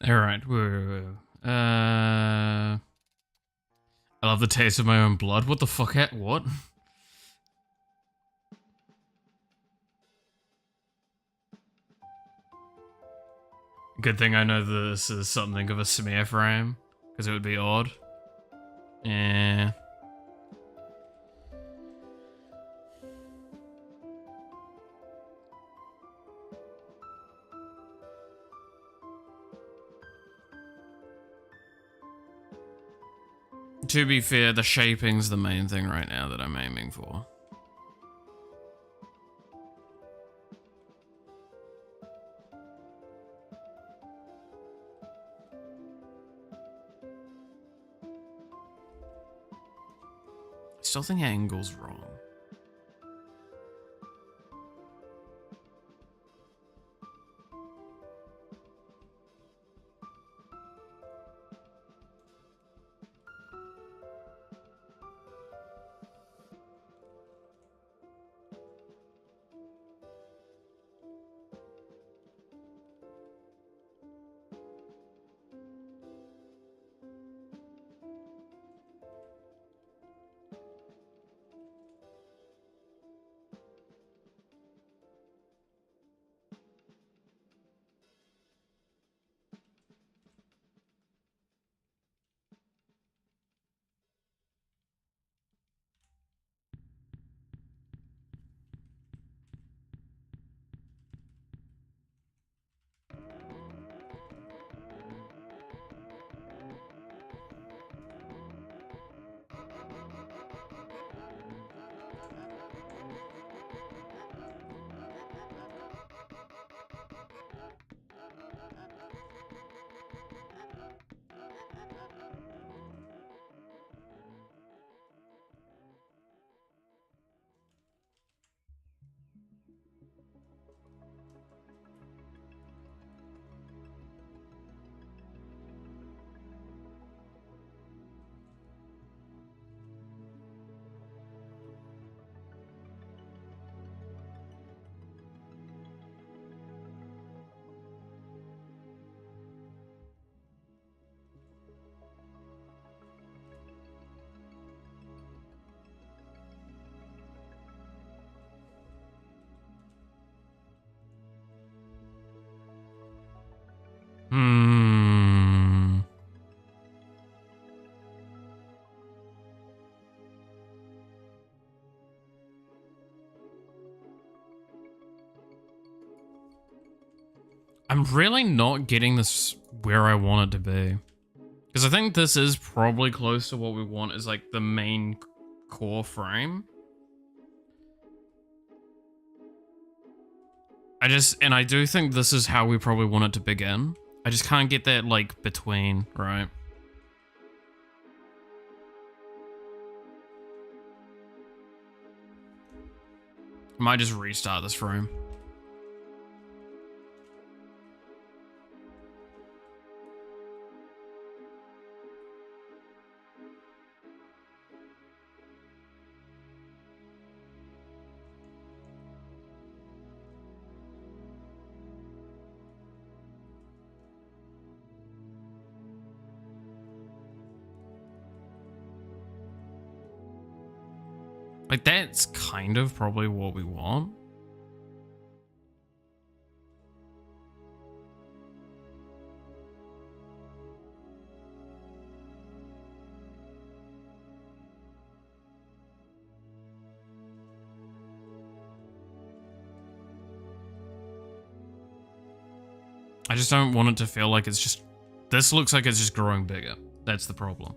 Alright, I love the taste of my own blood. What the fuck? What? Good thing I know this is something of a smear frame, because it would be odd. Yeah. To be fair, the shaping's the main thing right now that I'm aiming for. I still think angle's wrong. Hmm. I'm really not getting this where I want it to be. Because I think this is probably close to what we want is like the main core frame. And I do think this is how we probably want it to begin. I just can't get that, like, between, right? I might just restart this frame. Like, that's kind of probably what we want. I just don't want it to feel like it's just... This looks like it's just growing bigger. That's the problem.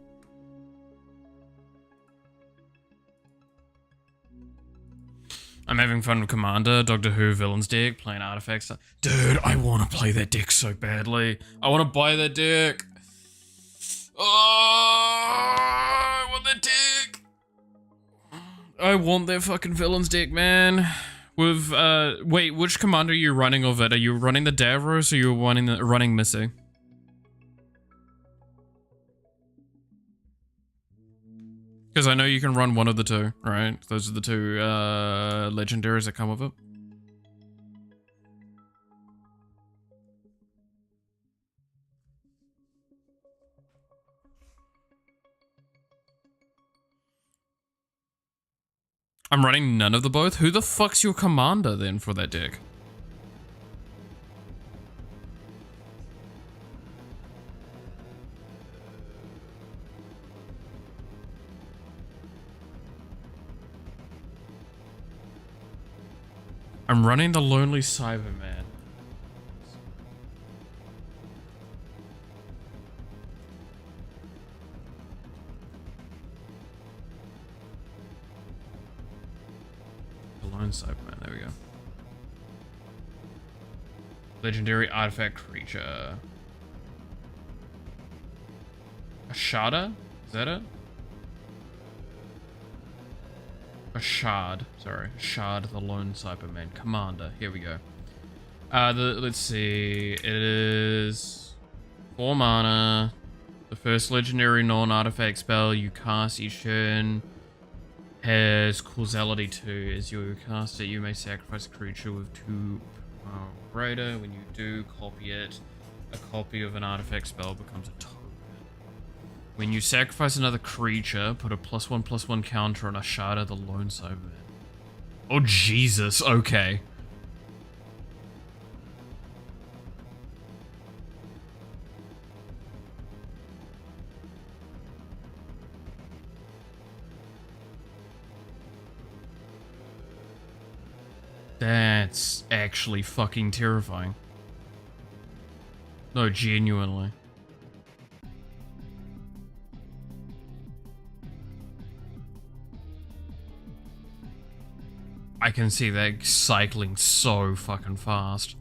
I'm having fun with Commander, Doctor Who Villains deck, playing artifacts. Dude, I want to play that deck so badly. I want to buy that deck. Oh, I want that deck. I want that fucking Villains deck, man. With, wait, which Commander are you running of it? Are you running the Davros or are you running Missy? Because I know you can run one of the two, right? Those are the two legendaries that come with it. I'm running none of the both? Who the fuck's your commander then for that deck? I'm running the Lonely Cyberman. The Lone Cyberman, there we go. Legendary artifact creature. A Shada? Is that it? A Shard, sorry. Shard, the Lone Cyberman. Commander, here we go. Let's see. It is 4 mana. The first legendary non-artifact spell you cast each turn has causality 2. As you cast it, you may sacrifice a creature with 2 power or greater. When you do copy it, a copy of an artifact spell becomes a token. When you sacrifice another creature, put a +1/+1 counter on a Shada, the Lone Cyberman. Oh, Jesus. Okay. That's actually fucking terrifying. No, genuinely. I can see that cycling so fucking fast.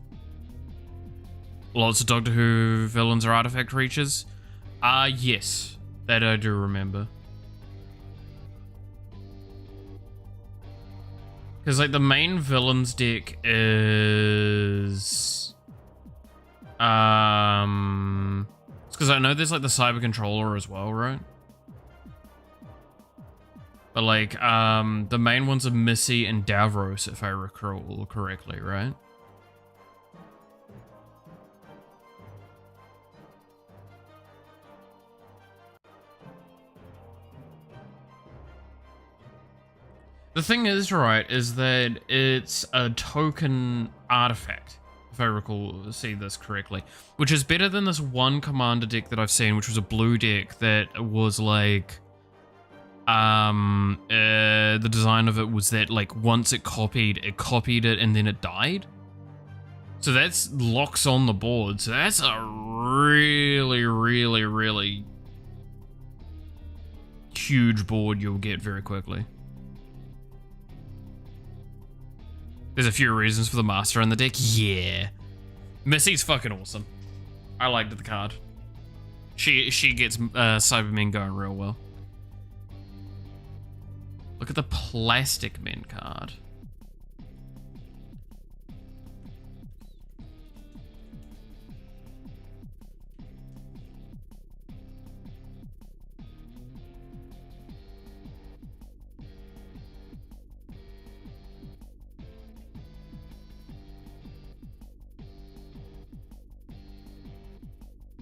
Lots of Doctor Who villains are artifact creatures. Yes. That I do remember. Because, like, the main villains deck is... It's because I know there's, like, the Cyber Controller as well, right? But, like, the main ones are Missy and Davros, if I recall correctly, right? The thing is, right, is that it's a token artifact, if I see this correctly, which is better than this one commander deck that I've seen, which was a blue deck that was like, the design of it was that, like, once it copied it and then it died. So that's locks on the board. So that's a really, really, really huge board you'll get very quickly. There's a few reasons for the master on the deck. Yeah. Missy's fucking awesome. I liked the card. She gets Cybermen going real well. Look at the Plastic Men card.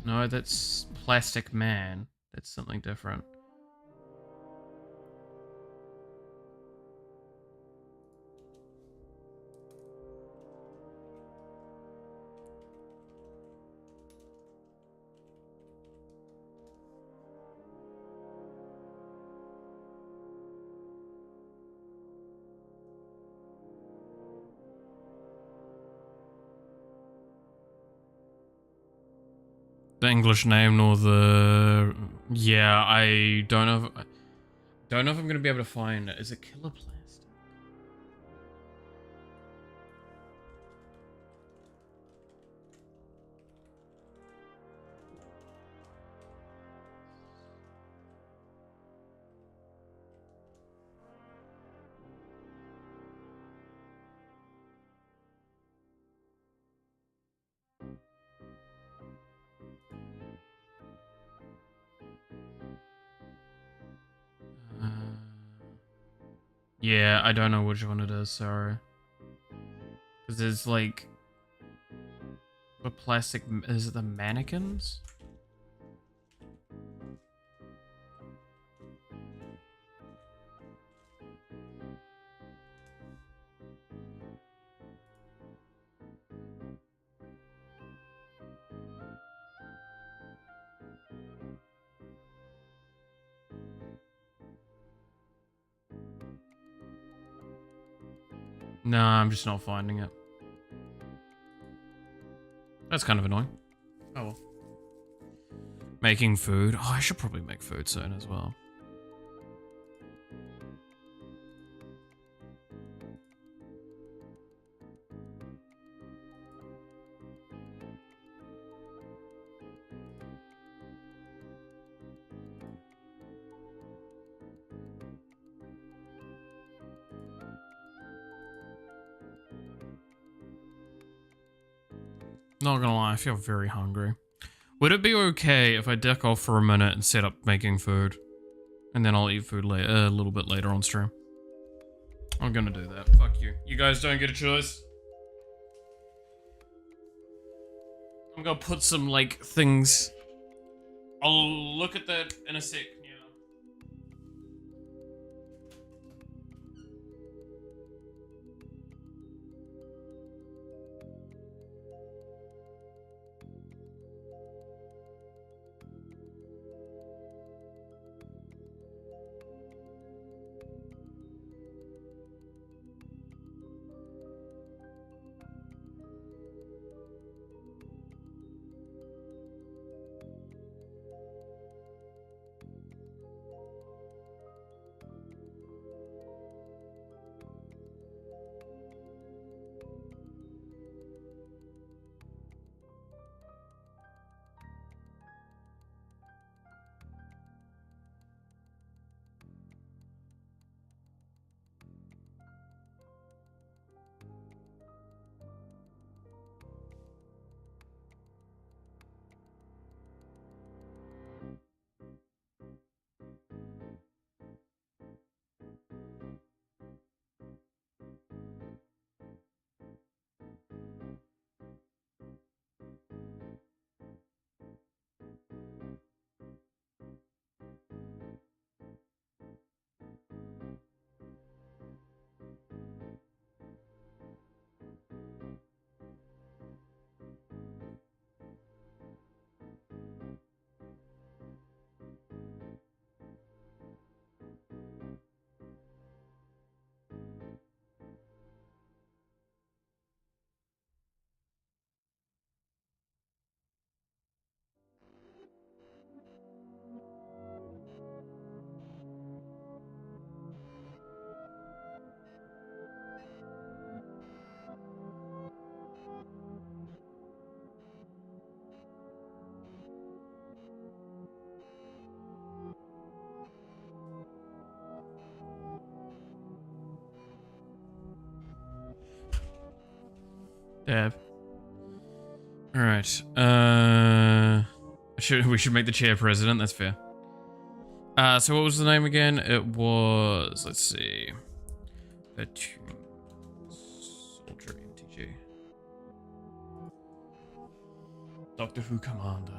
No, that's Plastic Man. That's something different. The English name nor the... Yeah, I don't know if I'm gonna be able to find it. Is it Killer Plastic? Yeah, I don't know which one it is, sorry. Because there's like... The plastic... Is it the mannequins? No, I'm just not finding it. That's kind of annoying. Oh well. Making food. Oh, I should probably make food soon as well. Not gonna lie, I feel very hungry. Would it be okay if I dick off for a minute and set up making food? And then I'll eat food later, a little bit later on stream. I'm gonna do that. Fuck you. You guys don't get a choice. I'm gonna put some, like, things... I'll look at that in a sec. Dab. Alright. We should make the chair president, that's fair. So what was the name again? It was, let's see. Soldier MTG. Doctor Who Commander.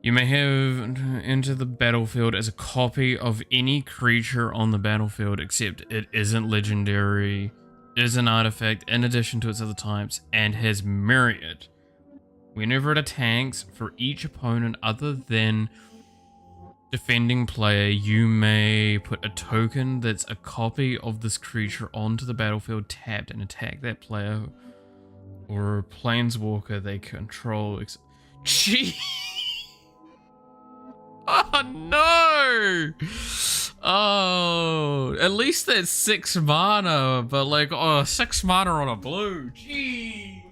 You may have entered the battlefield as a copy of any creature on the battlefield, except it isn't legendary, is an artifact in addition to its other types, and has myriad. Whenever it attacks, for each opponent other than defending player, you may put a token that's a copy of this creature onto the battlefield tapped and attack that player or planeswalker they control. Gee! Oh no! Oh, at least that's 6 mana, but like, 6 mana on a blue. Gee!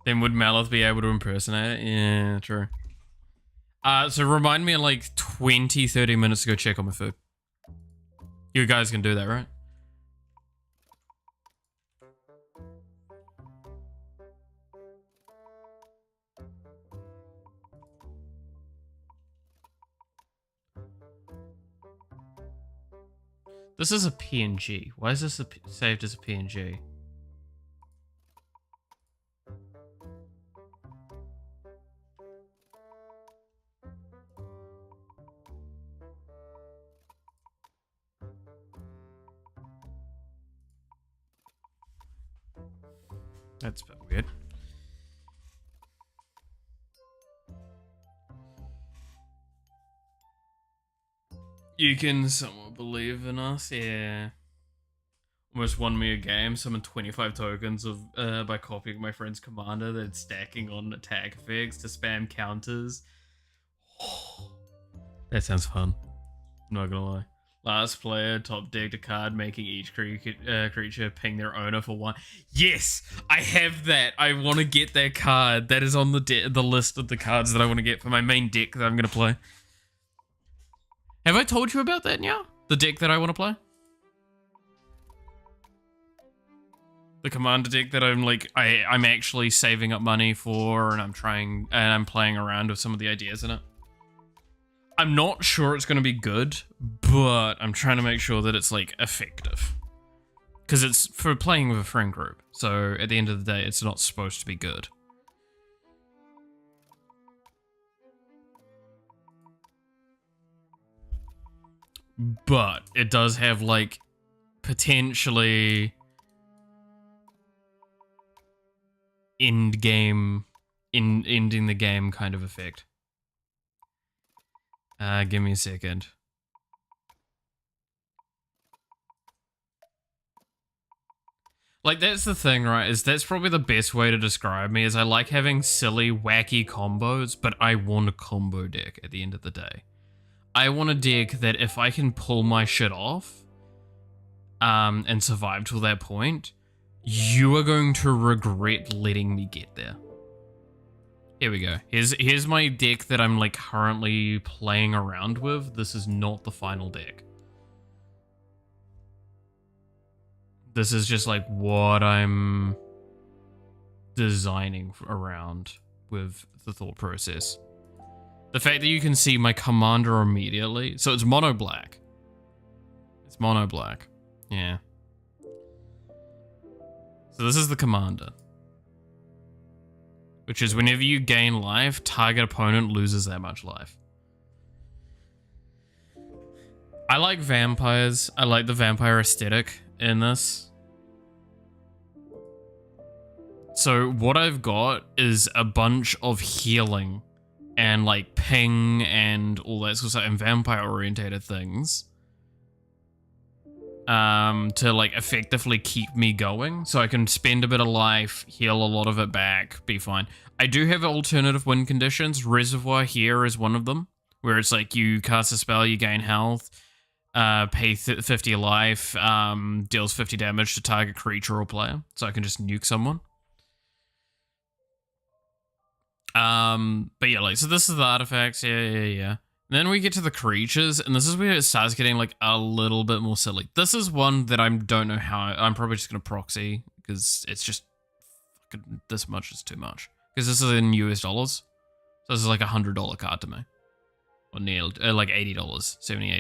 Then would Malith be able to impersonate it? Yeah, true. So remind me in like 20-30 minutes to go check on my food. You guys can do that, right? This is a PNG. Why is this saved as a PNG? That's a bit weird. You can somewhat believe in us, yeah. Almost won me a game, summoned 25 tokens of by copying my friend's commander, then stacking on attack effects to spam counters. That sounds fun. I'm not gonna lie. Last player top decked a card, making each creature ping their owner for 1. Yes, I have that. I want to get that card. That is on the list of the cards that I want to get for my main deck that I'm gonna play. Have I told you about that now? The deck that I want to play? The commander deck that I'm like, I'm actually saving up money for, and I'm playing around with some of the ideas in it. I'm not sure it's going to be good, but I'm trying to make sure that it's like effective. Because it's for playing with a friend group. So at the end of the day, it's not supposed to be good. But it does have like potentially ending the game kind of effect. Give me a second. Like, that's the thing, right? Is that's probably the best way to describe me, is I like having silly, wacky combos, but I want a combo deck at the end of the day. I want a deck that if I can pull my shit off, and survive till that point, you are going to regret letting me get there. Here we go. Here's my deck that I'm like currently playing around with. This is not the final deck. This is just like what I'm designing around with the thought process. The fact that you can see my commander immediately. So it's mono black. It's mono black. Yeah. So this is the commander. Which is whenever you gain life, target opponent loses that much life. I like vampires. I like the vampire aesthetic in this. So what I've got is a bunch of healing and like ping and all that sort of stuff and vampire orientated things. To like effectively keep me going, so I can spend a bit of life, heal a lot of it back, be fine. I do have alternative win conditions. Reservoir here is one of them, where it's like you cast a spell, you gain health, pay 50 life, deals 50 damage to target creature or player, so I can just nuke someone. But yeah, like, so this is the artifacts. Yeah. Then we get to the creatures, and this is where it starts getting like a little bit more silly. This is one that I don't know how. I'm probably just gonna proxy because it's just fucking this much is too much. Because this is in US dollars, so this is like $100 card to me, or near like $80, $70,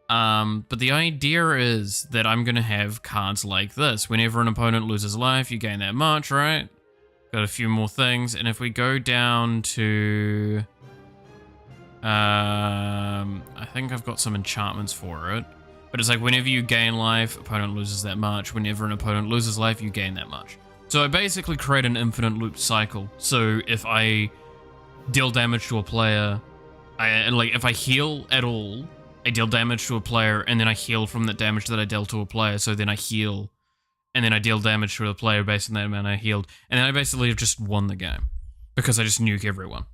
$80. But the idea is that I'm gonna have cards like this. Whenever an opponent loses life, you gain that much, right? Got a few more things, and if we go down to I think I've got some enchantments for it, but it's like whenever you gain life, opponent loses that much. Whenever an opponent loses life, you gain that much. So I basically create an infinite loop cycle. So if I deal damage to a player, if I heal at all, I deal damage to a player, and then I heal from that damage that I dealt to a player. So then I heal, and then I deal damage to a player based on that amount I healed, and then I basically have just won the game because I just nuke everyone.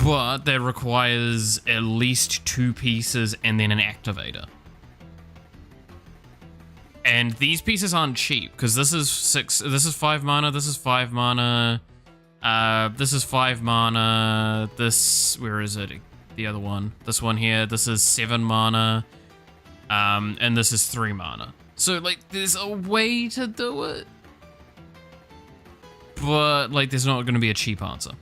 But that requires at least 2 pieces and then an activator. And these pieces aren't cheap, because this is 5 mana, this is 5 mana, this is 5 mana, where is it? The other one. This one here, this is 7 mana, and this is 3 mana. So, like, there's a way to do it, but, like, there's not going to be a cheap answer.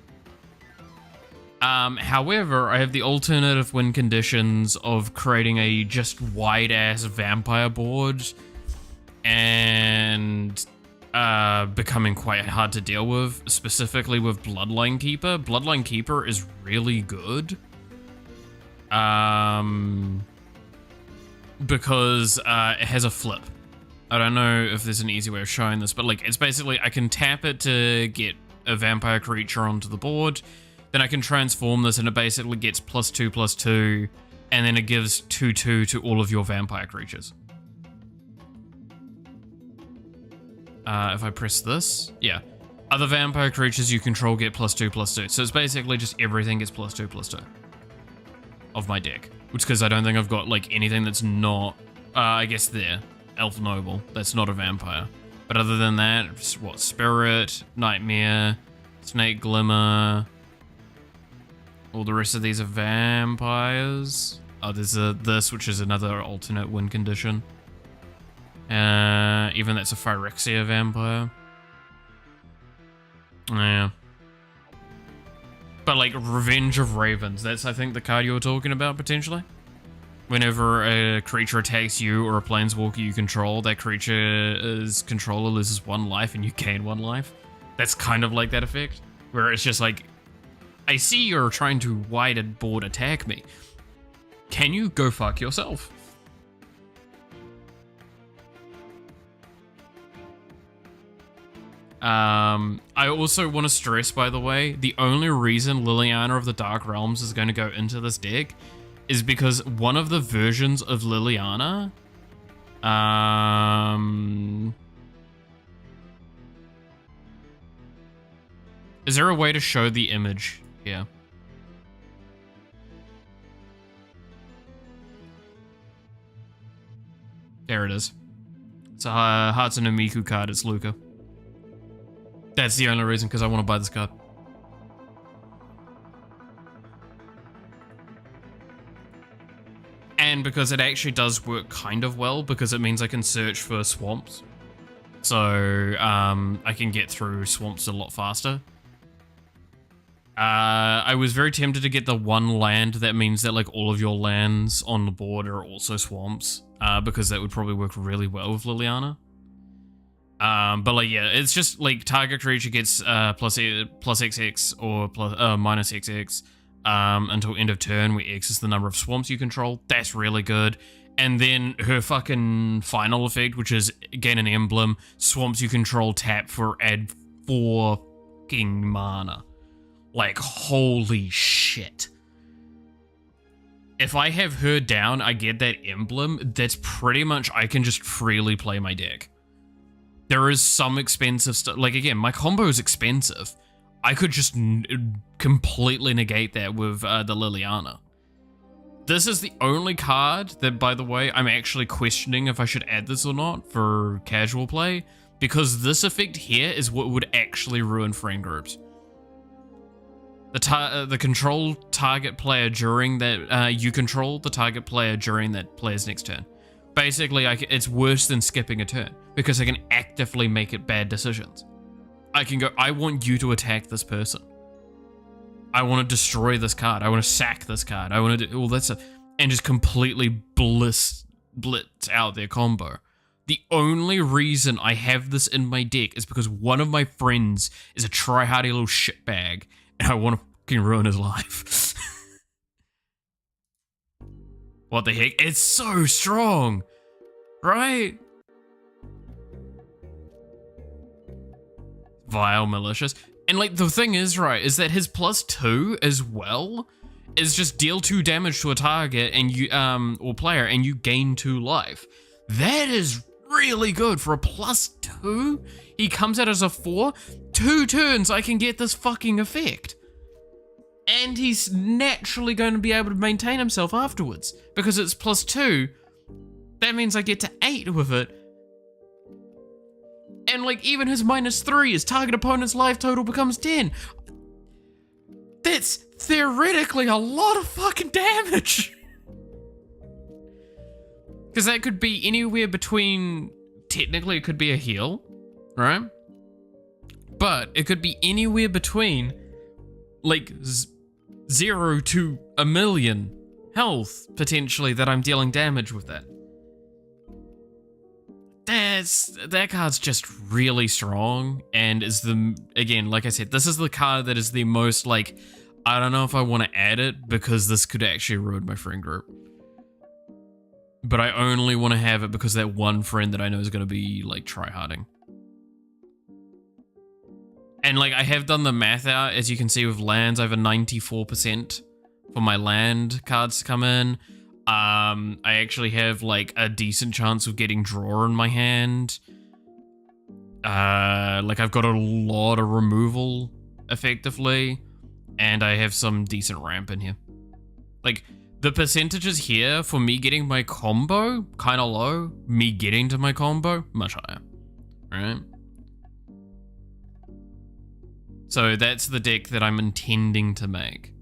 However, I have the alternative win conditions of creating a just wide-ass vampire board and becoming quite hard to deal with, specifically with Bloodline Keeper. Bloodline Keeper is really good. Because it has a flip. I don't know if there's an easy way of showing this, but like it's basically I can tap it to get a vampire creature onto the board. Then I can transform this and it basically gets +2/+2, and then it gives 2/2 to all of your vampire creatures. If I press this, yeah. Other vampire creatures you control get +2/+2. So it's basically just everything gets +2/+2 of my deck. Which is because I don't think I've got like anything that's not, I guess there, Elf Noble, that's not a vampire. But other than that, what, Spirit, Nightmare, Snake Glimmer, all the rest of these are vampires. Oh, there's this, which is another alternate win condition. Even that's a Phyrexia vampire. Yeah. But like Revenge of Ravens, that's I think the card you were talking about potentially. Whenever a creature attacks you or a planeswalker you control, that creature's controller loses 1 life and you gain 1 life. That's kind of like that effect, where it's just like, I see you're trying to wide board attack me. Can you go fuck yourself? I also want to stress, by the way, the only reason Liliana of the Dark Realms is going to go into this deck is because one of the versions of Liliana, is there a way to show the image here? There it is. It's a Hatsune Miku card, it's Luca. That's the only reason, because I want to buy this card. And because it actually does work kind of well, because it means I can search for swamps. So, I can get through swamps a lot faster. I was very tempted to get the 1 land. That means that like all of your lands on the board are also swamps, because that would probably work really well with Liliana. But like, yeah, it's just like target creature gets plus XX or minus XX until end of turn, where X is the number of swamps you control. That's really good. And then her fucking final effect, which is gain an emblem, swamps you control tap for add 4 fucking mana. Like, holy shit. If I have her down, I get that emblem, that's pretty much, I can just freely play my deck. There is some expensive stuff. Like, again, my combo is expensive. I could just completely negate that with the Liliana. This is the only card that, by the way, I'm actually questioning if I should add this or not for casual play, because this effect here is what would actually ruin friend groups. The control target player during that, you control the target player during that player's next turn. Basically, it's worse than skipping a turn, because I can actively make it bad decisions. I can go, I want you to attack this person. I want to destroy this card. I want to sack this card. I want to do all that stuff. And just completely blitz out their combo. The only reason I have this in my deck is because one of my friends is a try-hardy little shitbag, and I want to fucking ruin his life. What the heck? It's so strong, right? Vile, malicious. And like the thing is, right, is that his +2 as well is just deal 2 damage to a target and you or player and you gain 2 life. That is really good for a +2. He comes out as a 4. 2 turns I can get this fucking effect. And he's naturally going to be able to maintain himself afterwards. Because it's +2. That means I get to 8 with it. And like even his -3, his target opponent's life total becomes 10. That's theoretically a lot of fucking damage. Because that could be anywhere between, technically it could be a heal, right? But it could be anywhere between like 0 to 1,000,000 health, potentially, that I'm dealing damage with that. That card's just really strong, and is again, like I said, this is the card that is the most like, I don't know if I want to add it because this could actually ruin my friend group. But I only want to have it because that one friend that I know is going to be like tryharding. And like I have done the math out, as you can see with lands, I have a 94% for my land cards to come in. I actually have like a decent chance of getting draw in my hand. Like I've got a lot of removal effectively, and I have some decent ramp in here. Like the percentages here for me getting my combo kind of low, me getting to my combo much higher, right? So that's the deck that I'm intending to make.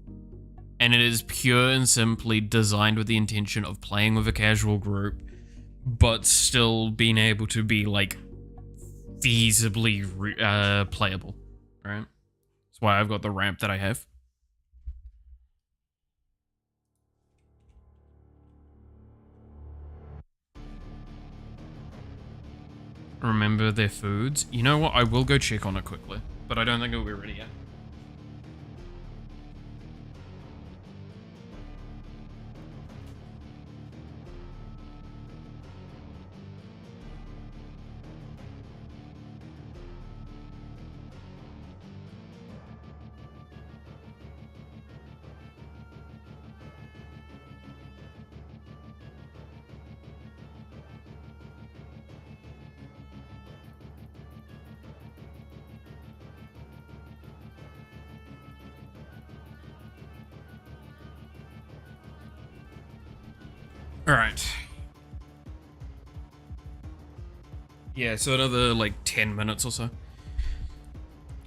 And it is pure and simply designed with the intention of playing with a casual group, but still being able to be like feasibly playable, right? That's why I've got the ramp that I have. Remember their foods? You know what? I will go check on it quickly, but I don't think it'll be ready yet. Alright. Yeah, so another like 10 minutes or so.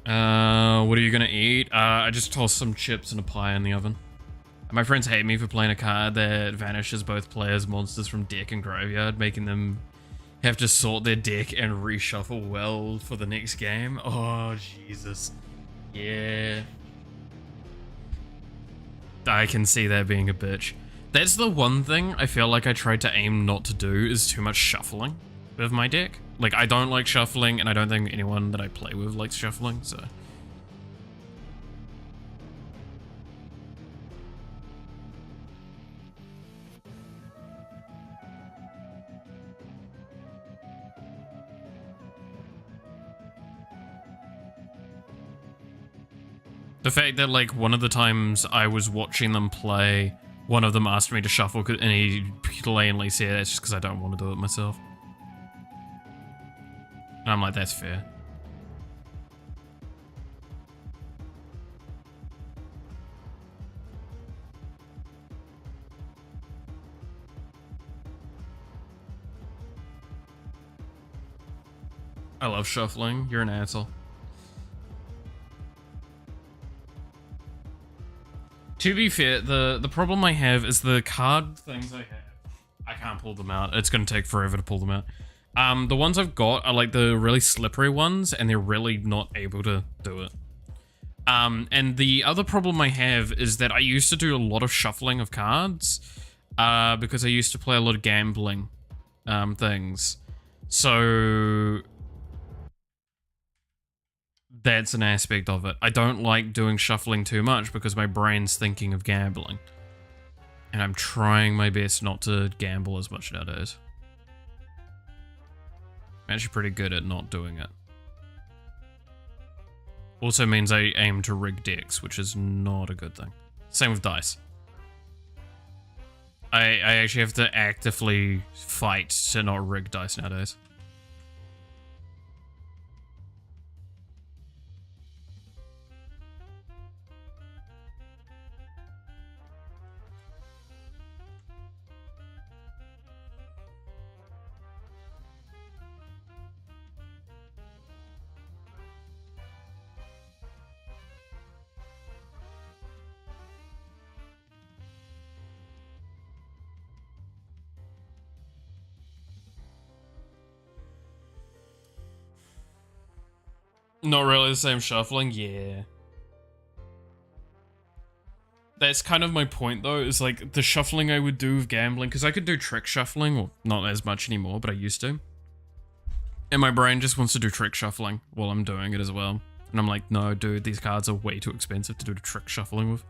What are you gonna eat? I just tossed some chips and a pie in the oven. My friends hate me for playing a card that vanishes both players' monsters from deck and graveyard, making them have to sort their deck and reshuffle well for the next game. Oh, Jesus. Yeah. I can see that being a bitch. That's the one thing I feel like I tried to aim not to do, is too much shuffling with my deck. Like, I don't like shuffling, and I don't think anyone that I play with likes shuffling, so... The fact that, like, one of the times I was watching them play, one of them asked me to shuffle, and he plainly said it's just because I don't want to do it myself. And I'm like, that's fair. I love shuffling. You're an asshole. To be fair, the problem I have is the card things I have. I can't pull them out. It's going to take forever to pull them out. The ones I've got are like the really slippery ones, and they're really not able to do it. And the other problem I have is that I used to do a lot of shuffling of cards, because I used to play a lot of gambling, things. So that's an aspect of it. I don't like doing shuffling too much because my brain's thinking of gambling. And I'm trying my best not to gamble as much nowadays. I'm actually pretty good at not doing it. Also means I aim to rig decks, which is not a good thing. Same with dice. I actually have to actively fight to not rig dice nowadays. Not really the same shuffling? Yeah. That's kind of my point, though, is like the shuffling I would do with gambling, because I could do trick shuffling, or not as much anymore, but I used to. And my brain just wants to do trick shuffling while I'm doing it as well. And I'm like, no, dude, these cards are way too expensive to do trick shuffling with.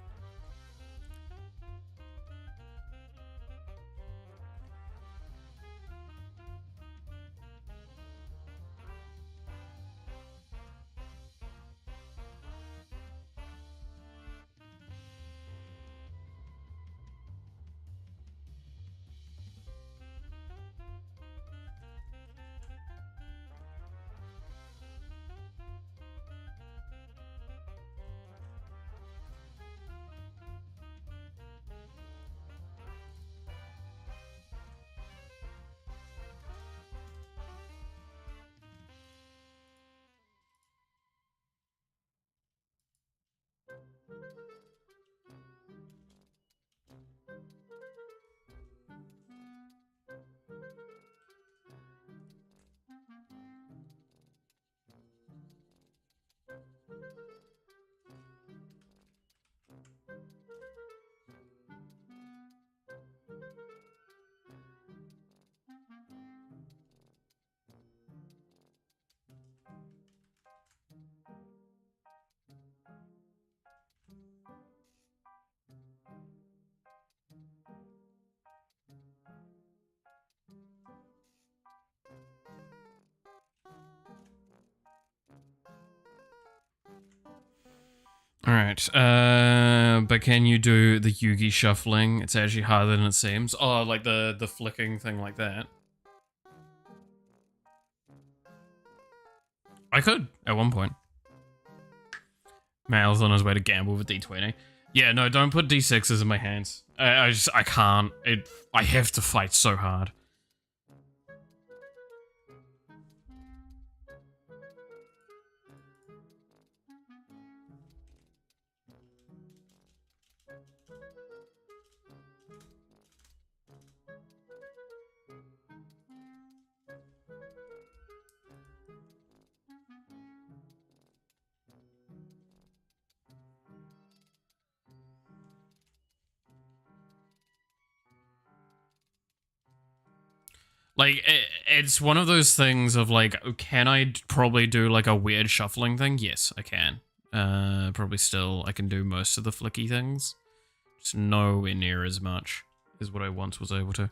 Alright, but can you do the Yugi shuffling? It's actually harder than it seems. Oh, like the flicking thing like that. I could, at one point. Mal's on his way to gamble with D20. Yeah, no, don't put D6s in my hands. I can't. I have to fight so hard. Like, it's one of those things of like, can I probably do like a weird shuffling thing? Yes, I can. Probably still, I can do most of the flicky things. Just nowhere near as much as what I once was able to.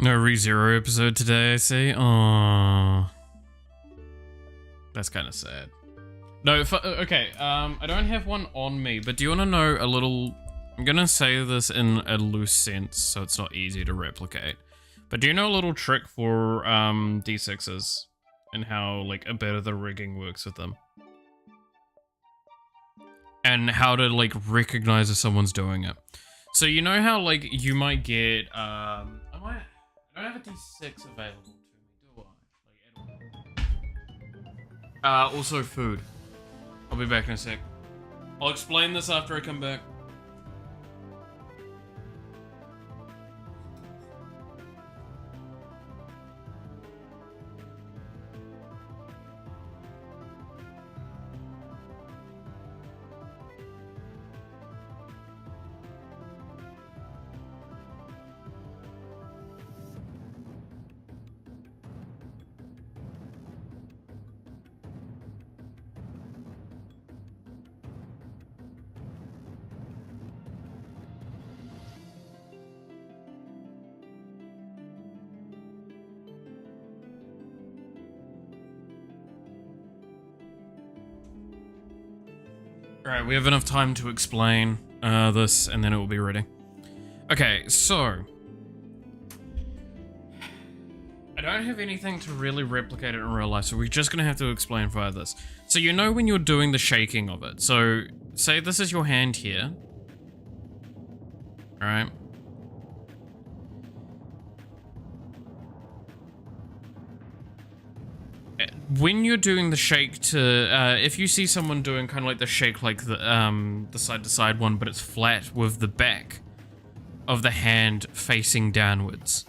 No ReZero episode today, I see. Oh, that's kind of sad. No, okay, I don't have one on me, but do you want to know a little... I'm gonna say this in a loose sense, so it's not easy to replicate. But do you know a little trick for D6s and how like a bit of the rigging works with them? And how to like recognize if someone's doing it. So you know how like you might get I don't have a D6 available to me, do I? Like, at all. Also food. I'll be back in a sec. I'll explain this after I come back. Alright, we have enough time to explain this, and then it will be ready. Okay, so... I don't have anything to really replicate it in real life, so we're just gonna have to explain via this. So you know when you're doing the shaking of it. So, say this is your hand here. Alright. When you're doing the shake to, if you see someone doing kind of like the shake like the side-to-side one, but it's flat with the back of the hand facing downwards.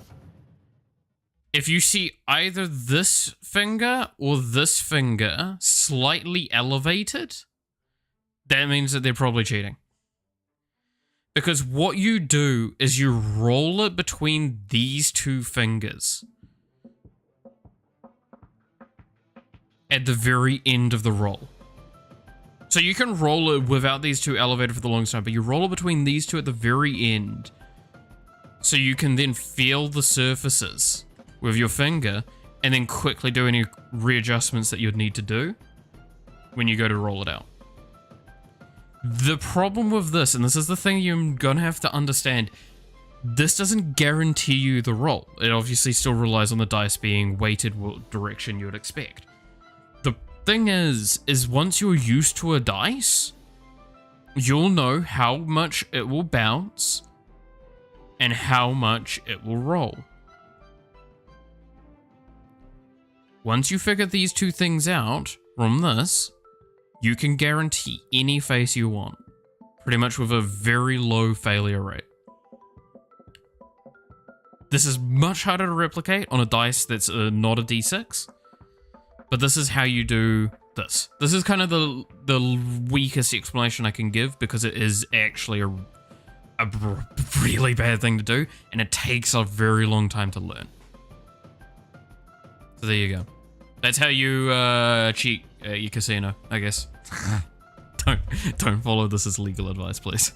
If you see either this finger or this finger slightly elevated, that means that they're probably cheating. Because what you do is you roll it between these two fingers. At the very end of the roll. So you can roll it without these two elevated for the longest time, but you roll it between these two at the very end. So you can then feel the surfaces with your finger and then quickly do any readjustments that you'd need to do when you go to roll it out. The problem with this, and this is the thing you're gonna have to understand, this doesn't guarantee you the roll. It obviously still relies on the dice being weighted what direction you would expect. Thing is once you're used to a dice, you'll know how much it will bounce and how much it will roll. Once you figure these two things out from this, you can guarantee any face you want, pretty much with a very low failure rate. This is much harder to replicate on a dice that's not a D6. But this is how you do this. This is kind of the weakest explanation I can give because it is actually a really bad thing to do and it takes a very long time to learn. So there you go. That's how you cheat at your casino, I guess. Don't follow this as legal advice, please.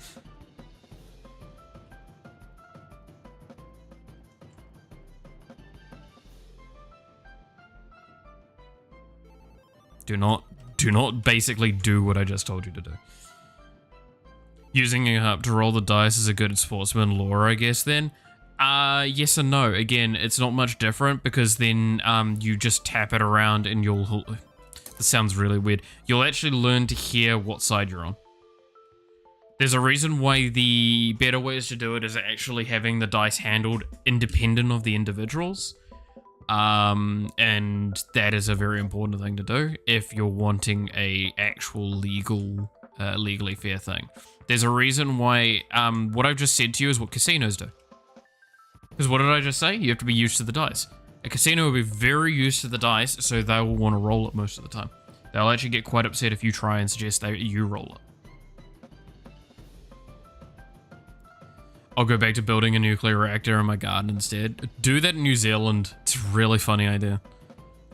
Do not basically do what I just told you to do. Using a harp to roll the dice is a good sportsman lore, I guess, then? Yes and no. Again, it's not much different because then you just tap it around and you'll... This sounds really weird. You'll actually learn to hear what side you're on. There's a reason why the better ways to do it is actually having the dice handled independent of the individuals. And that is a very important thing to do if you're wanting a actual legally fair thing. There's a reason why, what I've just said to you is what casinos do. Because what did I just say? You have to be used to the dice. A casino will be very used to the dice, so they will want to roll it most of the time. They'll actually get quite upset if you try and suggest that you roll it. I'll go back to building a nuclear reactor in my garden instead. Do that in New Zealand. It's a really funny idea.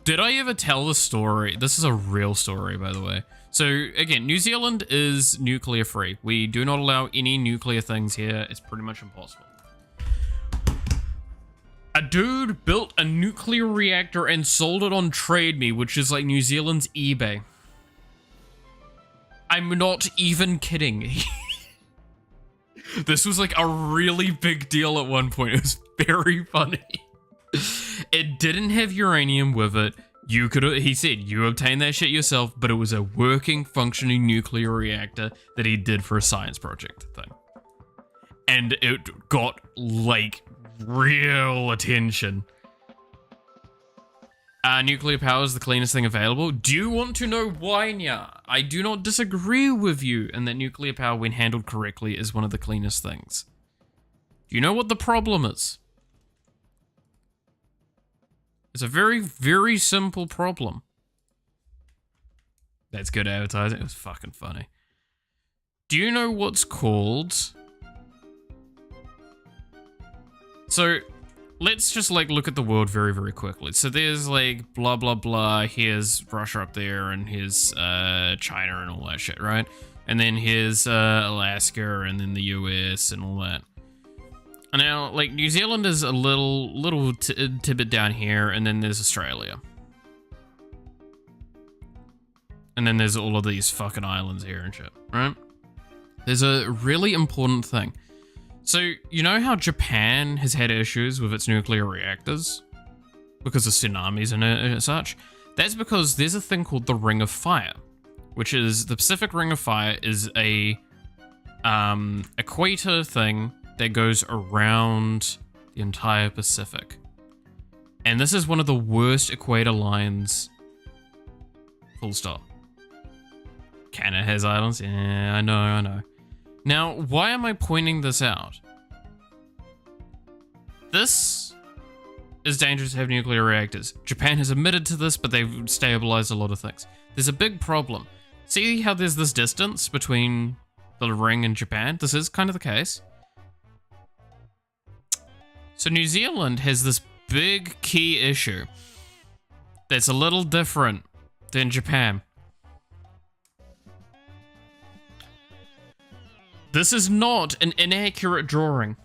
Did I ever tell the story? This is a real story, by the way. So, again, New Zealand is nuclear free. We do not allow any nuclear things here. It's pretty much impossible. A dude built a nuclear reactor and sold it on Trade Me, which is like New Zealand's eBay. I'm not even kidding. This was like a really big deal at one point. It was very funny. It didn't have uranium with it. You could, he said, you obtained that shit yourself, but it was a working, functioning nuclear reactor that he did for a science project thing. And it got, like, real attention. Nuclear power is the cleanest thing available. Do you want to know why, Nya? I do not disagree with you in that nuclear power, when handled correctly, is one of the cleanest things. Do you know what the problem is? It's a very, very simple problem. That's good advertising. It was fucking funny. Do you know what's called... So, let's just like look at the world very, very quickly. So there's like blah, blah, blah. Here's Russia up there, and here's China and all that shit, right? And then here's Alaska, and then the US and all that. And now, like, New Zealand is a little tidbit down here, and then there's Australia. And then there's all of these fucking islands here and shit, right? There's a really important thing. So, you know how Japan has had issues with its nuclear reactors? Because of tsunamis and such? That's because there's a thing called the Ring of Fire, which is, the Pacific Ring of Fire is a equator thing that goes around the entire Pacific. And this is one of the worst equator lines. Full stop. Canada has islands? Yeah, I know. Now, why am I pointing this out? This is dangerous to have nuclear reactors. Japan has admitted to this, but they've stabilized a lot of things. There's a big problem. See how there's this distance between the ring and Japan? This is kind of the case. So New Zealand has this big key issue that's a little different than Japan. This is not an inaccurate drawing.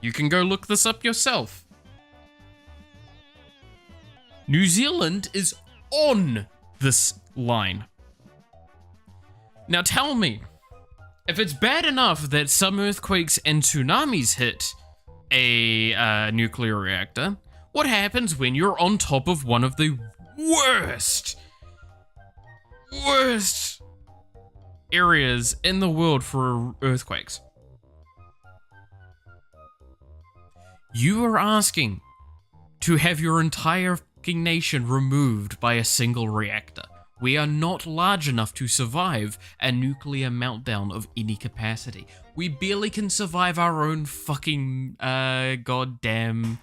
You can go look this up yourself. New Zealand is on this line. Now tell me, if it's bad enough that some earthquakes and tsunamis hit a nuclear reactor, what happens when you're on top of one of the worst areas in the world for earthquakes? You are asking to have your entire fucking nation removed by a single reactor. We are not large enough to survive a nuclear meltdown of any capacity. We barely can survive our own fucking goddamn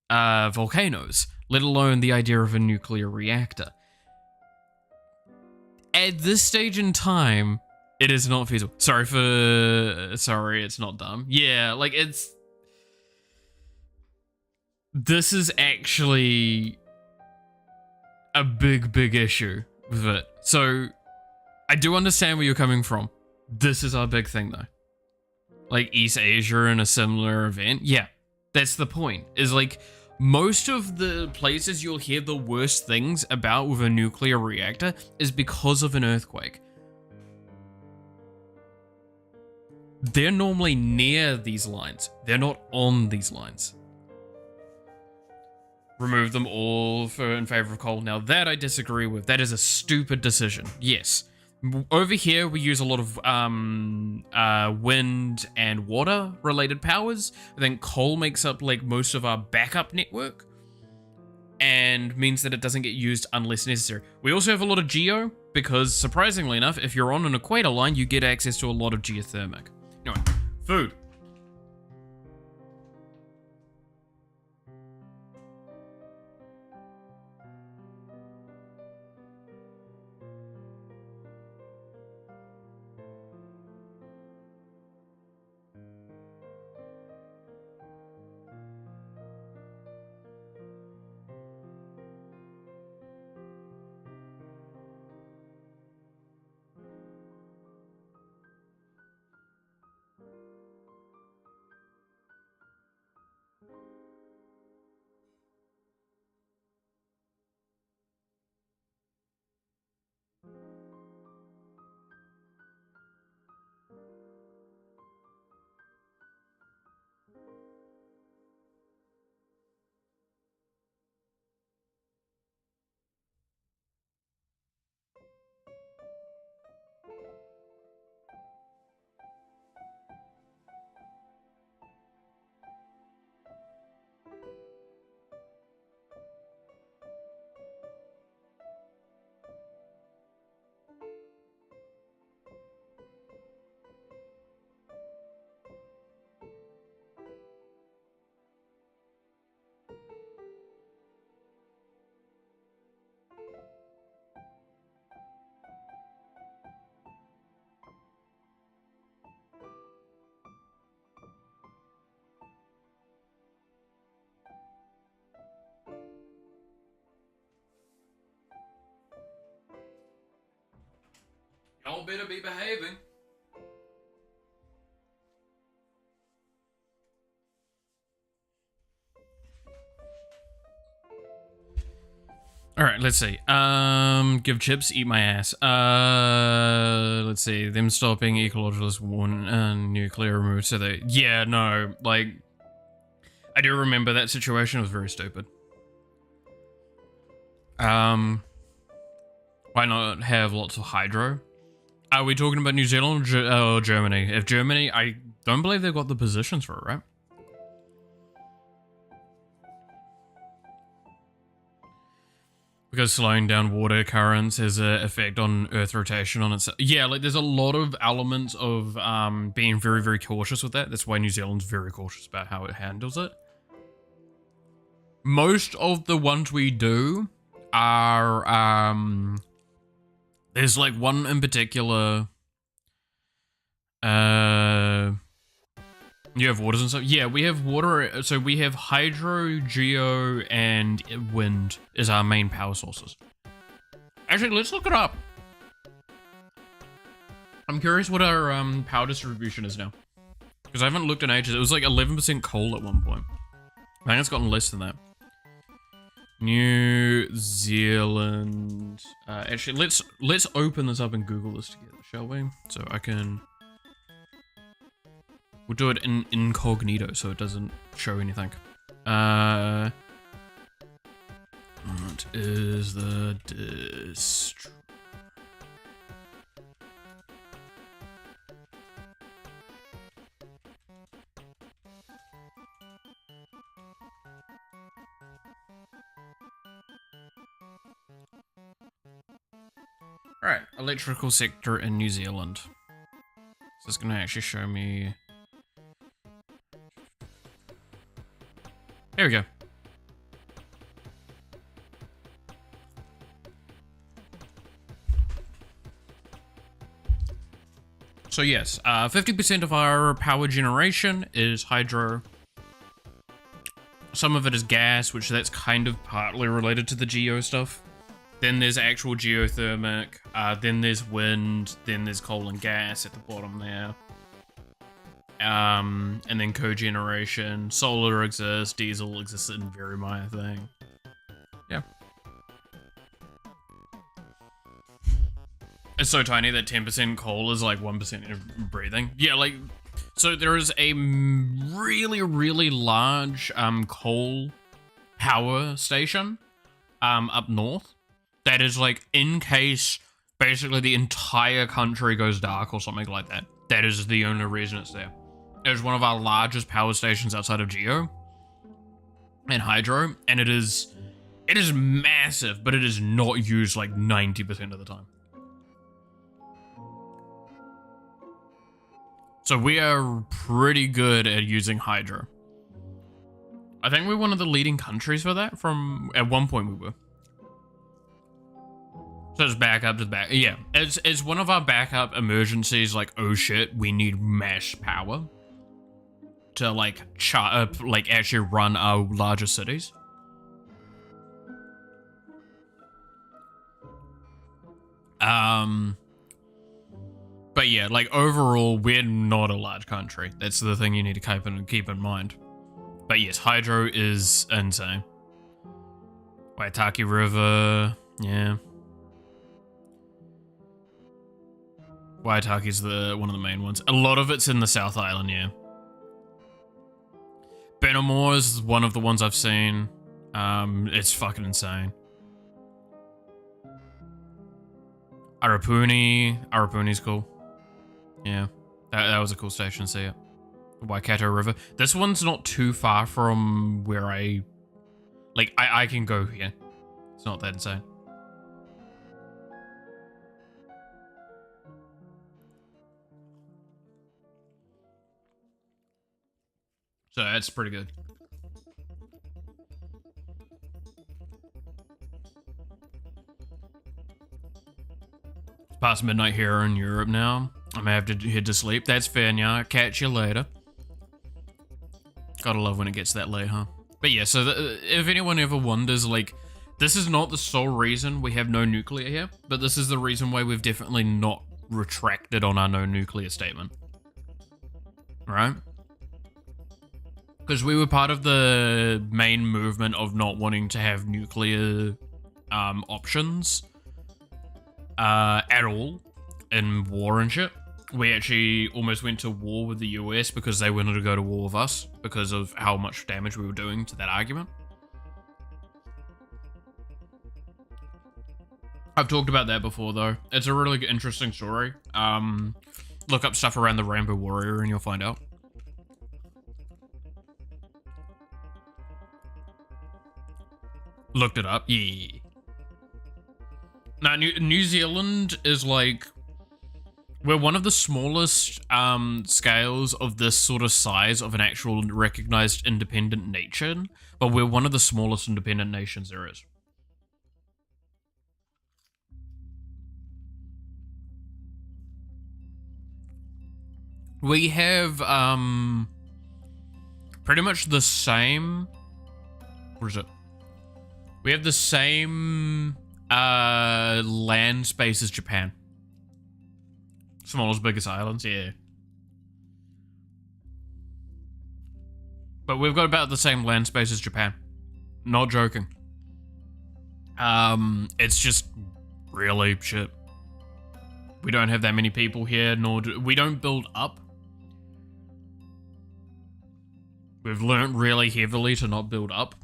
volcanoes, let alone the idea of a nuclear reactor. At this stage in time, it is not feasible. Sorry, it's not dumb. Yeah, like this is actually a big issue with it. So, I do understand where you're coming from. This is our big thing though. Like East Asia in a similar event. Yeah, that's the point. Is like, most of the places you'll hear the worst things about with a nuclear reactor is because of an earthquake. They're normally near these lines. They're not on these lines. Remove them all in favor of coal. Now that I disagree with. That is a stupid decision. Yes. Over here, we use a lot of wind and water related powers. I think coal makes up like most of our backup network and means that it doesn't get used unless necessary. We also have a lot of geo because, surprisingly enough, if you're on an equator line, you get access to a lot of geothermic. Anyway, food. Y'all better be behaving. Alright, let's see. Give chips, eat my ass. Let's see. Them stopping ecologist one nuclear removed so they... Yeah, no, like... I do remember that situation was very stupid. Why not have lots of hydro? Are we talking about New Zealand or Germany? If Germany, I don't believe they've got the positions for it, right? Because slowing down water currents has an effect on Earth rotation on itself. Yeah, like there's a lot of elements of being very, very cautious with that. That's why New Zealand's very cautious about how it handles it. Most of the ones we do are, there's like one in particular, you have waters and stuff? Yeah, we have water, so we have hydro, geo, and wind is our main power sources. Actually, let's look it up. I'm curious what our power distribution is now. Because I haven't looked in ages. It was like 11% coal at one point. I think it's gotten less than that. New Zealand. Actually, let's open this up and Google this together, shall we? So I can... We'll do it in incognito so it doesn't show anything. What is the dist? Alright, electrical sector in New Zealand. So it's gonna actually show me... Here we go. So yes, 50% of our power generation is hydro. Some of it is gas, which that's kind of partly related to the geo stuff. Then there's actual geothermic, then there's wind, then there's coal and gas at the bottom there. And then cogeneration, solar exists, diesel exists in very minor thing. Yeah. It's so tiny that 10% coal is like 1% of breathing. Yeah, like, so there is a really, really large coal power station up north. That is like, in case basically the entire country goes dark or something like that. That is the only reason it's there. It is one of our largest power stations outside of geo and hydro, and it is massive, but it is not used like 90% of the time. So we are pretty good at using hydro. I think we're one of the leading countries for that at one point we were. So it's backup to back. Yeah, it's one of our backup emergencies. Like, oh shit, we need mass power to like actually run our larger cities. But yeah, like overall, we're not a large country. That's the thing you need to keep in mind. But yes, hydro is insane. Waitaki River, yeah. Waitaki's one of the main ones. A lot of it's in the South Island, yeah. Benamor is one of the ones I've seen. It's fucking insane. Arapuni's cool. Yeah, that was a cool station to see it. Waikato River. This one's not too far from where I can go here. It's not that insane. So that's pretty good. It's past midnight here in Europe now. I may have to head to sleep. That's fair, yeah. Catch you later. Gotta love when it gets that late, huh? But yeah, so if anyone ever wonders, like, this is not the sole reason we have no nuclear here, but this is the reason why we've definitely not retracted on our no nuclear statement. Right? Because we were part of the main movement of not wanting to have nuclear options at all in war and shit. We actually almost went to war with the US because they wanted to go to war with us because of how much damage we were doing to that argument. I've talked about that before though. It's a really interesting story. Look up stuff around the Rainbow Warrior and you'll find out. Looked it up, yeah. Now, New Zealand is like, we're one of the smallest scales of this sort of size of an actual recognized independent nation, but we're one of the smallest independent nations there is. We have pretty much the same, what is it? We have the same land space as Japan. Smallest, biggest islands, yeah. But we've got about the same land space as Japan. Not joking. It's just really shit. We don't have that many people here, nor do we don't build up. We've learned really heavily to not build up.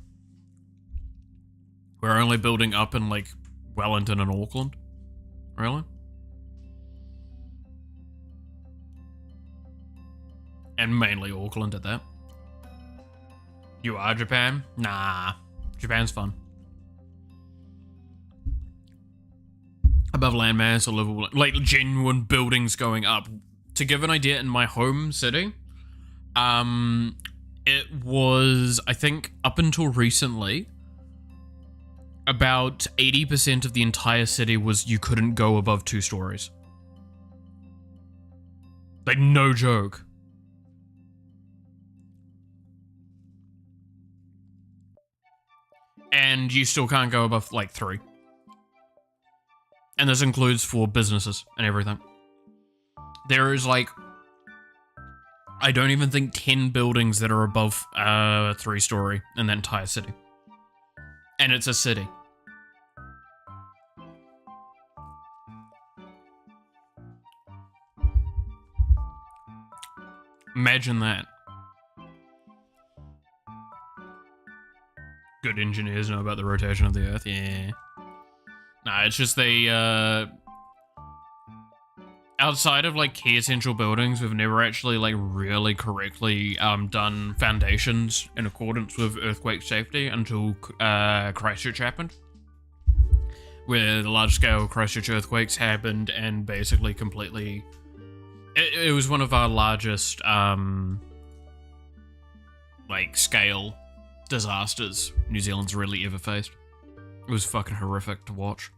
We're only building up in, like, Wellington and Auckland. Really? And mainly Auckland at that. You are Japan? Nah. Japan's fun. Above landmass or livable, like, genuine buildings going up. To give an idea, in my home city, it was, I think, up until recently, about 80% of the entire city was you couldn't go above 2 stories. Like, no joke. And you still can't go above, like, 3. And this includes for businesses and everything. There is, like, I don't even think 10 buildings that are above 3-story in that entire city. And it's a city. Imagine that. Good engineers know about the rotation of the Earth, yeah. Nah, it's just they, outside of, like, key essential buildings, we've never actually, like, really correctly, done foundations in accordance with earthquake safety until, Christchurch happened. Where the large-scale Christchurch earthquakes happened and basically completely... It was one of our largest, like, scale disasters New Zealand's really ever faced. It was fucking horrific to watch.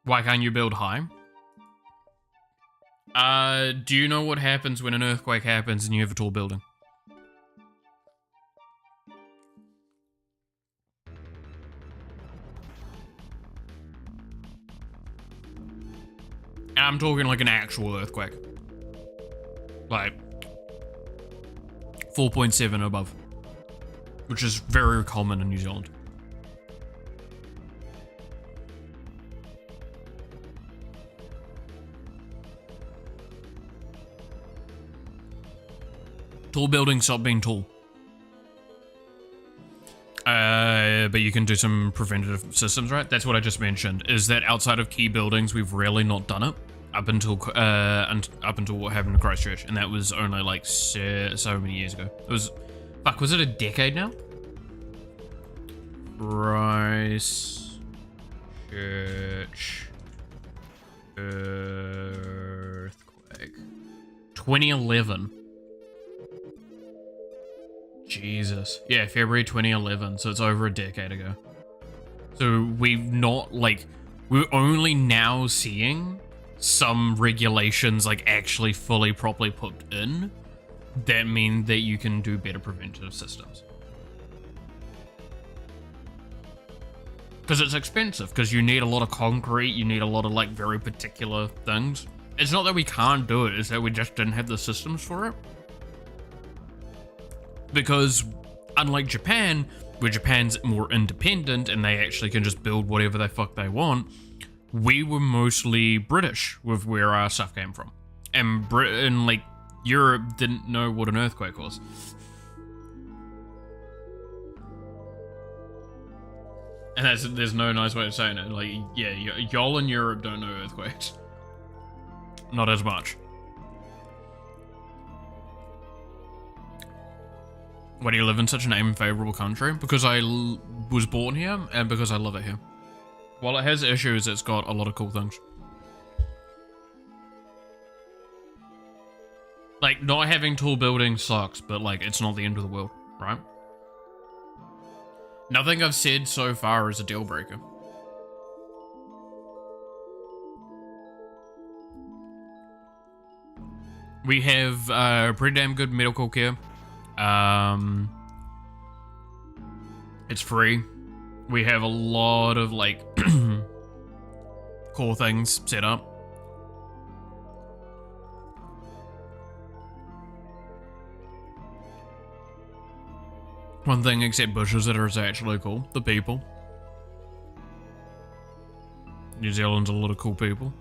Why can't you build high? Do you know what happens when an earthquake happens and you have a tall building? And I'm talking like an actual earthquake. Like 4.7 above. Which is very common in New Zealand. Tall buildings stop being tall. But you can do some preventative systems, right? That's what I just mentioned, is that outside of key buildings, we've really not done it up until what happened to Christchurch, and that was only like so many years ago. It was, fuck, was it a decade now? Christchurch earthquake. 2011. Jesus. Yeah, February 2011, so it's over a decade ago. So we've not, like, we're only now seeing some regulations like actually fully properly put in that mean that you can do better preventative systems. Because it's expensive, because you need a lot of concrete, you need a lot of like very particular things. It's not that we can't do it, it's that we just didn't have the systems for it. Because unlike Japan, where Japan's more independent and they actually can just build whatever the fuck they want, we were mostly British with where our stuff came from. And Britain, like Europe, didn't know what an earthquake was. And there's no nice way of saying it. Like, yeah, y'all in Europe don't know earthquakes. Not as much. Why do you live in such an unfavorable country? Because I was born here and because I love it here. While it has issues, it's got a lot of cool things. Like, not having tall buildings sucks, but like, it's not the end of the world, right? Nothing I've said so far is a deal breaker. We have pretty damn good medical care. It's free. We have a lot of like cool things set up. One thing except bushes that are actually cool. The people. New Zealand's a lot of cool people.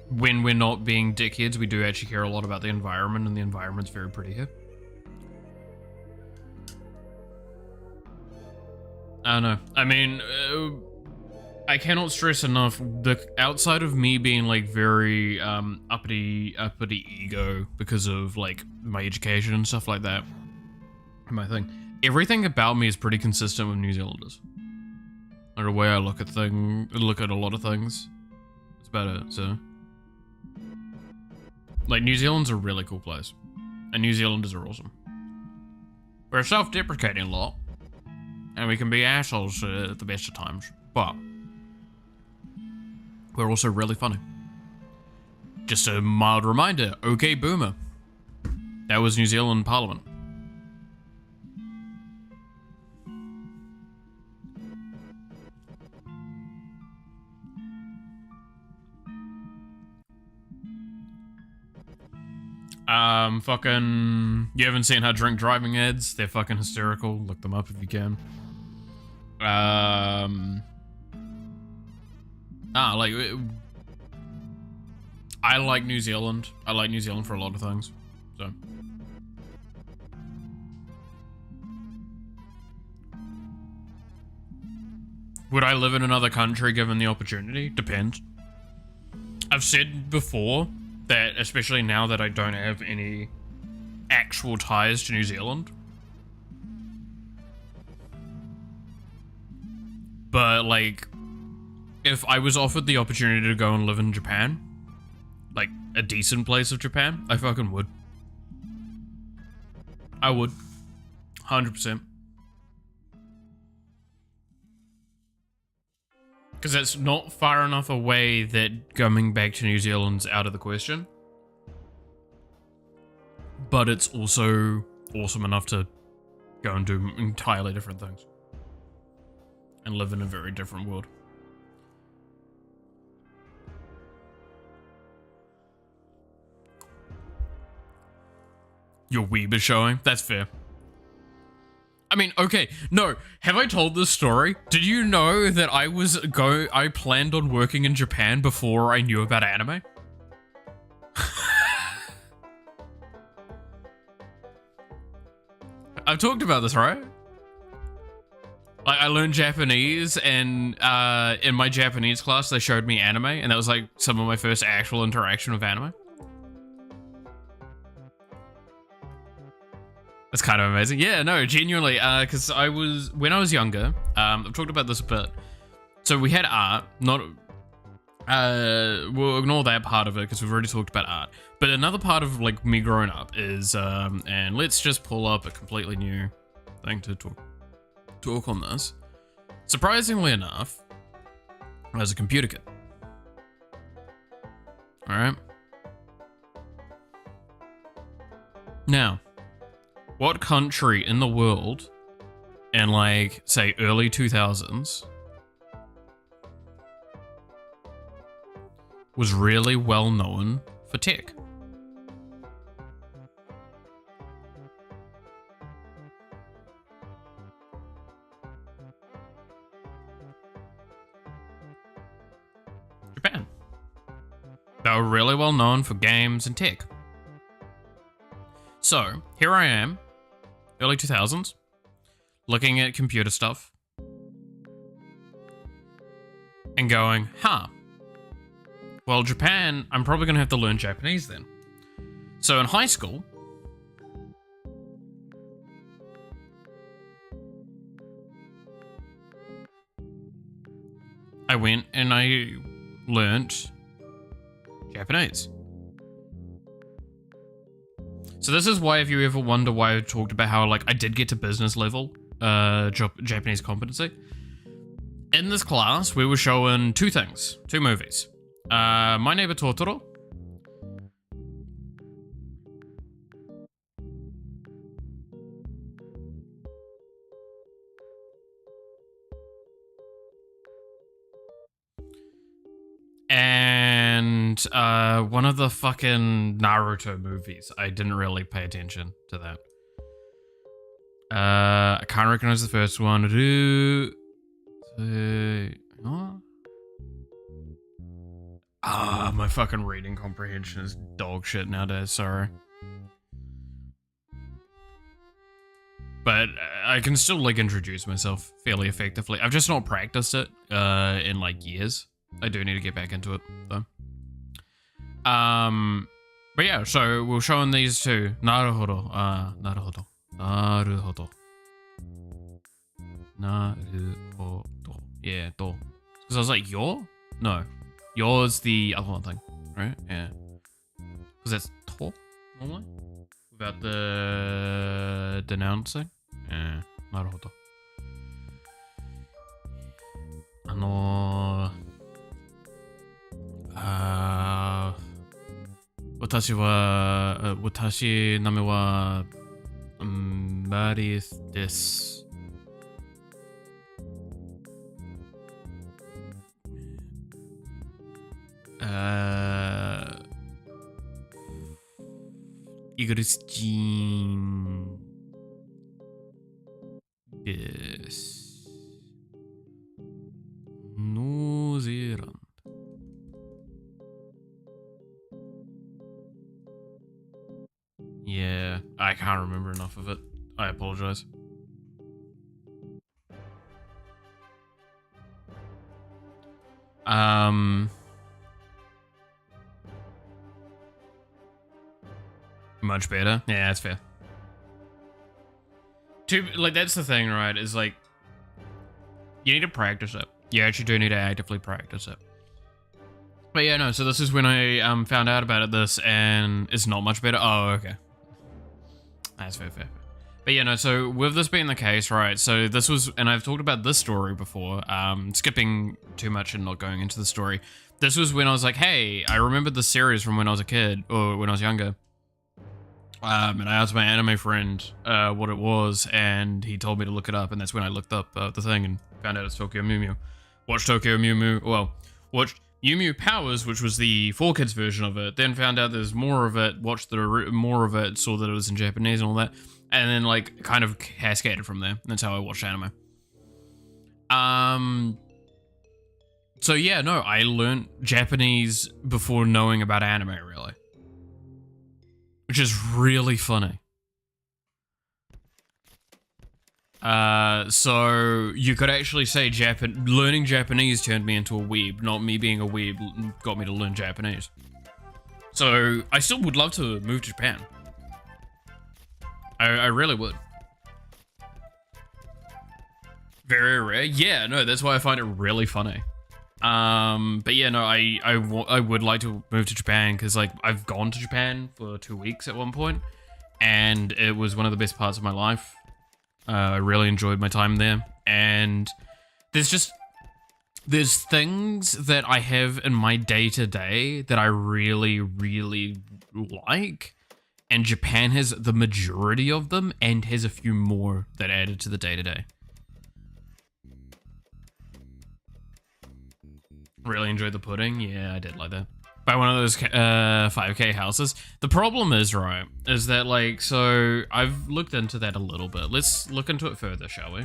When we're not being dickheads, we do actually care a lot about the environment, and the environment's very pretty here. I don't know. I mean, I cannot stress enough, the outside of me being like very uppity ego because of like my education and stuff like that, my thing, everything about me is pretty consistent with New Zealanders. Like the way I look at a lot of things, it's about it. So, like, New Zealand's a really cool place, and New Zealanders are awesome. We're a self-deprecating lot, and we can be assholes at the best of times, but we're also really funny. Just a mild reminder, okay boomer. That was New Zealand Parliament. You haven't seen her drink driving ads? They're fucking hysterical. Look them up if you can. I like New Zealand. I like New Zealand for a lot of things. So. Would I live in another country given the opportunity? Depends. I've said before that, especially now that I don't have any actual ties to New Zealand, but like, if I was offered the opportunity to go and live in Japan, like a decent place of Japan, I fucking would. I would. 100%. Because it's not far enough away that coming back to New Zealand's out of the question. But it's also awesome enough to go and do entirely different things. And live in a very different world. Your weeb is showing? That's fair. I mean, okay, no, have I told this story? Did you know that I planned on working in Japan before I knew about anime? I've talked about this, right? Like, I learned Japanese, and in my Japanese class, they showed me anime, and that was like some of my first actual interaction with anime. That's kind of amazing. Yeah, no, genuinely, because when I was younger, I've talked about this a bit. So we had art, we'll ignore that part of it because we've already talked about art. But another part of like me growing up is, and let's just pull up a completely new thing to talk on this. Surprisingly enough, as a computer kid. Alright? Now, what country in the world in, like, say, early 2000s was really well known for tech? Japan. They were really well known for games and tech. So, here I am, early 2000s, looking at computer stuff and going, huh, well, Japan, I'm probably going to have to learn Japanese then. So in high school, I went and I learnt Japanese. So this is why, if you ever wonder why I talked about how, like, I did get to business level Japanese competency. In this class, we were showing two movies. My Neighbor Totoro. And one of the fucking Naruto movies. I didn't really pay attention to that. I can't recognize the first one. My fucking reading comprehension is dog shit nowadays, sorry. But I can still, like, introduce myself fairly effectively. I've just not practiced it in, like, years. I do need to get back into it, though. But yeah, so we're showing these two. Naruhodo. Naruhodo. Yeah, do. Because I was like, yo? No. Yo's the other one thing, right? Yeah. Because that's to, normally? Without the denouncing? Yeah. Naruhodo. 私名前は、マリスです。イギリス人です。ノーゼーランド。Yeah, I can't remember enough of it. I apologize. Much better. Yeah, that's fair. Like, that's the thing, right? Is like, you need to practice it. You actually do need to actively practice it. But yeah, no, so this is when I found out about this, and it's not much better. Oh, okay. That's fair. But yeah, no, so with this being the case, right, so this was, and I've talked about this story before, skipping too much and not going into the story. This was when I was like, hey, I remembered the series from when I was a kid, or when I was younger. And I asked my anime friend what it was, and he told me to look it up, and that's when I looked up the thing and found out it's Tokyo Mew Mew. Watched Tokyo Mew Mew, well, watched Mew Mew Powers, which was the 4Kids version of it, then found out there's more of it, watched more of it, saw that it was in Japanese and all that, and then, like, kind of cascaded from there. That's how I watched anime. So yeah, no, I learned Japanese before knowing about anime, really. Which is really funny. So you could actually say learning Japanese turned me into a weeb, not me being a weeb got me to learn Japanese. So I still would love to move to Japan. I really would. Very rare. Yeah, no, that's why I find it really funny. But yeah, no, I would like to move to Japan because, like, I've gone to Japan for 2 weeks at one point, and it was one of the best parts of my life. I really enjoyed my time there, and there's just there's things that I have in my day-to-day that I really, really like, and Japan has the majority of them and has a few more that added to the day-to-day. Really enjoyed the pudding. Yeah, I did like that. Buy one of those 5K houses. The problem is, right, is that, like, so I've looked into that a little bit. Let's look into it further, shall we?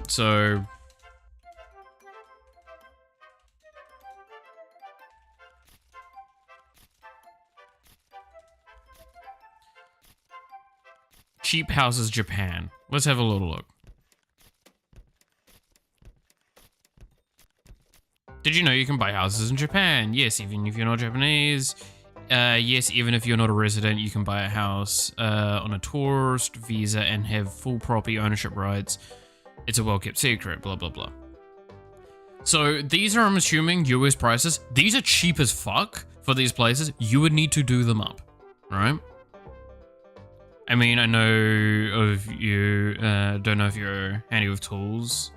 So cheap houses, Japan. Let's have a little look. Did you know you can buy houses in Japan? Yes, even if you're not Japanese. Yes, even if you're not a resident, you can buy a house on a tourist visa and have full property ownership rights. It's a well-kept secret, blah, blah, blah. So these are, I'm assuming, US prices. These are cheap as fuck for these places. You would need to do them up, right? I mean, I know of you, don't know if you're handy with tools.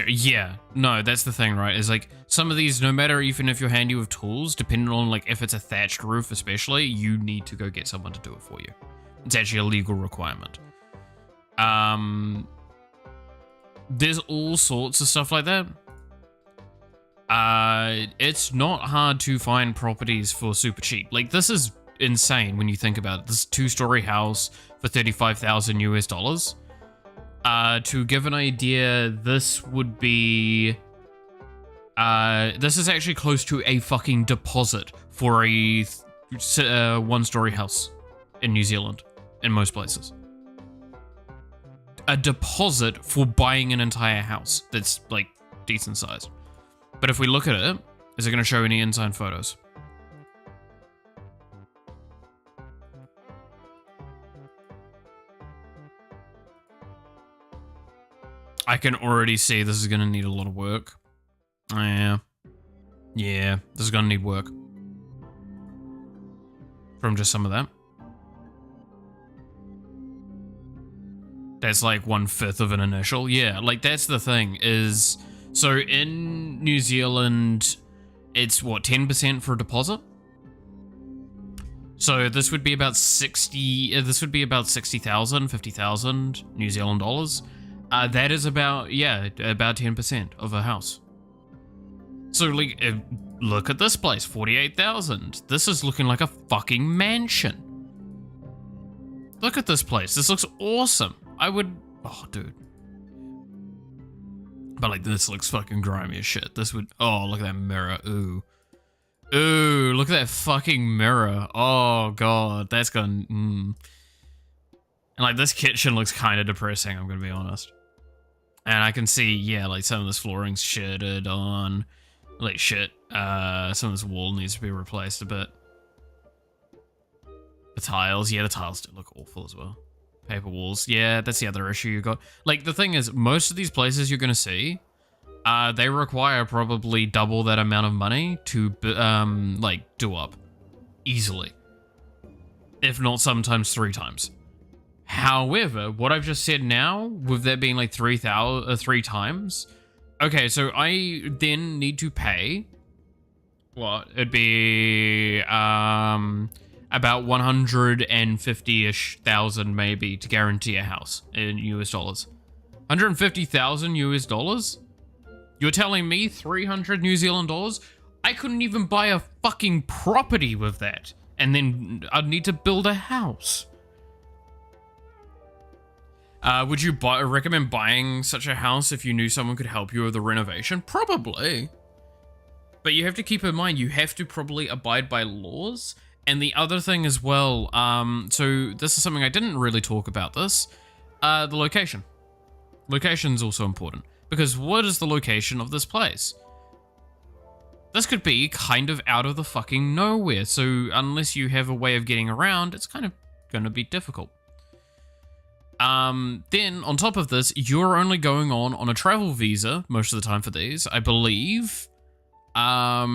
Yeah, no, that's the thing, right? Is like some of these, no matter even if you're handy with tools, depending on like if it's a thatched roof especially, you need to go get someone to do it for you. It's actually a legal requirement. There's all sorts of stuff like that. It's not hard to find properties for super cheap. Like, this is insane when you think about it. This 2-story house for 35,000 US dollars. To give an idea, this would be... this is actually close to a fucking deposit for a 1-story house in New Zealand, in most places. A deposit for buying an entire house that's, like, decent sized. But if we look at it, is it going to show any inside photos? I can already see this is going to need a lot of work. Yeah. Yeah, this is going to need work. From just some of that. That's like 1/5 of an initial. Yeah, like that's the thing is... So in New Zealand, it's what, 10% for a deposit? So this would be about 60,000, 50,000 New Zealand dollars. That is about, yeah, about 10% of a house. So like, look at this place, 48,000. This is looking like a fucking mansion. Look at this place. This looks awesome. I would, oh, dude. But like, this looks fucking grimy as shit. This would, oh, look at that mirror. Ooh. Ooh, look at that fucking mirror. Oh, God. That's gonna, And like, this kitchen looks kind of depressing, I'm gonna be honest. And I can see, yeah, like, some of this flooring's shitted on. Like, shit. Some of this wall needs to be replaced a bit. The tiles, yeah, the tiles do look awful as well. Paper walls, yeah, that's the other issue you got. Like, the thing is, most of these places you're gonna see, they require probably double that amount of money to, like, do up. Easily. If not, sometimes 3 times. However, what I've just said now, with that being like 3 times, okay, so I then need to pay, what, it'd be, about 150-ish thousand maybe to guarantee a house in US dollars. 150,000 US dollars? You're telling me 300 New Zealand dollars? I couldn't even buy a fucking property with that. And then I'd need to build a house. Would you recommend buying such a house if you knew someone could help you with the renovation? Probably. But you have to keep in mind, you have to probably abide by laws. And the other thing as well, so this is something I didn't really talk about this, the location. Location is also important. Because what is the location of this place? This could be kind of out of the fucking nowhere. So unless you have a way of getting around, it's kind of going to be difficult. Then, on top of this, you're only going on a travel visa most of the time for these, I believe. I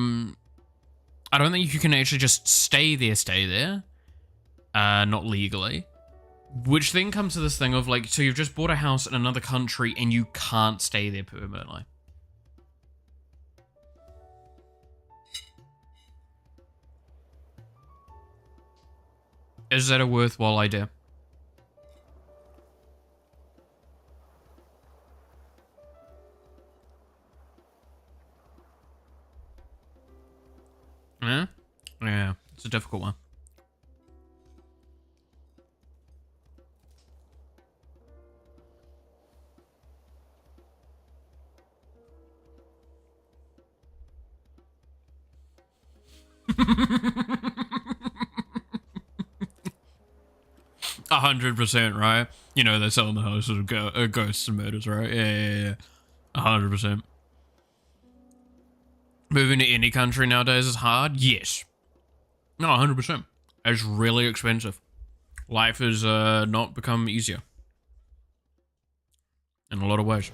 don't think you can actually just stay there. Not legally. Which then comes to this thing of like, so you've just bought a house in another country and you can't stay there permanently. Is that a worthwhile idea? Yeah? Yeah, it's a difficult one. $100%, right? You know, they're selling the houses of ghosts and murders, right? Yeah. 100%. Moving to any country nowadays is hard? Yes. No, 100%. It's really expensive. Life has not become easier. In a lot of ways.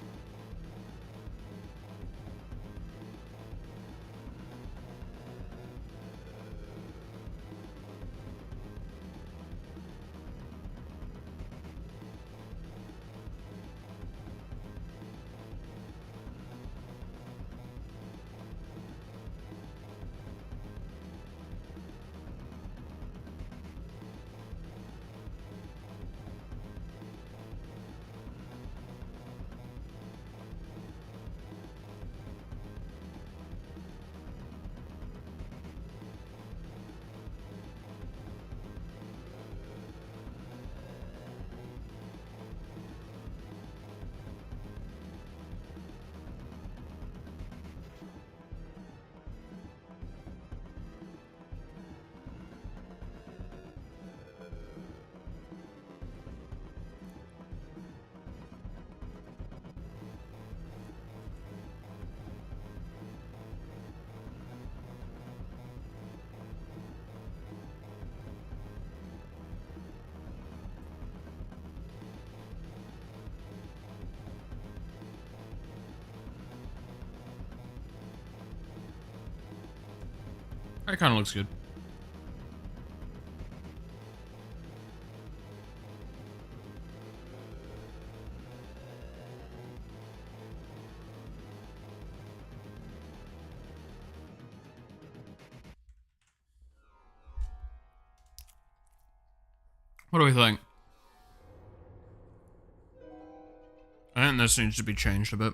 That kind of looks good. What do we think? I think this needs to be changed a bit.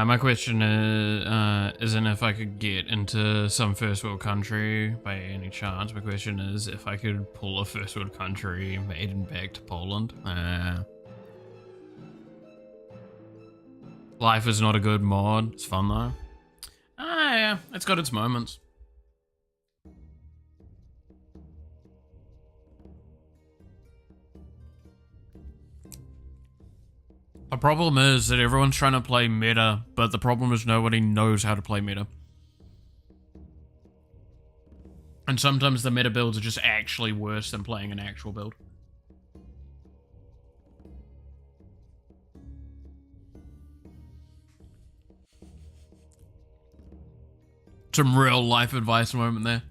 My question isn't if I could get into some first world country by any chance. My question is if I could pull a first world country made and back to Poland. Life is not a good mod. It's fun though. Yeah, it's got its moments. The problem is that everyone's trying to play meta, but the problem is nobody knows how to play meta. And sometimes the meta builds are just actually worse than playing an actual build. Some real life advice moment there.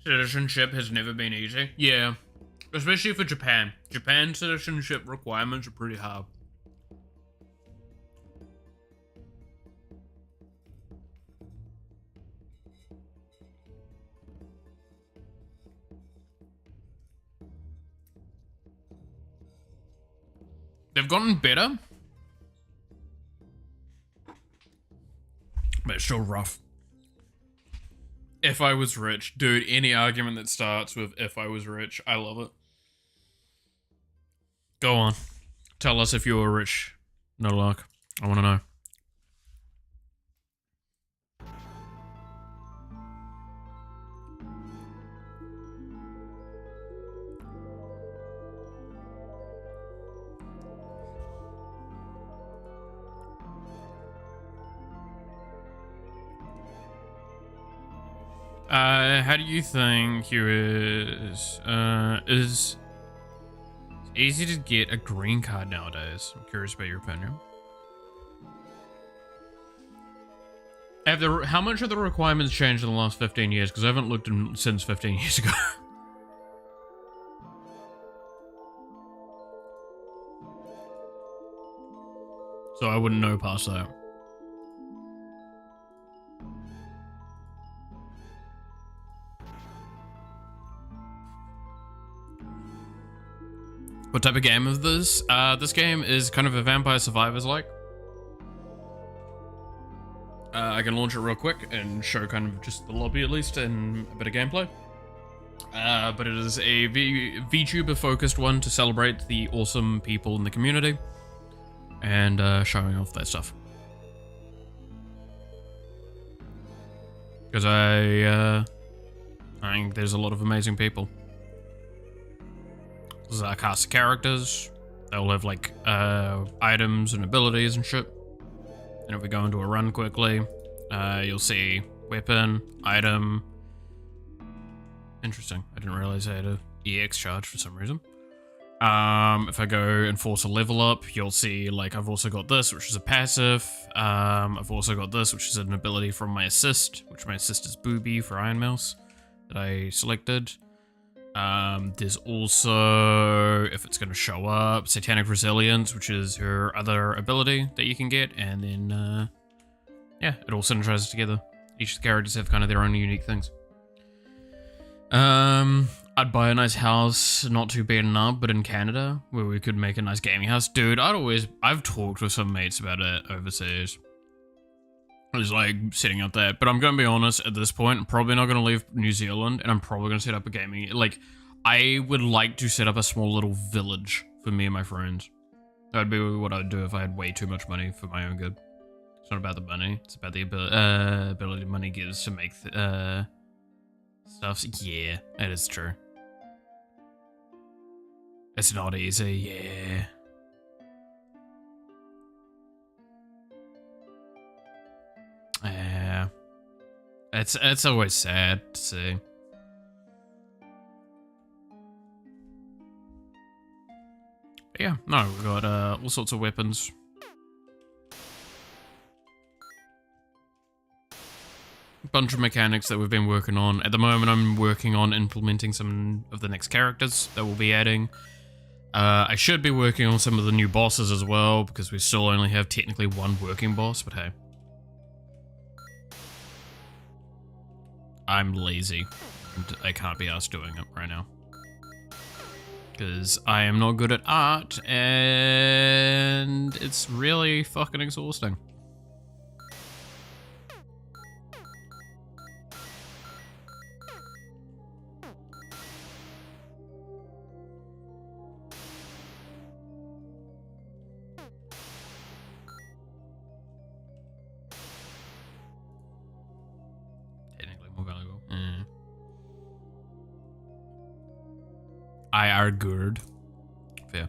Citizenship has never been easy. Yeah. Especially for Japan. Japan citizenship requirements are pretty hard. They've gotten better, but it's still rough. If I was rich, dude, any argument that starts with if I was rich, I love it. Go on. Tell us if you were rich. No luck. I want to know. How do you think you is easy to get a green card nowadays? I'm curious about your opinion. How much have the requirements changed in the last 15 years? Because I haven't looked since 15 years ago. So I wouldn't know past that. What type of game is this? This game is kind of a Vampire Survivors-like. I can launch it real quick and show kind of just the lobby at least and a bit of gameplay. But it is a VTuber-focused one to celebrate the awesome people in the community and showing off that stuff. Because I think there's a lot of amazing people. There's a cast of characters. They'll have like items and abilities and shit. And if we go into a run quickly, you'll see weapon, item. Interesting. I didn't realize I had a EX charge for some reason. If I go and force a level up, you'll see like I've also got this, which is a passive. I've also got this, which is an ability from my assist, which my assist is Booby for Iron Mouse that I selected. There's also, if it's going to show up, Satanic Resilience, which is her other ability that you can get, and then, yeah, it all synergizes together. Each of the characters have kind of their own unique things. I'd buy a nice house, not too bad enough, but in Canada, where we could make a nice gaming house. Dude, I've talked with some mates about it overseas. I was like setting up that, but I'm gonna be honest at this point, I'm probably not gonna leave New Zealand, and I'm probably gonna set up a gaming, like, I would like to set up a small little village for me and my friends. That'd be what I'd do if I had way too much money for my own good. It's not about the money, it's about the ability money gives to make stuff. Yeah, that is true. It's not easy, yeah. Yeah, it's always sad to see. But yeah, no, we've got all sorts of weapons. A bunch of mechanics that we've been working on. At the moment, I'm working on implementing some of the next characters that we'll be adding. I should be working on some of the new bosses as well, because we still only have technically one working boss, but hey. I'm lazy, and I can't be asked doing it right now. Because I am not good at art, and it's really fucking exhausting. Technically more valuable. I are good. Fair.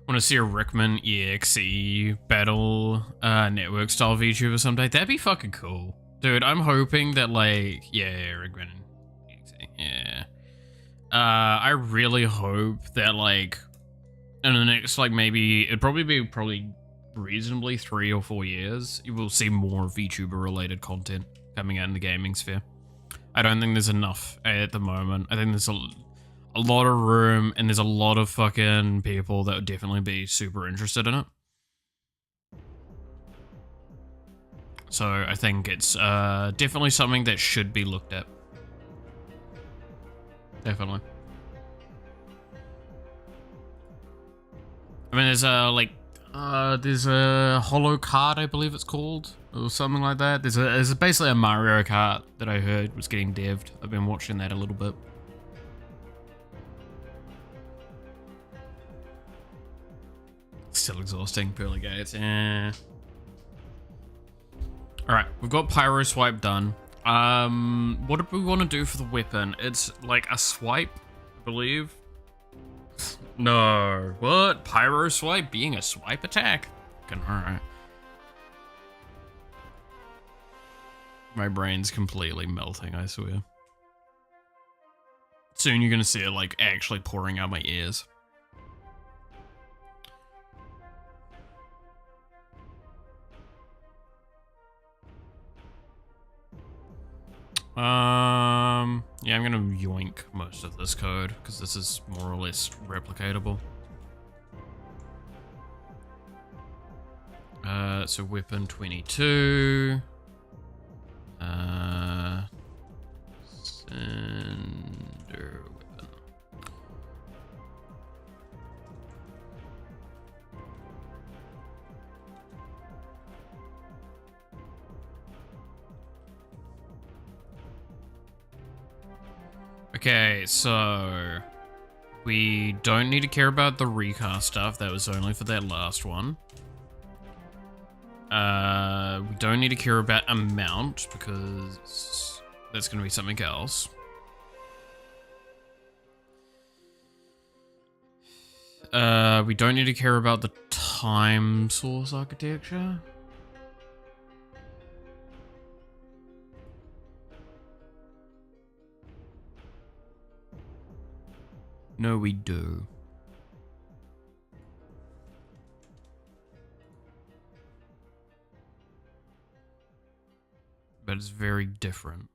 Want to see a Rickman EXE battle network style VTuber someday? That'd be fucking cool. Dude, I'm hoping that like, yeah, Rickman EXE, yeah. I really hope that like, in the next like maybe, it'd probably be reasonably 3 or 4 years, you will see more VTuber related content coming out in the gaming sphere. I don't think there's enough at the moment. I think there's a lot of room, and there's a lot of fucking people that would definitely be super interested in it. So I think it's definitely something that should be looked at. Definitely. I mean, there's a holocure, I believe it's called, or something like that. There's basically a Mario Kart that I heard was getting devved. I've been watching that a little bit. Still exhausting, pearly gates. Eh. Alright, we've got Pyro Swipe done. What do we want to do for the weapon? It's like a swipe, I believe. No. What? Pyro Swipe being a swipe attack? Alright. My brain's completely melting, I swear. Soon you're gonna see it like actually pouring out my ears. Yeah, I'm gonna yoink most of this code because this is more or less replicatable. So weapon 22. Cinder weapon. Okay, so we don't need to care about the recast stuff. That was only for that last one. We don't need to care about amount because that's going to be something else. We don't need to care about the time source architecture. No, we do. But it's very different.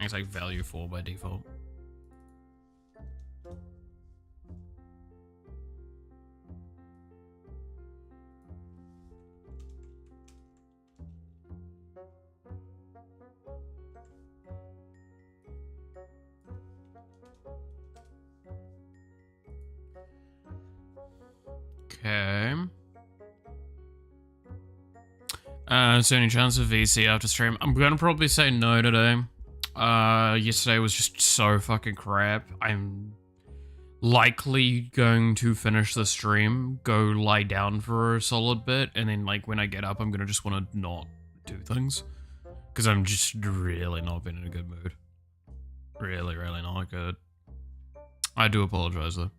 It's like value 4 by default. Okay. Is there any chance of VC after stream? I'm gonna probably say no today. Yesterday was just so fucking crap. I'm likely going to finish the stream, go lie down for a solid bit, and then like when I get up, I'm gonna just want to not do things. Because I'm just really not been in a good mood. Really, really not good. I do apologize though.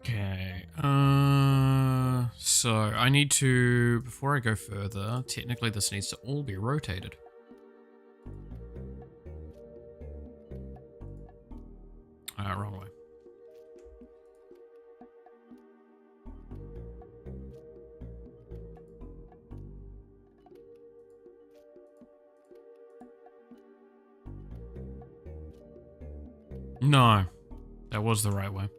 Okay, so I need to, before I go further, technically this needs to all be rotated. Wrong way. No, that was the right way.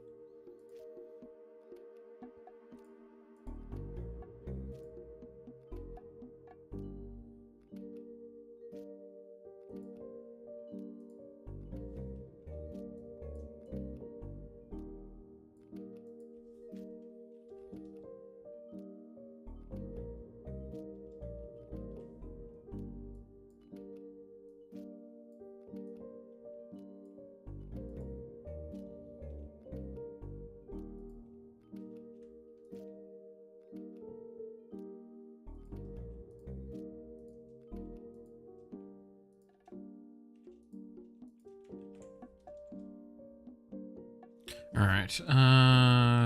Alright,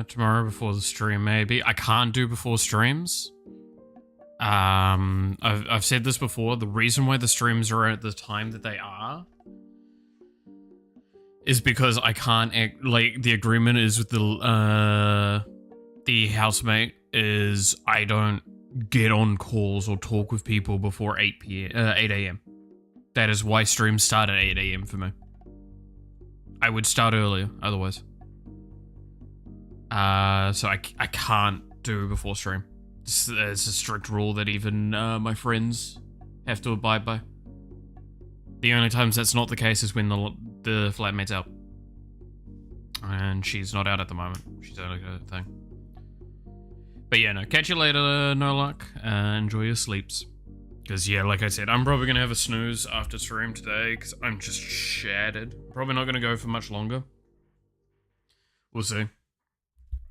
tomorrow before the stream maybe. I can't do before streams. I've said this before. The reason why the streams are at the time that they are is because I can't act, like, the agreement is with the housemate is I don't get on calls or talk with people before 8 a.m. That is why streams start at 8 a.m. for me. I would start earlier otherwise. So I can't do before stream. It's a strict rule that even my friends have to abide by. The only times that's not the case is when the flatmate's out. And she's not out at the moment. She's out of a thing. But yeah, no, catch you later, no luck. Enjoy your sleeps. Because yeah, like I said, I'm probably going to have a snooze after stream today because I'm just shattered. Probably not going to go for much longer. We'll see.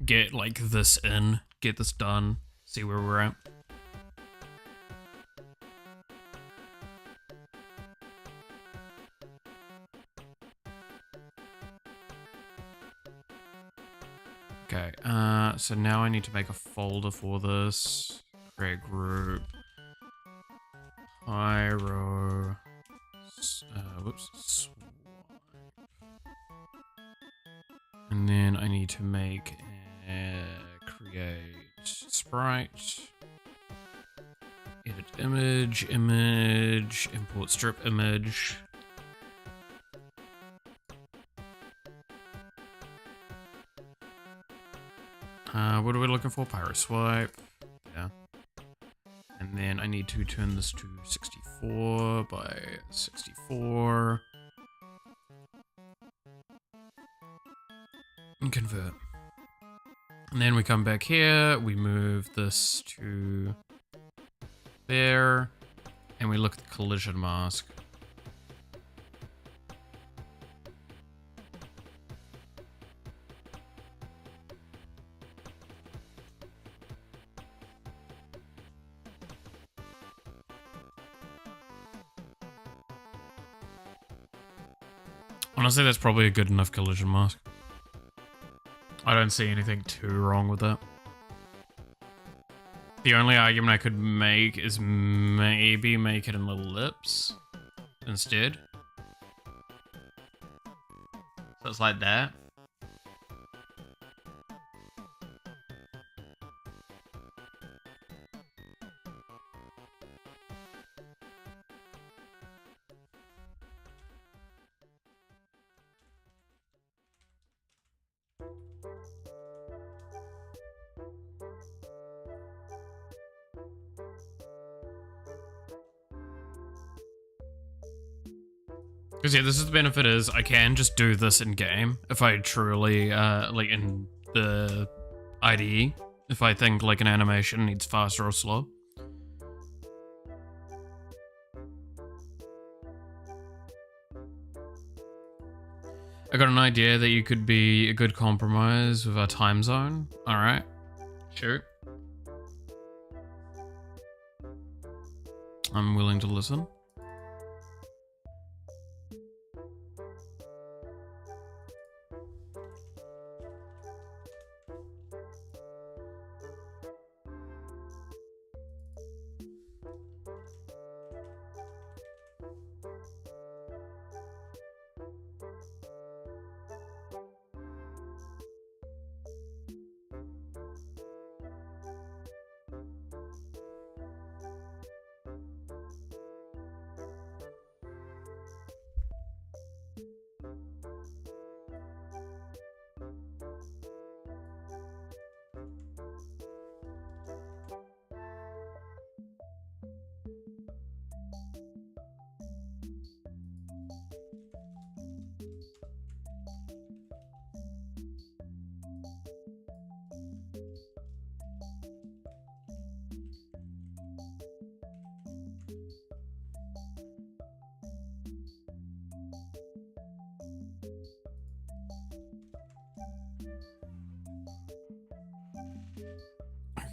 Get like this in, get this done, see where we're at. Okay, so now I need to make a folder for this. Create group. Pyro. Whoops. And then I need to make create sprite. Edit image, import strip image. What are we looking for? Pyro swipe. Yeah. And then I need to turn this to 64 by 64. And convert. And then we come back here, we move this to there, and we look at the collision mask. Honestly, that's probably a good enough collision mask. I don't see anything too wrong with that. The only argument I could make is maybe make it an ellipse instead. So it's like that. Because yeah, this is the benefit is I can just do this in game if I truly, like in the IDE, if I think like an animation needs faster or slow. I got an idea that you could be a good compromise with our time zone. Alright, sure. I'm willing to listen.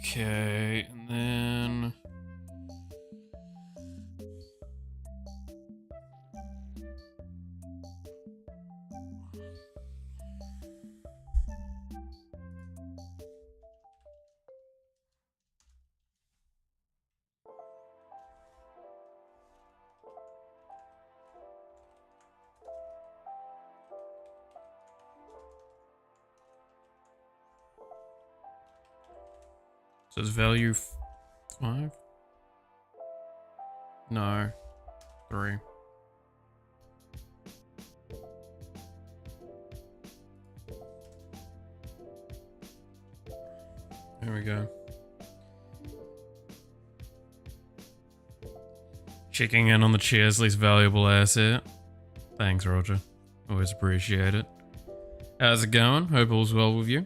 Okay, and then... So it's value 5? No. 3. There we go. Checking in on the chair's least valuable asset. Thanks, Roger. Always appreciate it. How's it going? Hope all's well with you.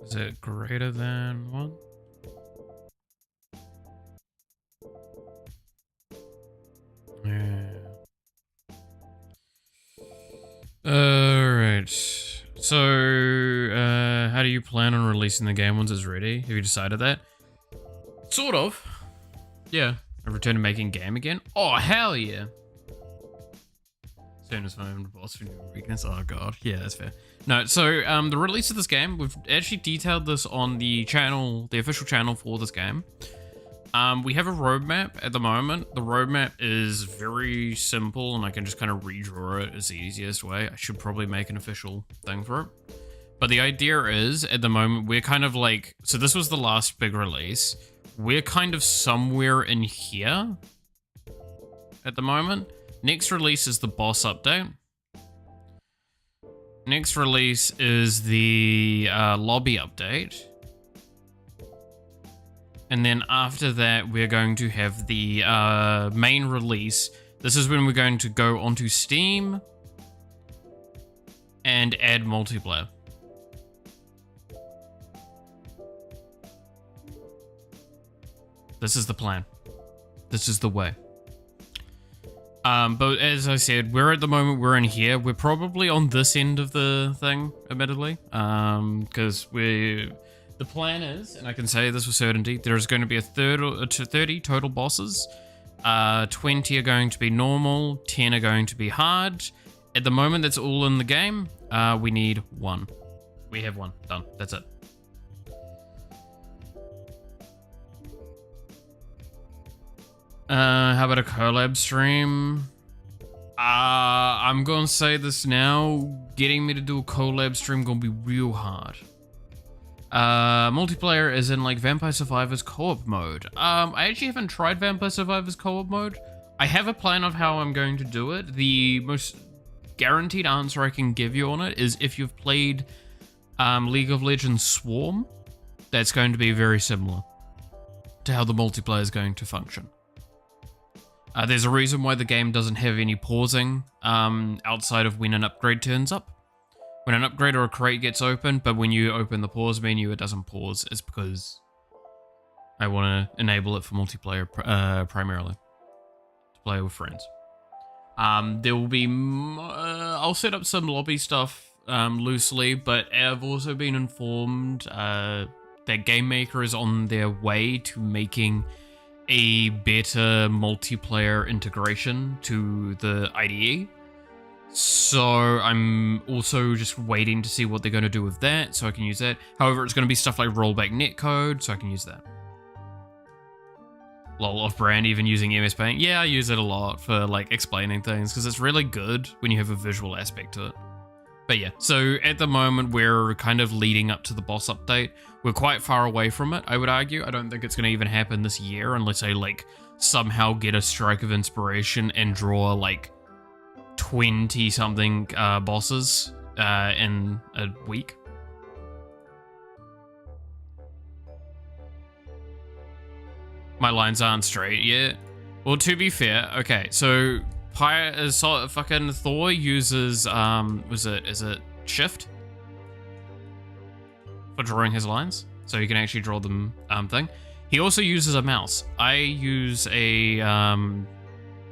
Is it greater than 1? Yeah. Alright. So, how do you plan on releasing the game once it's ready? Have you decided that? Sort of. Yeah. A return to making game again? Oh, hell yeah. Soon as found boss for new weakness. Oh god. Yeah, that's fair. No, so the release of this game, we've actually detailed this on the channel, the official channel for this game. We have a roadmap at the moment. The roadmap is very simple and I can just kind of redraw it as the easiest way. I should probably make an official thing for it. But the idea is, at the moment, we're kind of like, so this was the last big release. We're kind of somewhere in here at the moment. Next release is the boss update. Next release is the lobby update. And then after that, we're going to have the main release. This is when we're going to go onto Steam and add multiplayer. This is the plan. This is the way. But as I said, we're at the moment, we're in here. We're probably on this end of the thing, admittedly. Because the plan is, and I can say this with certainty, there's going to be 30 total bosses. 20 are going to be normal, 10 are going to be hard. At the moment, that's all in the game. We need 1. We have 1. Done. That's it. How about a collab stream? I'm gonna say this now. Getting me to do a collab stream gonna be real hard. Multiplayer is in like Vampire Survivors co-op mode. I actually haven't tried Vampire Survivors co-op mode. I have a plan of how I'm going to do it. The most guaranteed answer I can give you on it is if you've played League of Legends Swarm, that's going to be very similar to how the multiplayer is going to function. There's a reason why the game doesn't have any pausing outside of when an upgrade turns up. When an upgrade or a crate gets opened, but when you open the pause menu, it doesn't pause. It's because I want to enable it for multiplayer primarily. To play with friends. There will be... I'll set up some lobby stuff loosely, but I've also been informed that Game Maker is on their way to making a better multiplayer integration to the IDE. So I'm also just waiting to see what they're going to do with that, so I can use that. However, it's going to be stuff like rollback netcode, so I can use that. Lol, off-brand, even using MS Paint. Yeah, I use it a lot for like explaining things, because it's really good when you have a visual aspect to it. But yeah, so at the moment, we're kind of leading up to the boss update. We're quite far away from it, I would argue. I don't think it's going to even happen this year unless I, like, somehow get a strike of inspiration and draw, like, 20-something bosses in a week. My lines aren't straight yet. Well, to be fair, okay, so... fucking Thor uses, is it shift? For drawing his lines? so you can actually draw them thing. He also uses a mouse. I use a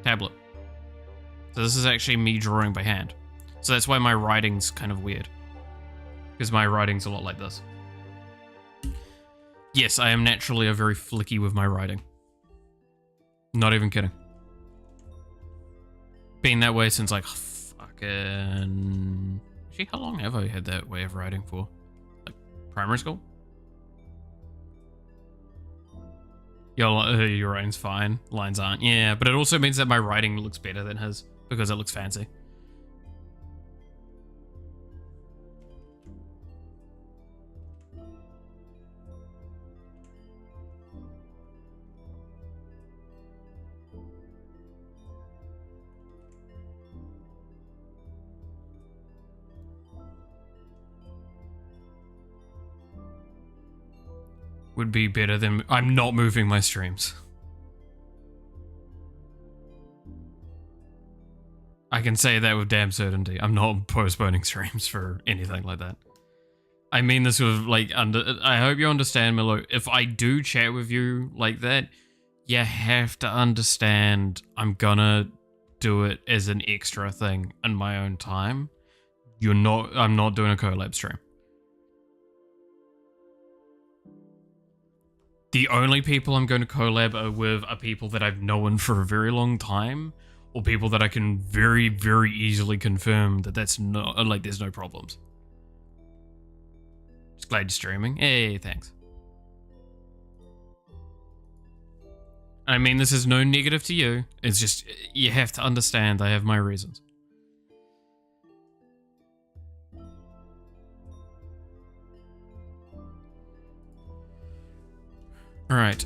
tablet. So this is actually me drawing by hand. So that's why my writing's kind of weird. Because my writing's a lot like this. Yes, I am naturally a very flicky with my writing. Not even kidding. Been that way since like fucking... Actually, how long have I had that way of writing for? Like primary school? Your writing's fine. Lines aren't. Yeah, but it also means that my writing looks better than his because it looks fancy. Would be better than... I'm not moving my streams. I can say that with damn certainty. I'm not postponing streams for anything like that. I mean this with like I hope you understand, Milo. If I do chat with you like that, you have to understand I'm gonna do it as an extra thing in my own time. I'm not doing a collab stream. The only people I'm going to collab with are people that I've known for a very long time, or people that I can very, very easily confirm that that's not, like, there's no problems. Just glad you're streaming. Hey, thanks. I mean, this is no negative to you. It's just, you have to understand I have my reasons. Alright,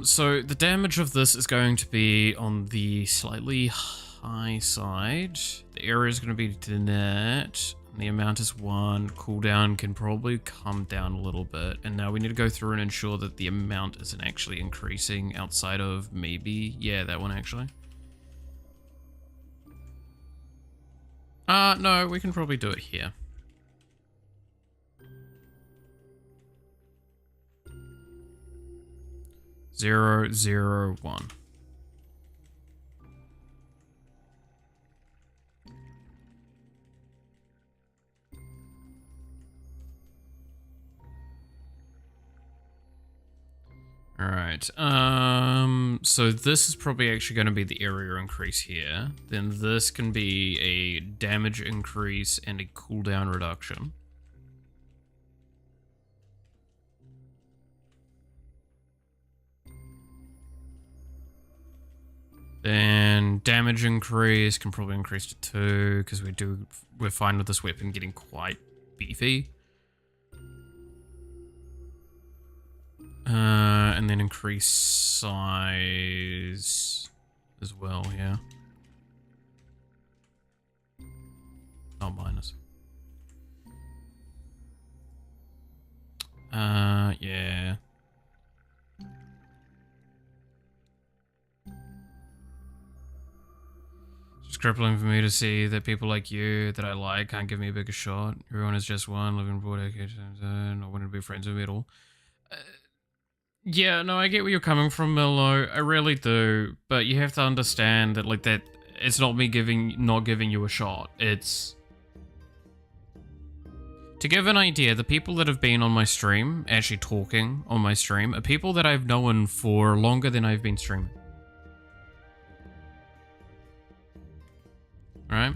so the damage of this is going to be on the slightly high side. The area is going to be to net. The amount is 1. Cooldown can probably come down a little bit. And now we need to go through and ensure that the amount isn't actually increasing outside of maybe... Yeah, that one actually. No, we can probably do it here. 0, 0, 1. Alright, so this is probably actually going to be the area increase here. Then this can be a damage increase and a cooldown reduction. Then damage increase can probably increase to 2 because we're fine with this weapon getting quite beefy. And then increase size as well, yeah. Oh, minus. Yeah. It's crippling for me to see that people like you that I like can't give me a bigger shot. Everyone is just one, living for decades, not wanting to be friends with me at all. Yeah, no, I get where you're coming from, Milo. I really do. But you have to understand that, like, that it's not me not giving you a shot. It's... To give an idea, the people that have been on my stream, actually talking on my stream, are people that I've known for longer than I've been streaming. Right?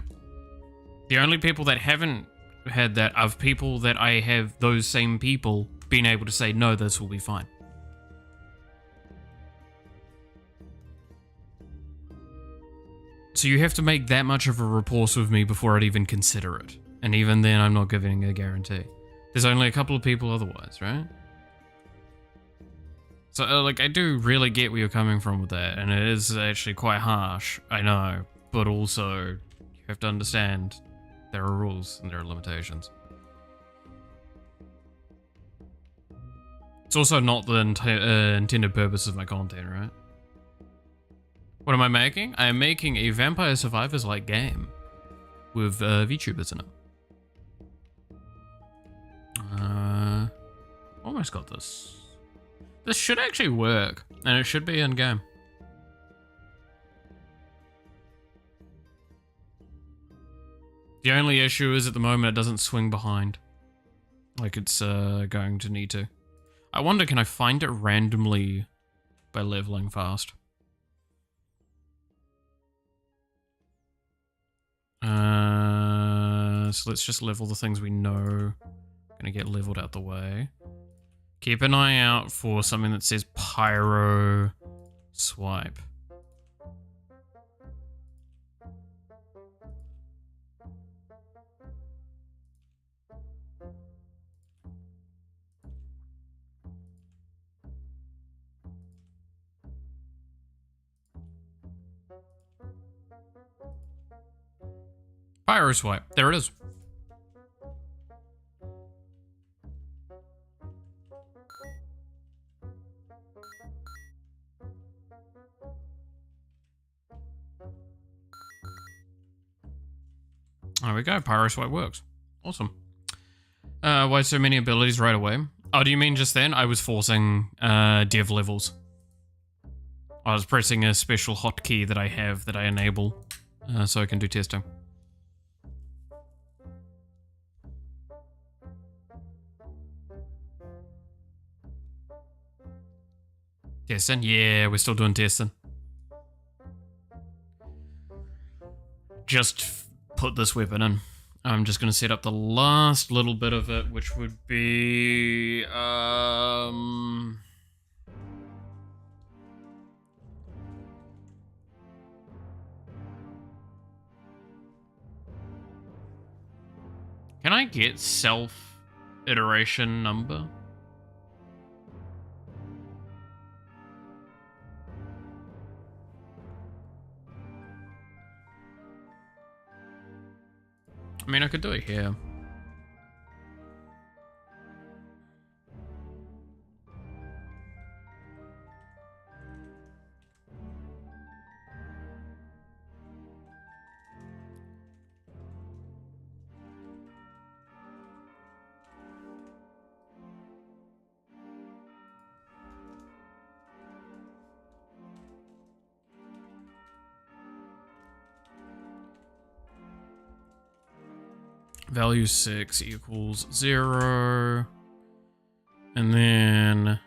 The only people that haven't had that are people that I have those same people being able to say, no, this will be fine. So you have to make that much of a rapport with me before I'd even consider it. And even then, I'm not giving a guarantee. There's only a couple of people otherwise, right? So, like, I do really get where you're coming from with that, and it is actually quite harsh, I know. But also, you have to understand there are rules and there are limitations. It's also not the intended purpose of my content, right? What am I making? I am making a Vampire Survivors-like game with VTubers in it. Almost got this. This should actually work, and it should be in game. The only issue is at the moment it doesn't swing behind. Like it's going to need to. I wonder, can I find it randomly by leveling fast? So let's just level the things we know gonna get leveled out the way. Keep an eye out for something that says pyro swipe. Pyro swipe. There it is. There we go. Pyro swipe works. Awesome. Why so many abilities right away? Oh, do you mean just then? I was forcing dev levels. I was pressing a special hotkey that I have that I enable so I can do testing. Testing? Yeah, we're still doing testing. Just put this weapon in. I'm just going to set up the last little bit of it, which would be... Can I get self-iteration number? I mean, I could do it here. Value 6 equals 0. And then...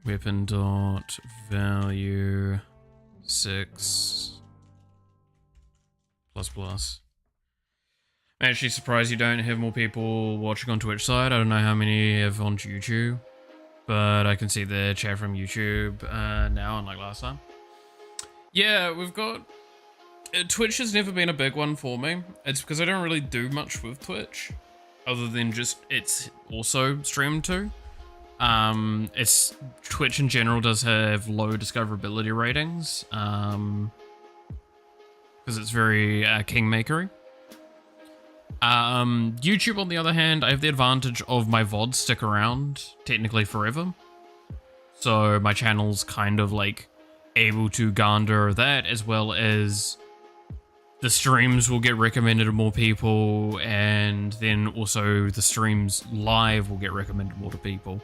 Weapon dot value 6 plus plus. I'm actually surprised you don't have more people watching on Twitch side. I don't know how many have on YouTube, but I can see the chat from YouTube now, unlike last time. Yeah, we've got... Twitch has never been a big one for me. It's because I don't really do much with Twitch, other than just it's also streamed to. It's Twitch in general does have low discoverability ratings, because it's very kingmakery. YouTube, on the other hand, I have the advantage of my VODs stick around technically forever. So my channel's kind of like able to garner that, as well as the streams will get recommended to more people, and then also the streams live will get recommended more to people.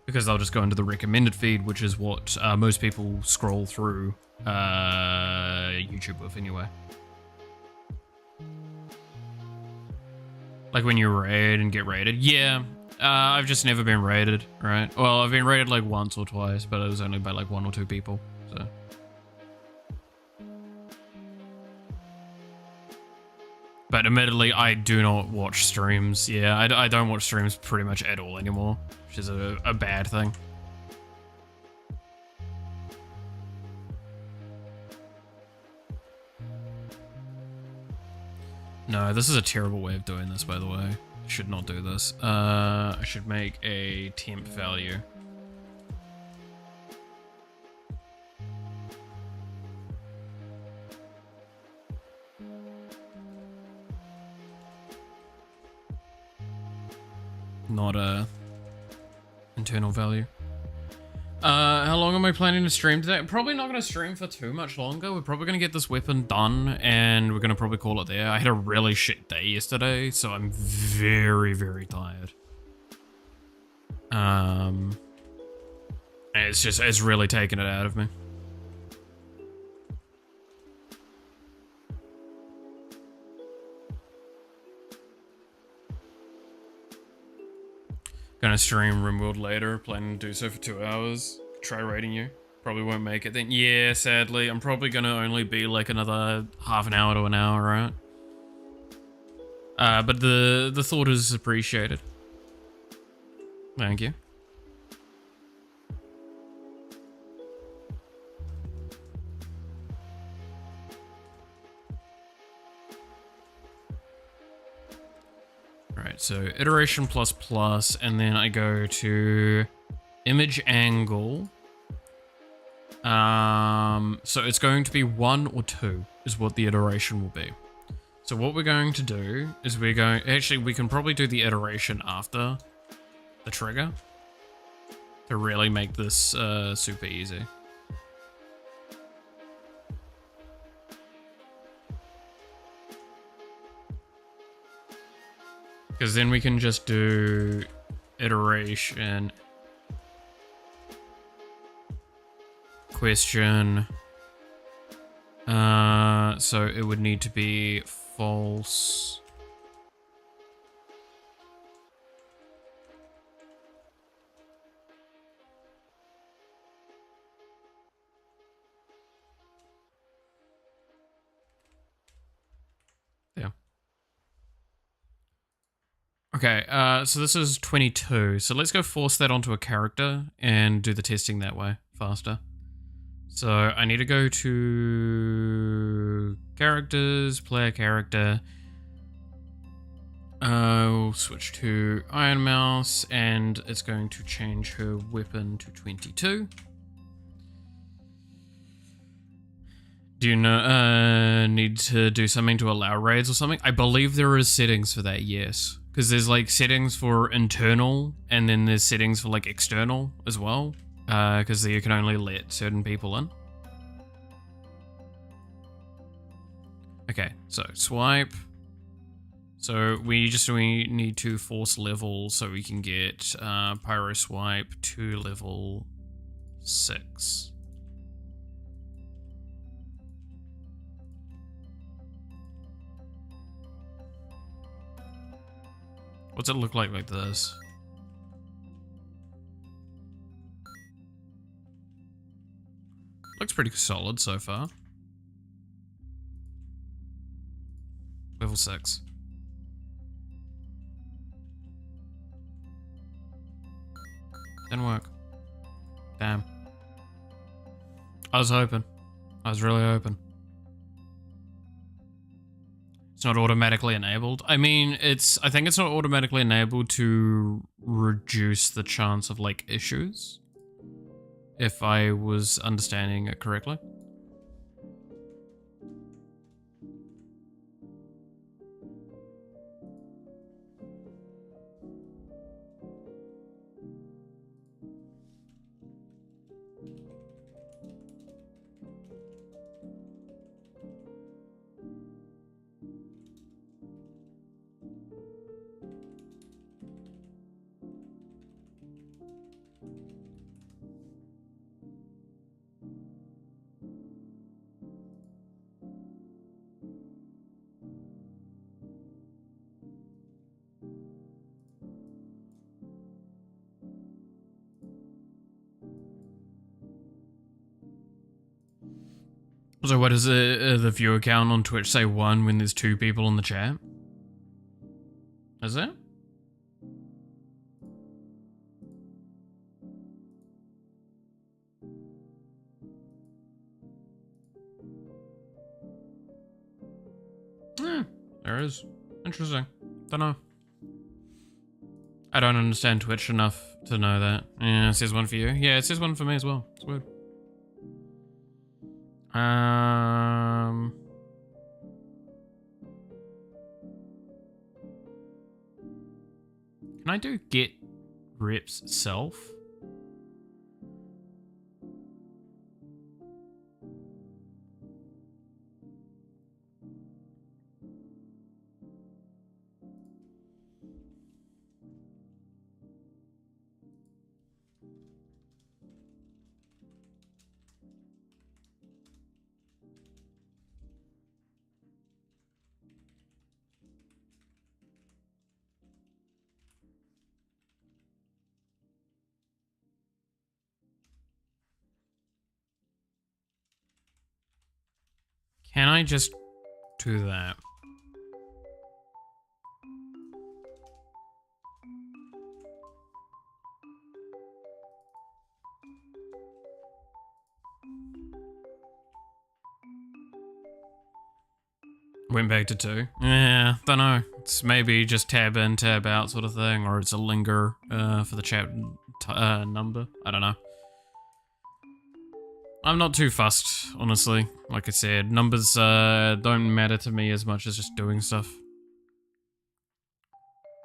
Because they'll just go into the recommended feed, which is what most people scroll through YouTube with anyway. Like when you raid and get raided. Yeah, I've just never been raided, right? Well, I've been raided like once or twice, but it was only by like 1 or 2 people, so. But admittedly, I do not watch streams. Yeah, I don't watch streams pretty much at all anymore, which is a bad thing. No, this is a terrible way of doing this, by the way. I should not do this. I should make a temp value. Not a internal value. How long am I planning to stream today? I'm probably not going to stream for too much longer. We're probably going to get this weapon done, and we're going to probably call it there. I had a really shit day yesterday, so I'm very, very tired. It's really taken it out of me. Gonna stream RimWorld later, planning to do so for 2 hours. Try raiding you. Probably won't make it then. Yeah, sadly. I'm probably gonna only be like another half an hour to an hour, right? But the thought is appreciated. Thank you. Alright, so iteration plus plus, and then I go to image angle. So it's going to be 1 or 2 is what the iteration will be. So what we're going to do is actually we can probably do the iteration after the trigger to really make this super easy. Because then we can just do iteration question. So it would need to be false. Yeah. Okay, so this is 22. So let's go force that onto a character and do the testing that way faster. So I need to go to characters, player character. We'll switch to Iron Mouse, and it's going to change her weapon to 22. Do you need to do something to allow raids or something? I believe there is settings for that, yes. Because there's like settings for internal, and then there's settings for like external as well. Because you can only let certain people in. Okay, so swipe. So we need to force level so we can get pyro swipe to level 6. What's it look like this? Looks pretty solid so far. Level 6. Didn't work. Damn. I was hoping. I was really hoping. It's not automatically enabled. I mean, I think it's not automatically enabled to reduce the chance of like issues. If I was understanding it correctly. So what does the viewer count on Twitch say 1 when there's 2 people in the chat? Is it? Yeah, there is. Interesting. Don't know. I don't understand Twitch enough to know that. Yeah, it says 1 for you. Yeah, it says 1 for me as well. It's weird. Can I do get reps self? Can I just do that? Went back to 2. Yeah, don't know. It's maybe just tab in, tab out sort of thing, or it's a linger for the chat number. I don't know. I'm not too fussed, honestly. Like I said, numbers don't matter to me as much as just doing stuff.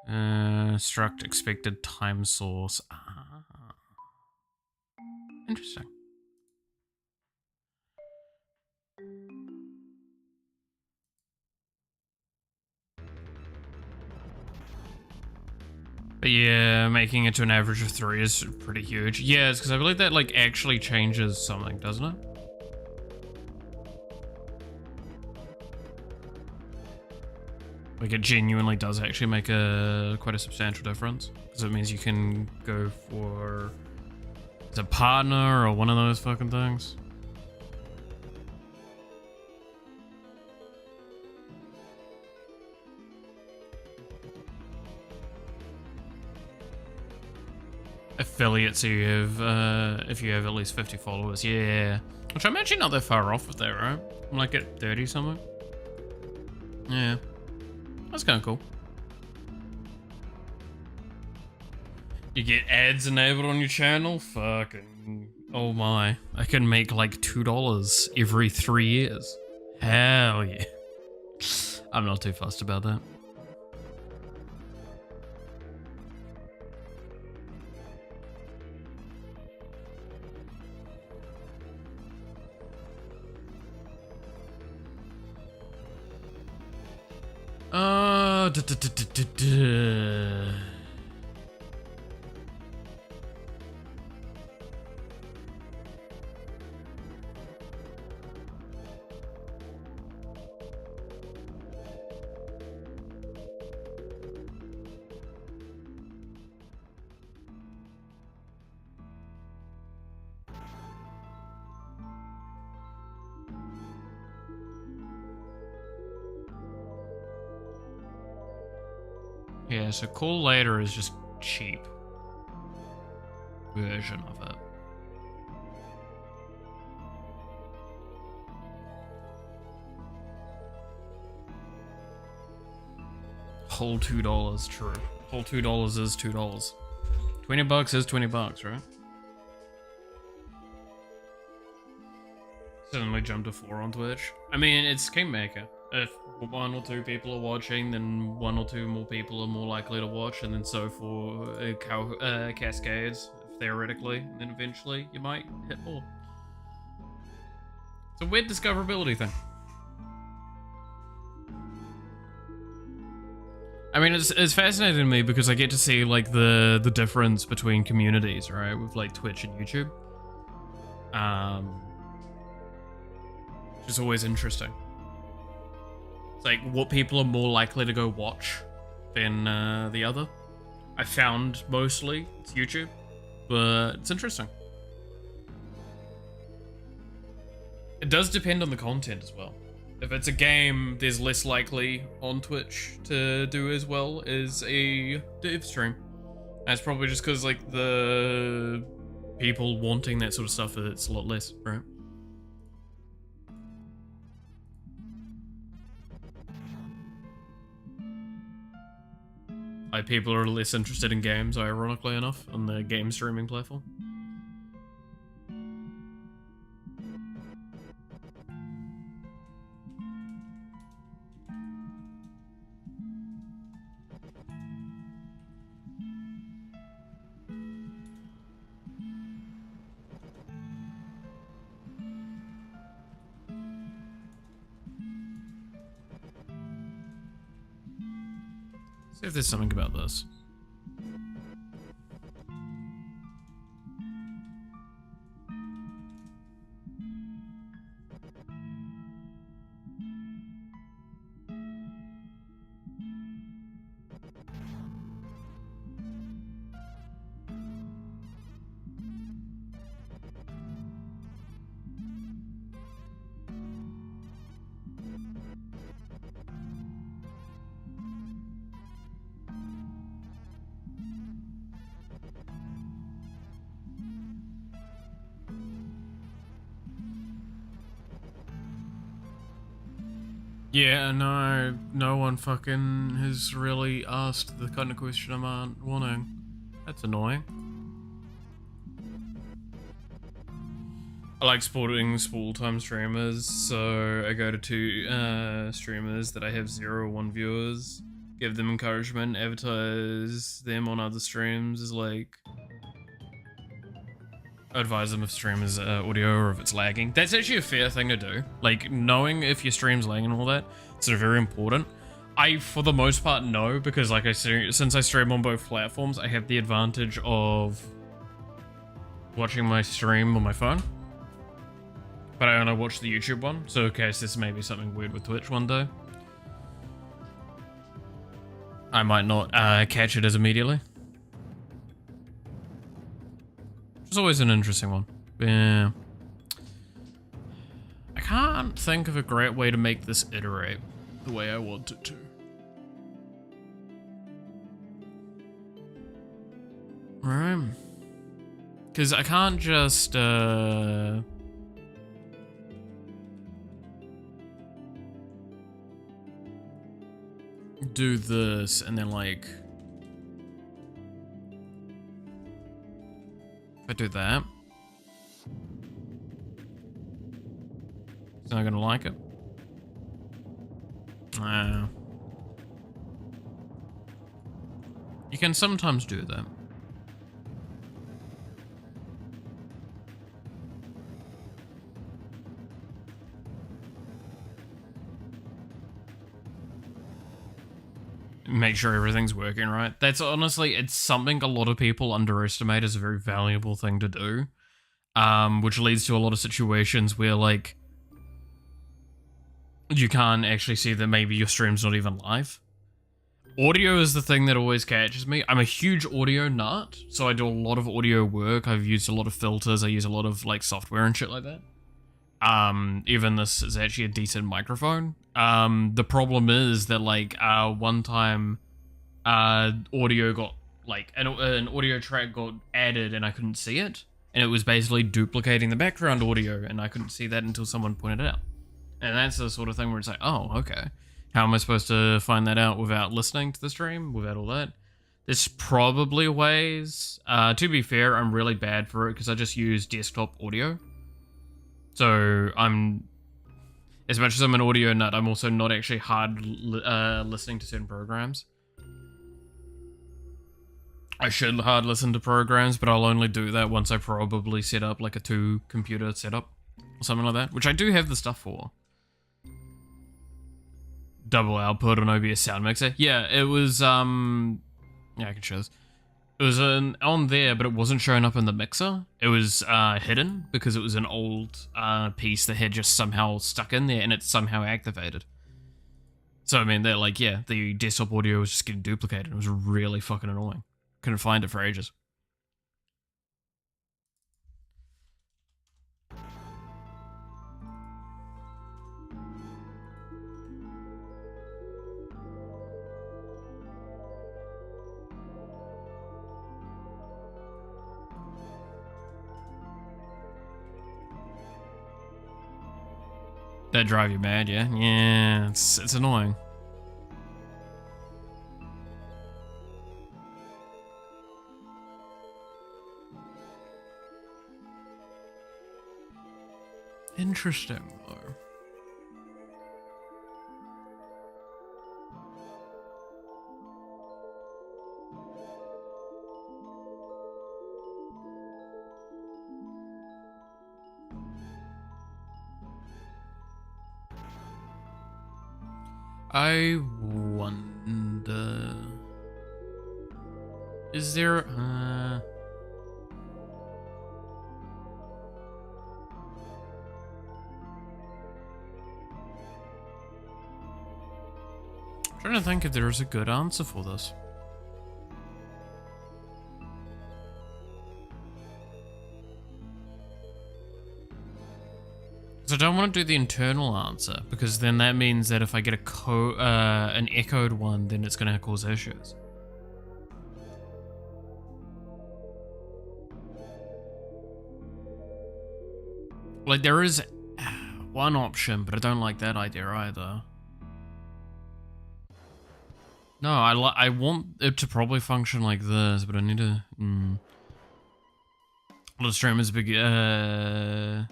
Struct expected time source. Ah. Interesting. But yeah, making it to an average of 3 is pretty huge. Yeah, it's because I believe that like actually changes something, doesn't it? Like it genuinely does actually make quite a substantial difference. Because it means you can go for a partner or one of those fucking things. Affiliates, so you have, if you have at least 50 followers, yeah. Which I'm actually not that far off with that, right? I'm like at 30 something. Yeah. That's kind of cool. You get ads enabled on your channel? Fucking, oh my. I can make like $2 every 3 years. Hell yeah. I'm not too fussed about that. Yeah, so call later is just cheap version of it. Whole $2, true. Whole $2 is $2. $20 is $20, right? Suddenly jumped to 4 on Twitch. I mean, it's Kingmaker. If 1 or 2 people are watching, then 1 or 2 more people are more likely to watch, and then so for cascades, theoretically, and then eventually you might hit more. It's a weird discoverability thing. I mean, it's fascinating to me because I get to see like the difference between communities, right, with like Twitch and YouTube. Which is always interesting. It's like what people are more likely to go watch than the other. I found mostly it's YouTube, but it's interesting. It does depend on the content as well. If it's a game, there's less likely on Twitch to do as well as a dev stream. That's probably just because like the people wanting that sort of stuff, it's a lot less, right? Like people are less interested in games, ironically enough, on the game streaming platform. See if there's something about this. Yeah, no one fucking has really asked the kind of question I'm wanting. That's annoying. I like supporting small-time streamers, so I go to two streamers that I have 0 or 1 viewers, give them encouragement, advertise them on other streams, is like... advise them if stream is audio or if it's lagging. That's actually a fair thing to do. Like, knowing if your stream's lagging and all that, it's very important. I, for the most part, know, because like since I stream on both platforms, I have the advantage of watching my stream on my phone. But I only watch the YouTube one, so in case this may be something weird with Twitch one day, I might not catch it as immediately. It's always an interesting one. Yeah. I can't think of a great way to make this iterate the way I want it to. Right. Because I can't just, do this and then like... if I do that, it's not gonna like it. You can sometimes do that. Make sure everything's working right. That's honestly, it's something a lot of people underestimate as a very valuable thing to do. Which leads to a lot of situations where, like, you can't actually see that maybe your stream's not even live. Audio is the thing that always catches me. I'm a huge audio nut, so I do a lot of audio work. I've used a lot of filters. I use a lot of, like, software and shit like that. Even this is actually a decent microphone. The problem is that, like, one time, audio got, like, an audio track got added and I couldn't see it. And it was basically duplicating the background audio, and I couldn't see that until someone pointed it out. And that's the sort of thing where it's like, oh, okay. How am I supposed to find that out without listening to the stream, without all that? There's probably ways. To be fair, I'm really bad for it because I just use desktop audio. So I'm, as much as I'm an audio nut, I'm also not actually hard listening to certain programs. I should hard listen to programs, but I'll only do that once I probably set up like a 2-computer setup or something like that, which I do have the stuff for. Double output on OBS sound mixer. Yeah, it was, yeah, I can show this. It was on there, but it wasn't showing up in the mixer. It was hidden because it was an old piece that had just somehow stuck in there and it's somehow activated. So, I mean, they're like, yeah, the desktop audio was just getting duplicated. It was really fucking annoying. Couldn't find it for ages. That drive you mad, yeah? Yeah, it's annoying. Interesting, though. I wonder... is there... I'm trying to think if there is a good answer for this. So I don't want to do the internal answer, because then that means that if I get an echoed one, then it's going to cause issues. Like, there is one option, but I don't like that idea either. No, I want it to probably function like this, but I need to. A lot of streamers, beginning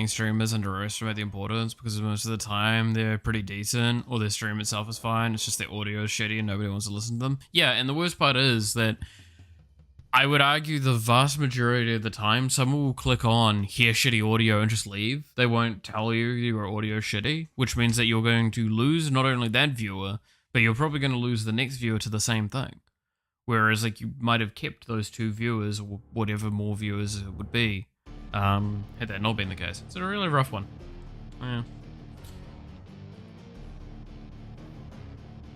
streamers underestimate the importance because most of the time they're pretty decent, or their stream itself is fine. It's just their audio is shitty and nobody wants to listen to them. Yeah, and the worst part is that I would argue the vast majority of the time, someone will click on hear shitty audio and just leave. They won't tell you your audio is shitty, which means that you're going to lose not only that viewer, but you're probably going to lose the next viewer to the same thing. Whereas, like, you might have kept those 2 viewers, or whatever more viewers it would be, had that not been the case. It's a really rough one. Yeah.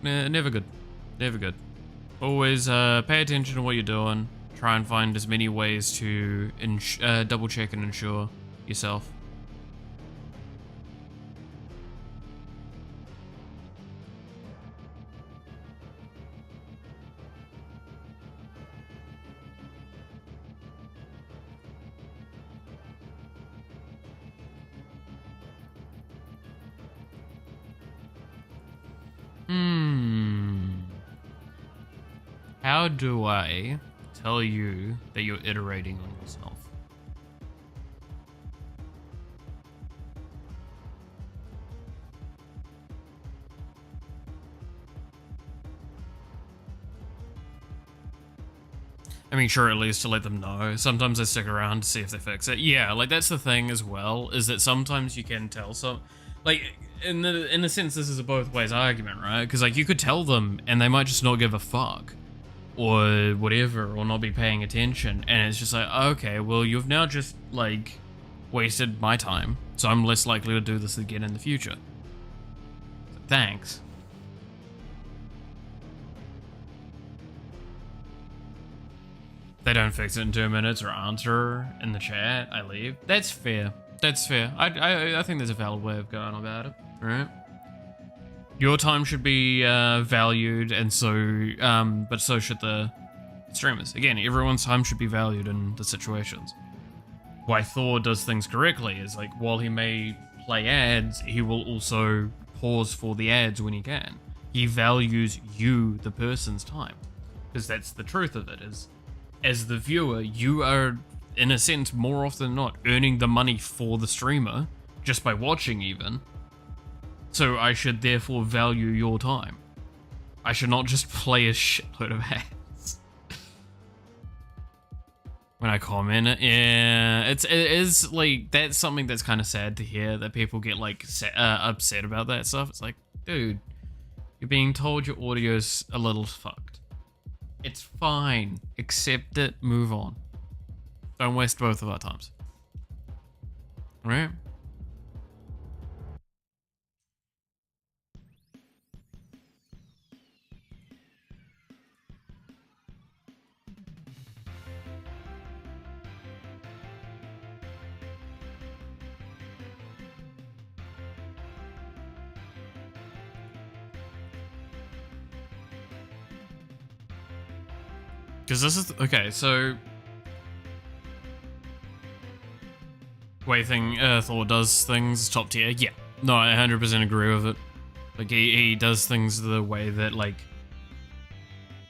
Never good. Never good. Always pay attention to what you're doing. Try and find as many ways to double check and ensure yourself. How do I tell you that you're iterating on yourself? I mean, sure, at least to let them know. Sometimes I stick around to see if they fix it. Yeah, like, that's the thing as well, is that sometimes you can tell some... Like, in a sense, this is a both ways argument, right? Because, like, you could tell them, and they might just not give a fuck. Or whatever, or not be paying attention. And it's just like, okay, well, you've now just, like, wasted my time. So I'm less likely to do this again in the future. So thanks. They don't fix it in 2 minutes or answer in the chat, I leave. That's fair. That's fair. I think there's a valid way of going about it, right? Your time should be valued, and so, but so should the streamers. Again, everyone's time should be valued in the situations. Why Thor does things correctly is, like, while he may play ads, he will also pause for the ads when he can. He values you, the person's time. Because that's the truth of it, is, as the viewer, you are, in a sense, more often than not, earning the money for the streamer, just by watching even. So I should therefore value your time. I should not just play a shitload of ads. When I comment, yeah, it is like, that's something that's kind of sad to hear, that people get like upset about that stuff. It's like, dude, you're being told your audio's a little fucked. It's fine. Accept it, move on. Don't waste both of our times. Alright? Because this is... Okay, so... way Thor does things top tier. Yeah. No, I 100% agree with it. Like, he does things the way that, like...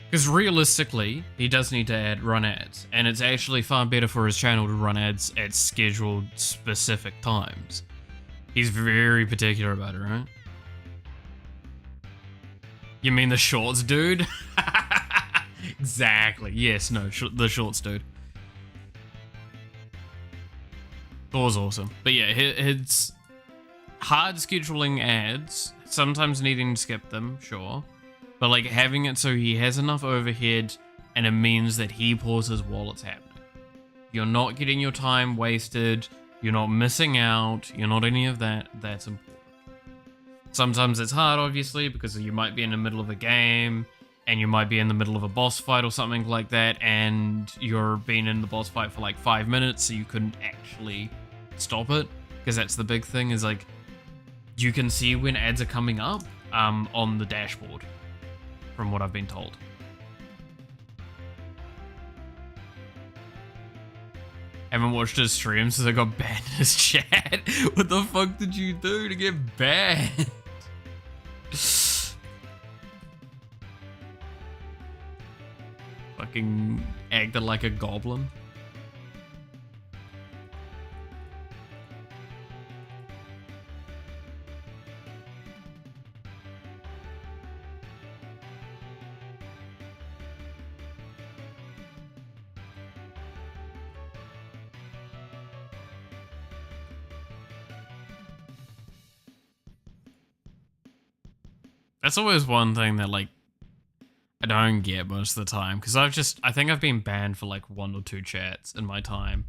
Because realistically, he does need to run ads. And it's actually far better for his channel to run ads at scheduled, specific times. He's very particular about it, right? You mean the shorts, dude? Exactly. Yes, no, the shorts, dude. Thor's awesome. But yeah, it's hard scheduling ads, sometimes needing to skip them, sure. But like having it so he has enough overhead and it means that he pauses while it's happening. You're not getting your time wasted, you're not missing out, you're not any of that. That's important. Sometimes it's hard, obviously, because you might be in the middle of a game and you might be in the middle of a boss fight or something like that, and you're being in the boss fight for like 5 minutes, so you couldn't actually stop it. Because that's the big thing, is like, you can see when ads are coming up on the dashboard, from what I've been told. Haven't watched his stream since I got banned in his chat. What the fuck did you do to get banned? fucking acted like a goblin. That's always one thing that, like, I don't get most of the time, because I think I've been banned for, like, 1 or 2 chats in my time.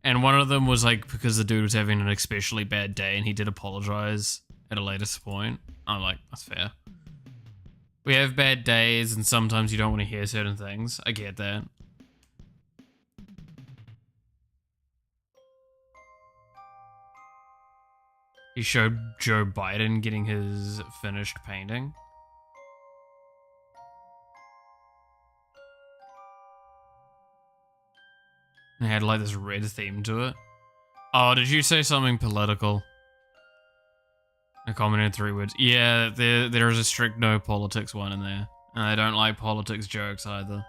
And one of them was, like, because the dude was having an especially bad day, and he did apologize at a later point. I'm like, that's fair. We have bad days, and sometimes you don't want to hear certain things. I get that. He showed Joe Biden getting his finished painting. And it had like this red theme to it. Oh, did you say something political? I commented in 3 words. Yeah, there is a strict no politics one in there. And I don't like politics jokes either.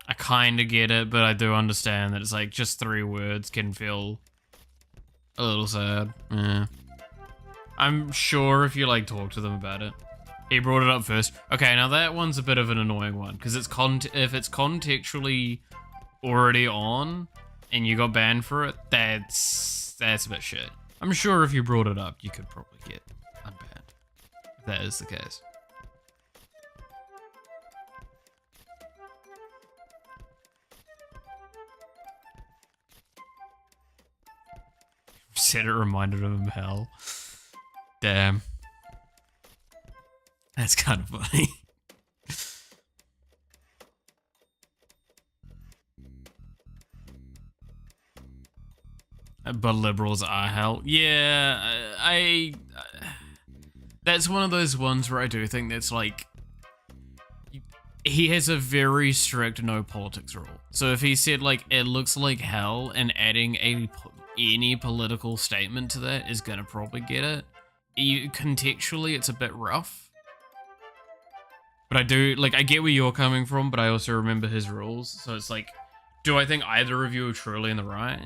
I kind of get it, but I do understand that it's like just 3 words can feel a little sad. Yeah. I'm sure if you like talk to them about it. He brought it up first. Okay, now that one's a bit of an annoying one because if it's contextually already on and you got banned for it, that's a bit shit. I'm sure if you brought it up, you could probably get unbanned. If that is the case. Said it reminded him of hell. Damn. That's kind of funny. But liberals are hell. Yeah, that's one of those ones where I do think that's like, he has a very strict no politics rule. So if he said like, it looks like hell, and adding any political statement to that is gonna probably get it. Contextually, it's a bit rough. But I get where you're coming from, but I also remember his rules. So it's like, do I think either of you are truly in the right?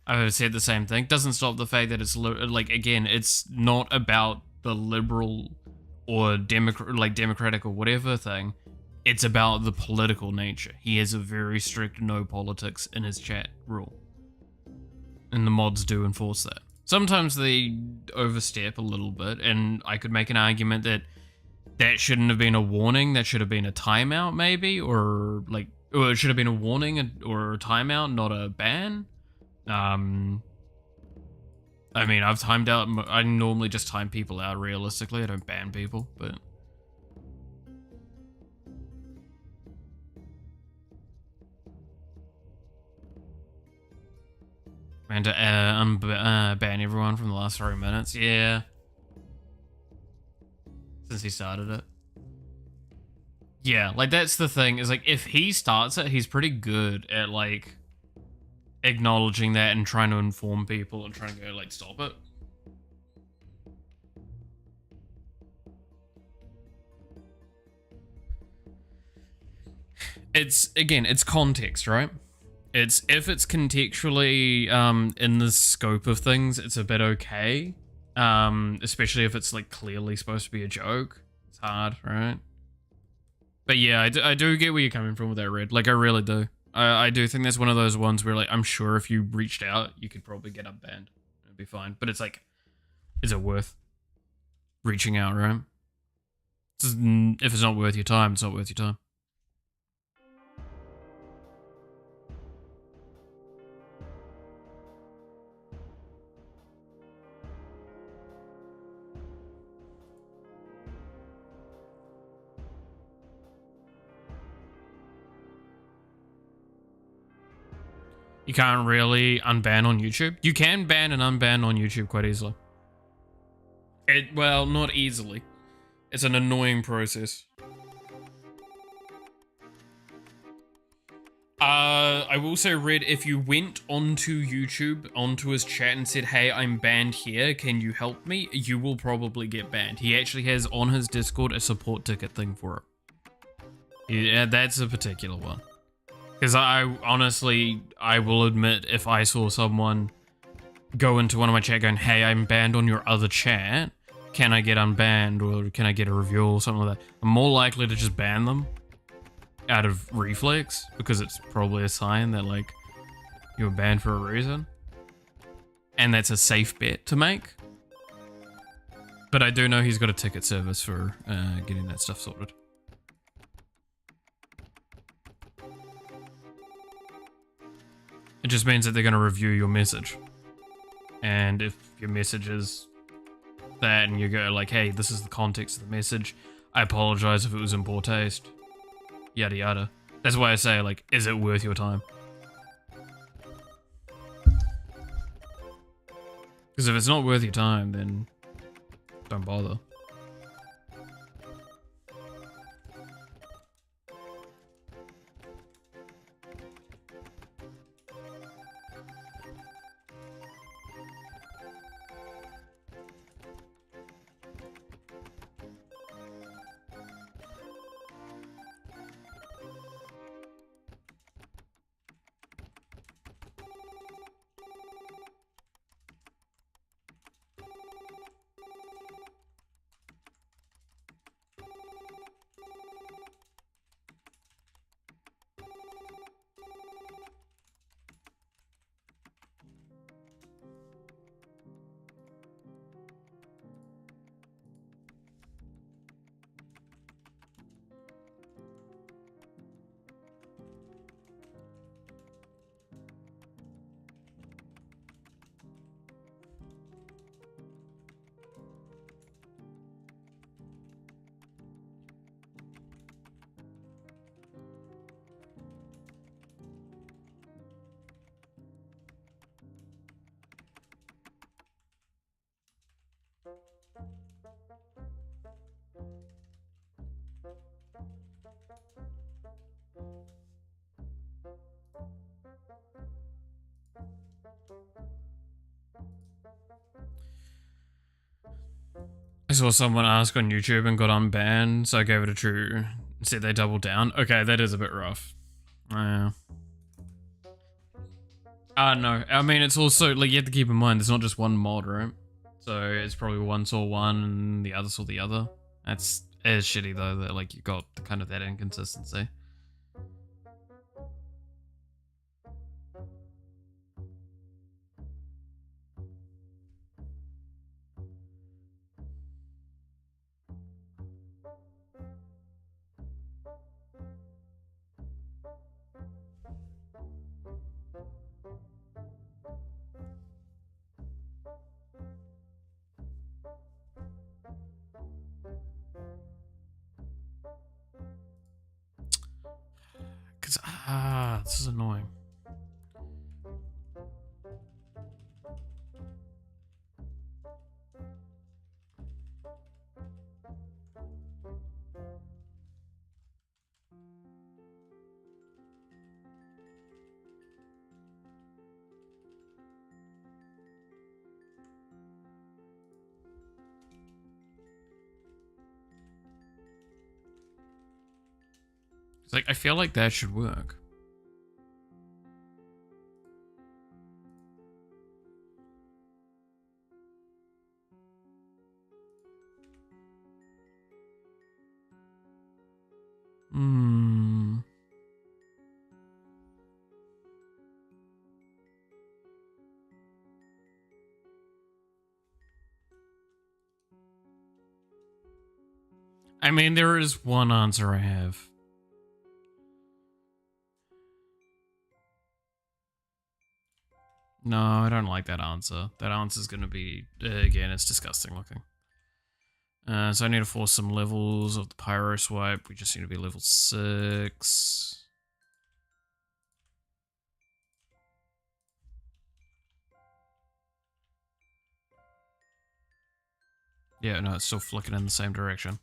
I would have said the same thing. Doesn't stop the fact that it's like, again, it's not about the liberal or democratic or whatever thing. It's about the political nature. He has a very strict no politics in his chat rule. And the mods do enforce that. Sometimes they overstep a little bit, and I could make an argument that that shouldn't have been a warning. That should have been a timeout, maybe, or it should have been a warning or a timeout, not a ban. I mean, I've timed out. I normally just time people out realistically. I don't ban people, but. And to ban everyone from the last 3 minutes. Yeah. Since he started it. Yeah, like that's the thing, is like if he starts it, he's pretty good at like acknowledging that and trying to inform people and trying to go like stop it. It's context, right? If it's contextually in the scope of things, it's a bit okay. Especially if it's like clearly supposed to be a joke. It's hard, right? But yeah, I do get where you're coming from with that, Red. Like, I really do. I do think that's one of those ones where, like, I'm sure if you reached out, you could probably get unbanned. It'd be fine. But it's like, is it worth reaching out, right? If it's not worth your time, it's not worth your time. You can't really unban on YouTube. You can ban and unban on YouTube quite easily. Well, not easily. It's an annoying process. I will say, Red, if you went onto YouTube, onto his chat and said, hey, I'm banned here, can you help me? You will probably get banned. He actually has on his Discord a support ticket thing for it. Yeah, that's a particular one. Because I honestly, I will admit, if I saw someone go into one of my chat going, hey, I'm banned on your other chat, can I get unbanned or can I get a review or something like that, I'm more likely to just ban them out of reflex because it's probably a sign that, like, you were banned for a reason. And that's a safe bet to make. But I do know he's got a ticket service for getting that stuff sorted. It just means that they're going to review your message. And if your message is that and you go like, hey, this is the context of the message, I apologize if it was in poor taste, yada yada. That's why I say, like, is it worth your time? Because if it's not worth your time, then don't bother. I saw someone ask on YouTube and got unbanned, so I gave it a true. Said they doubled down. Okay, that is a bit rough. No. I mean, it's also, like, you have to keep in mind, there's not just one mod, right? So it's probably one saw one and the other saw the other. That's is shitty though, that, like, you got kind of that inconsistency. Cause this is annoying. It's like, I feel like that should work. Hmm. I mean, there is one answer I have. No, I don't like that answer. That answer's gonna be, again, it's disgusting looking. So I need to force some levels of the pyro swipe. We just need to be level 6. Yeah, no, it's still flicking in the same direction.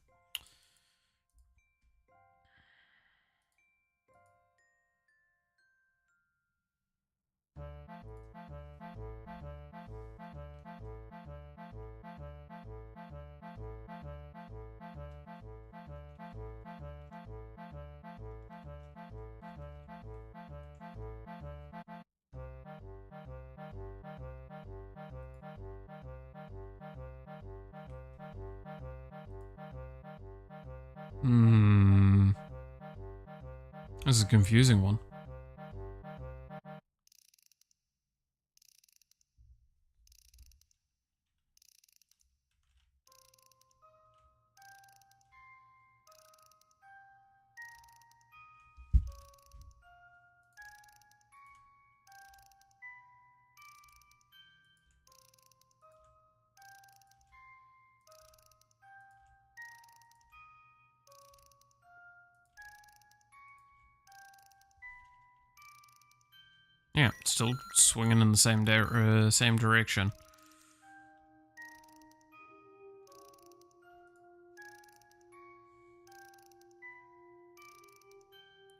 Hmm. This is a confusing one. Yeah, still swinging in the same direction.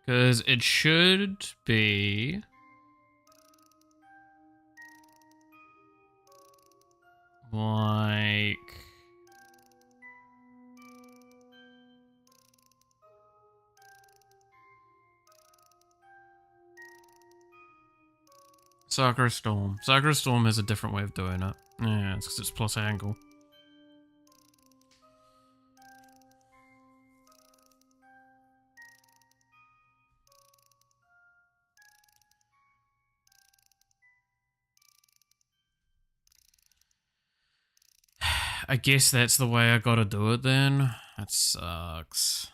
Because it should be like Sakura Storm. Sakura Storm has a different way of doing it. Yeah, it's because it's plus angle. I guess that's the way I gotta do it then. That sucks.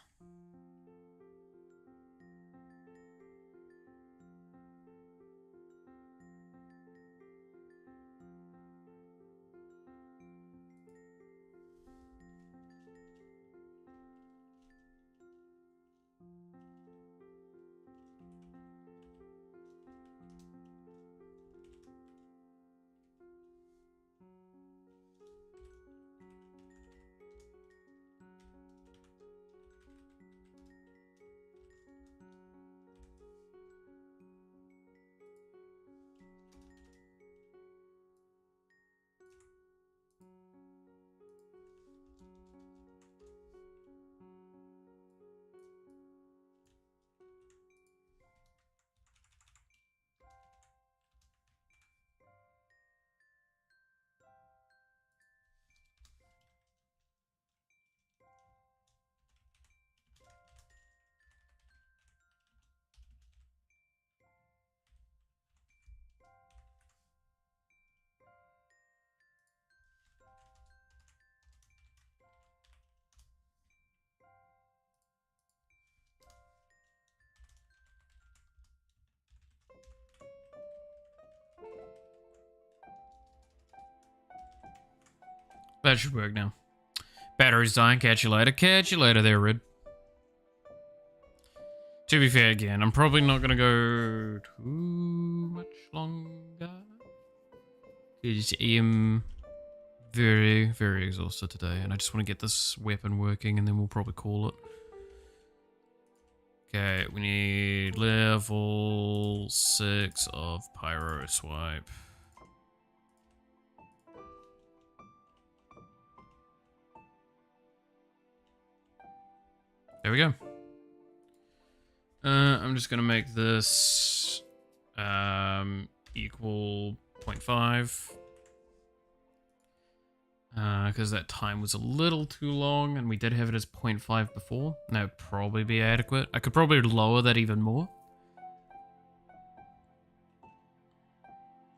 That should work now. Battery's dying. Catch you later. Catch you later there, Red. To be fair, again, I'm probably not going to go too much longer. Because I am very, very exhausted today. And I just want to get this weapon working and then we'll probably call it. Okay, we need level 6 of Pyro Swipe. There we go. I'm just gonna make this equal 0.5 because that time was a little too long and we did have it as 0.5 before. That would probably be adequate. I could probably lower that even more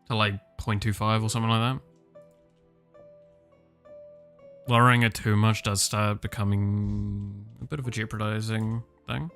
to like 0.25 or something like that. Lowering it too much does start becoming a bit of a jeopardizing thing.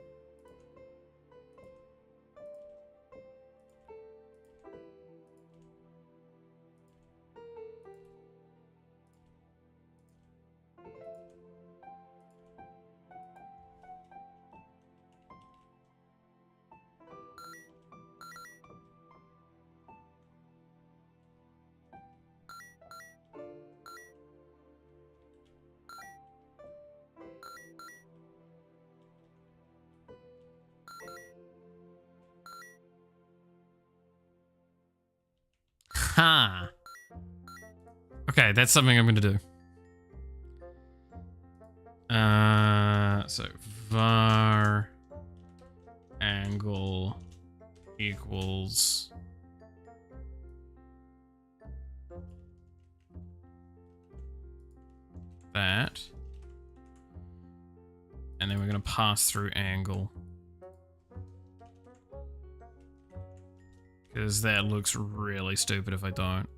Ha! Okay, that's something I'm gonna do. So var angle equals that. And then we're going to pass through angle. Because that looks really stupid if I don't.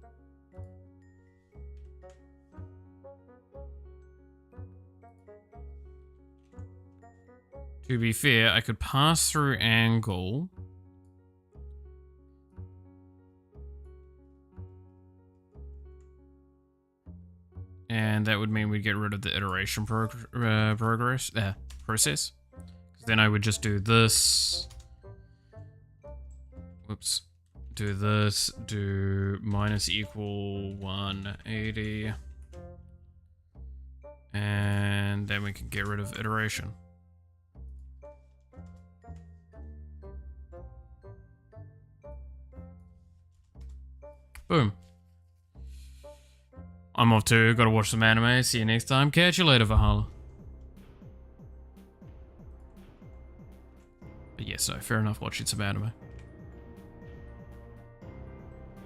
To be fair, I could pass through angle. And that would mean we'd get rid of the iteration process. Because then I would just do this. Whoops. Do this. Do minus equal 180. And then we can get rid of iteration. Boom. I'm off too. Gotta watch some anime. See you next time. Catch you later, Valhalla. But yeah, so fair enough watching some anime.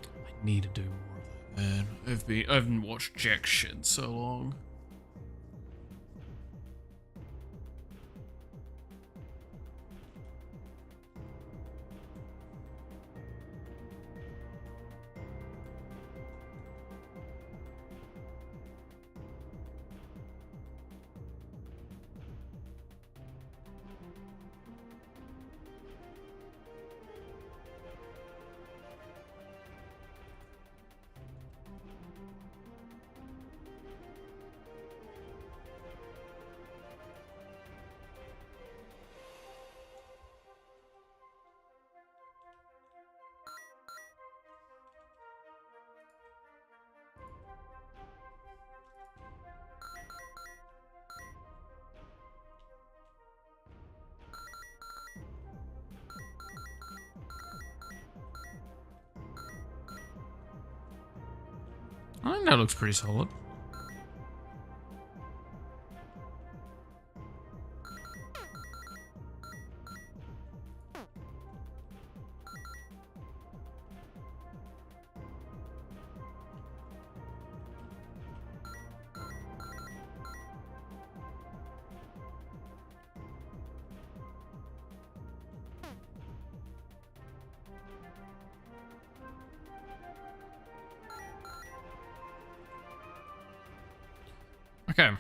I need to do more of that, man. I haven't watched jack shit in so long. I think that looks pretty solid. Okay.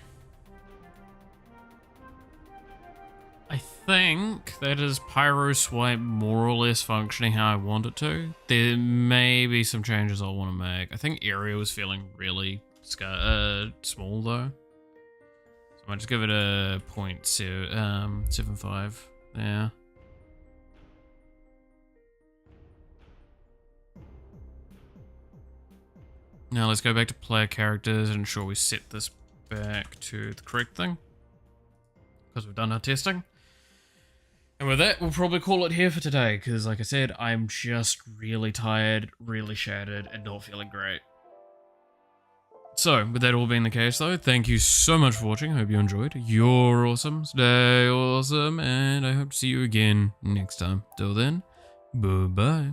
I think that is Pyro Swipe more or less functioning how I want it to. There may be some changes I'll want to make. I think area was feeling really small though. So I might just give it a 0.75 there. Now let's go back to player characters and ensure we set this back to the correct thing, because we've done our testing. And with that, we'll probably call it here for today, because like I said, I'm just really tired, really shattered, and not feeling great. So, with that all being the case though, thank you so much for watching. I hope you enjoyed. You're awesome, stay awesome, and I hope to see you again next time. Till then, bye-bye.